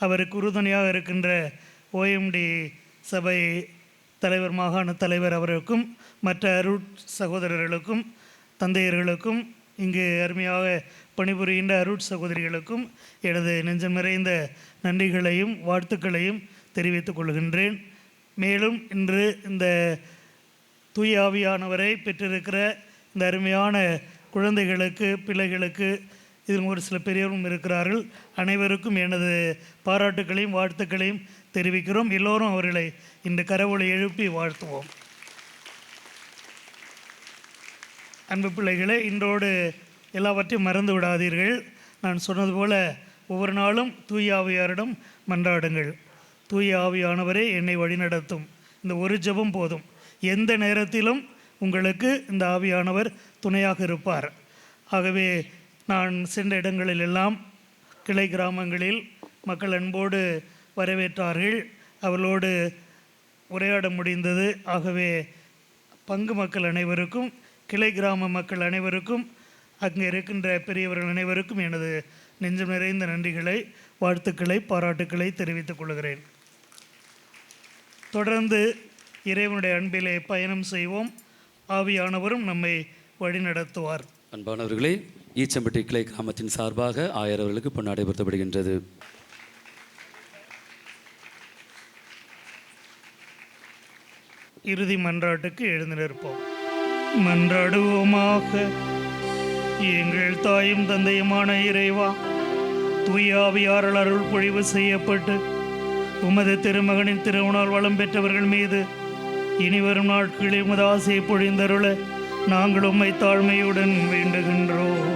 S3: அவருக்கு உறுதுணையாக இருக்கின்ற OMD சபை தலைவர், மாகாண தலைவர் அவர்களுக்கும் மற்ற அருட் சகோதரர்களுக்கும் தந்தையர்களுக்கும் இங்கு அருமையாக பணிபுரிகின்ற அருட் சகோதரிகளுக்கும் எனது நெஞ்சம் நிறைந்த நன்றிகளையும் வாழ்த்துக்களையும் தெரிவித்துக் கொள்கின்றேன். மேலும் இன்று இந்த தூய ஆவியானவரை பெற்றிருக்கிற இந்த அருமையான குழந்தைகளுக்கு, பிள்ளைகளுக்கு, இதில் ஒரு சில பெரியவரும் இருக்கிறார்கள், அனைவருக்கும் எனது பாராட்டுக்களையும் வாழ்த்துக்களையும் தெரிவிக்கிறோம். எல்லோரும் அவர்களை இந்த கரவொலி எழுப்பி வாழ்த்துவோம். அன்பு பிள்ளைகளே, இன்றோடு எல்லாவற்றையும் மறந்து விடாதீர்கள். நான் சொன்னது போல ஒவ்வொரு நாளும் தூய ஆவியாரிடம் மன்றாடுங்கள். தூய ஆவியானவரே என்னை வழிநடத்தும். இந்த ஒரு ஜெபம் போதும். எந்த நேரத்திலும் உங்களுக்கு இந்த ஆவியானவர் துணையாக இருப்பார். ஆகவே நான் சென்ற இடங்களில் எல்லாம் கிளை கிராமங்களில் மக்கள் அன்போடு வரவேற்றார்கள், அவர்களோடு உரையாட முடிந்தது. ஆகவே பங்கு மக்கள் அனைவருக்கும், கிளை கிராம மக்கள் அனைவருக்கும், அங்கே இருக்கின்ற பெரியவர்கள் அனைவருக்கும் எனது நெஞ்சம் நிறைந்த நன்றிகளை, வாழ்த்துக்களை, பாராட்டுக்களை தெரிவித்துக் கொள்கிறேன். தொடர்ந்து இறைவனுடைய அன்பிலே பயணம் செய்வோம். ஆவியானவரும் நம்மை வழிநடத்துவார்.
S5: அன்பானவர்களே, ஈச்சம்பட்டி கிளை கிராமத்தின் சார்பாக ஆயர் அவர்களுக்கு பொன்னாடை பொருத்தப்படுகின்றது.
S3: இறுதி மன்றாட்டுக்கு எழுந்து நிற்போம். மன்றாடுவோமாக. எங்கள் தாயும் தந்தையுமான இறைவா, தூய ஆவியாரால் அருள் பொழிவு செய்யப்பட்டு உமது திருமகனின் திருவுணால் வளம் பெற்றவர்கள் மீது இனிவரும் நாட்களில் உமது ஆசையை பொழிந்தருள நாங்கள் உம்மை தாழ்மையுடன் வேண்டுகின்றோம்.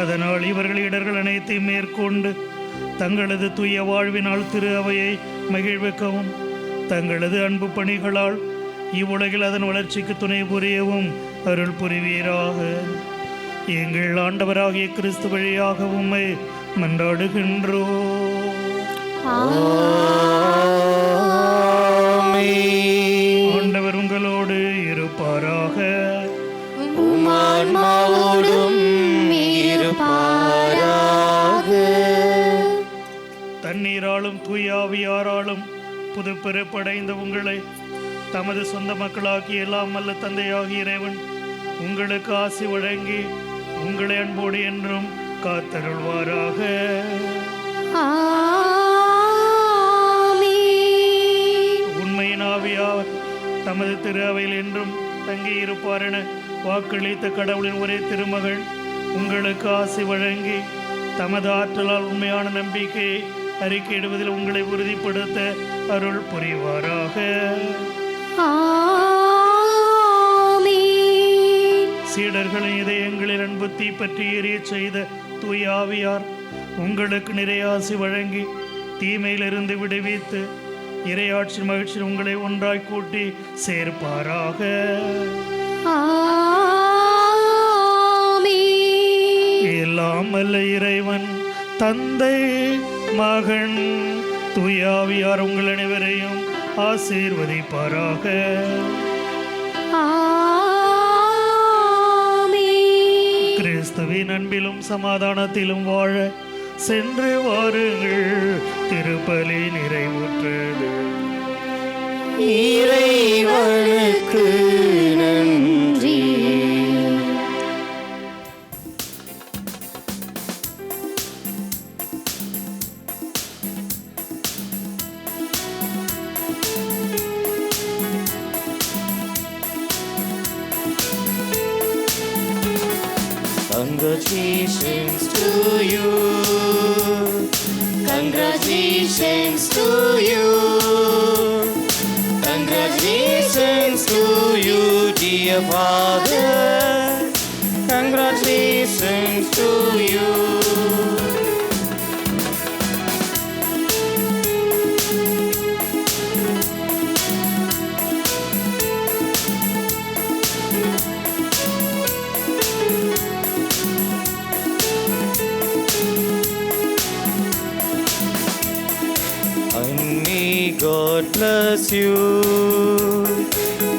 S3: அதனால் இவர்கள் இடர்கள் அனைத்தையும் மேற்கொண்டு தங்களது தூய வாழ்வினால் திரு அவையை மகிழ்விக்கவும், தங்களது அன்பு பணிகளால் இவ்வுலகில் அதன் வளர்ச்சிக்கு துணை புரியவும் அருள் புரிவீராக. எங்கள் ஆண்டவராகிய கிறிஸ்து வழியாக உம்மை மன்றாடுகின்றோம். ஆண்டவர் உங்களோடு இருப்பாராக. தண்ணீராலும் தூயாவியாராலும் புதுப்பிறப்படைந்த உங்களை தமது சொந்த மக்களாக்கி எல்லாம் வல்ல தந்தையாகிய இறைவன் உங்களுக்கு ஆசி வழங்கி உங்களை அன்போடு என்றும் காத்தருள்வாராக. உண்மையின் ஆவியார் தமது திரு அவையில் என்றும் தங்கியிருப்பார் என வாக்களித்த கடவுளின் ஒரே திருமகள் உங்களுக்கு ஆசி வழங்கி தமது ஆற்றலால் உண்மையான நம்பிக்கையை அறிக்கையிடுவதில் உங்களை உறுதிப்படுத்த அருள் புரிவாராக. சீடர்களின் இதயங்களில் அன்பு தீப்பற்றி எரிய செய்த தூய ஆவியார் உங்களுக்கு நிறைய ஆசி வழங்கி தீமையிலிருந்து விடுவித்து இறையாட்சி மகிழ்ச்சியில் உங்களை ஒன்றாய் கூட்டி சேர்ப்பாராக. எல்லாம் அல்ல இறைவன் தந்தை, மகன், தூய ஆவியார் உங்கள் அனைவரையும் ஆசீர்வதிப்பாராக. கிறிஸ்துவின் அன்பிலும் சமாதானத்திலும் வாழ சென்று வாருங்கள். திருப்பலி நிறைவுற்றது.
S1: இறைவனுக்கு நன்றி. Congratulations to you. Congratulations to you. Congratulations to you, dear father. Congratulations to you. And may God bless you.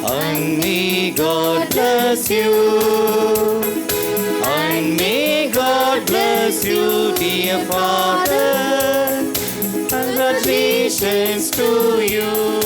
S1: And may God bless you. And may God bless you, dear father. Congratulations to you.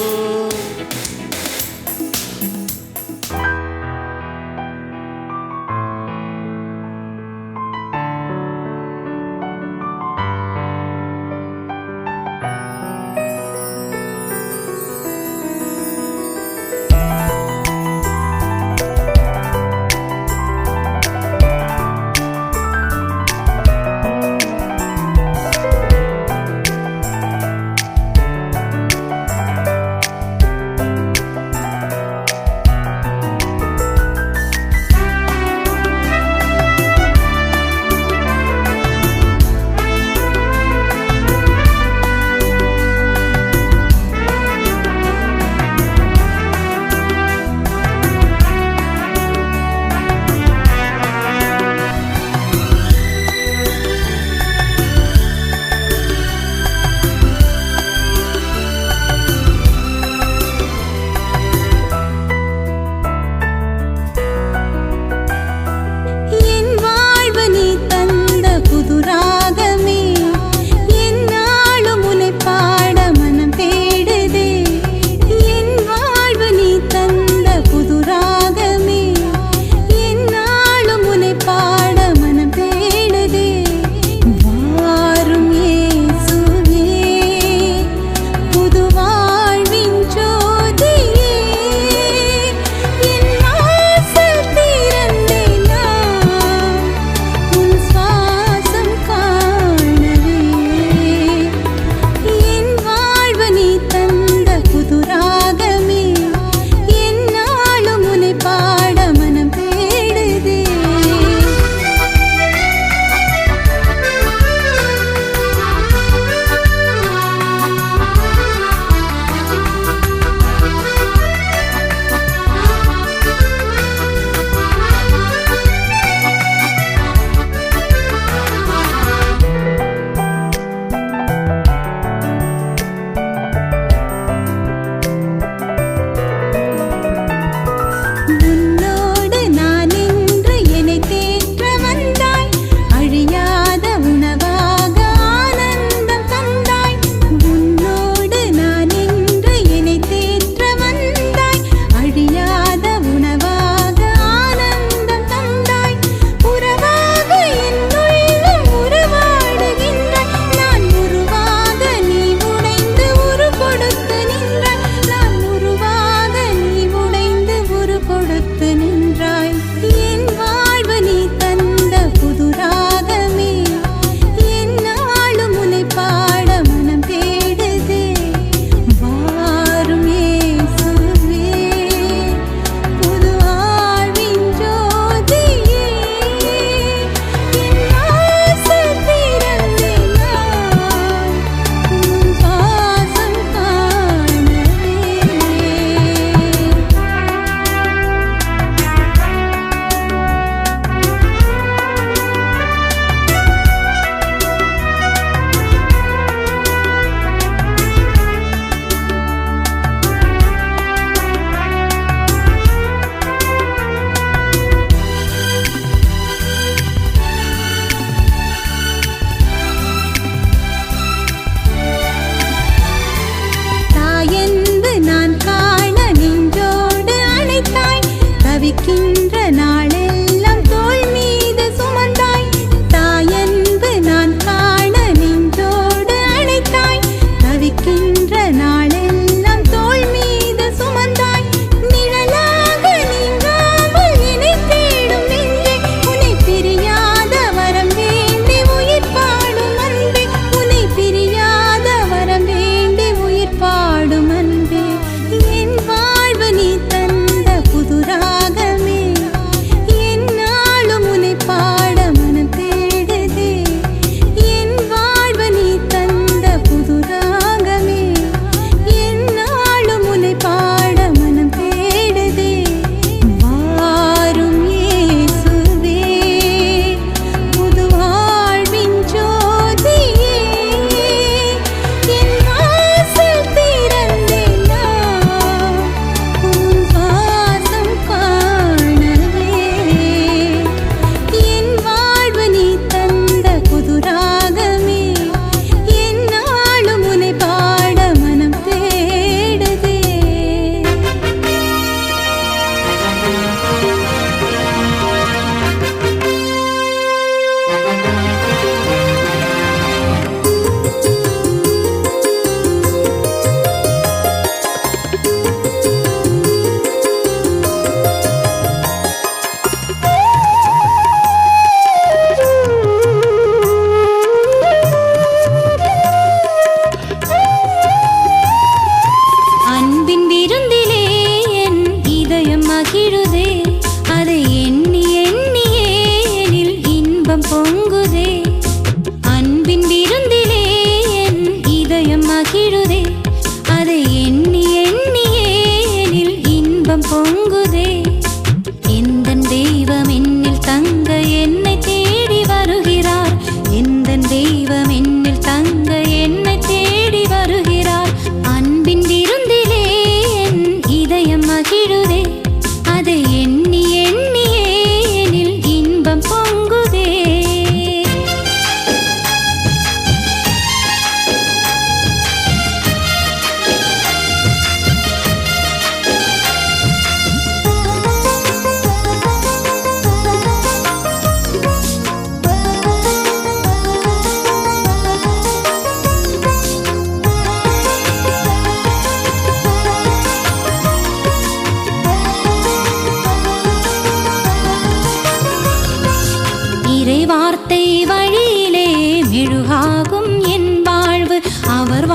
S17: ஆகும் என் வாழ்வு அவர்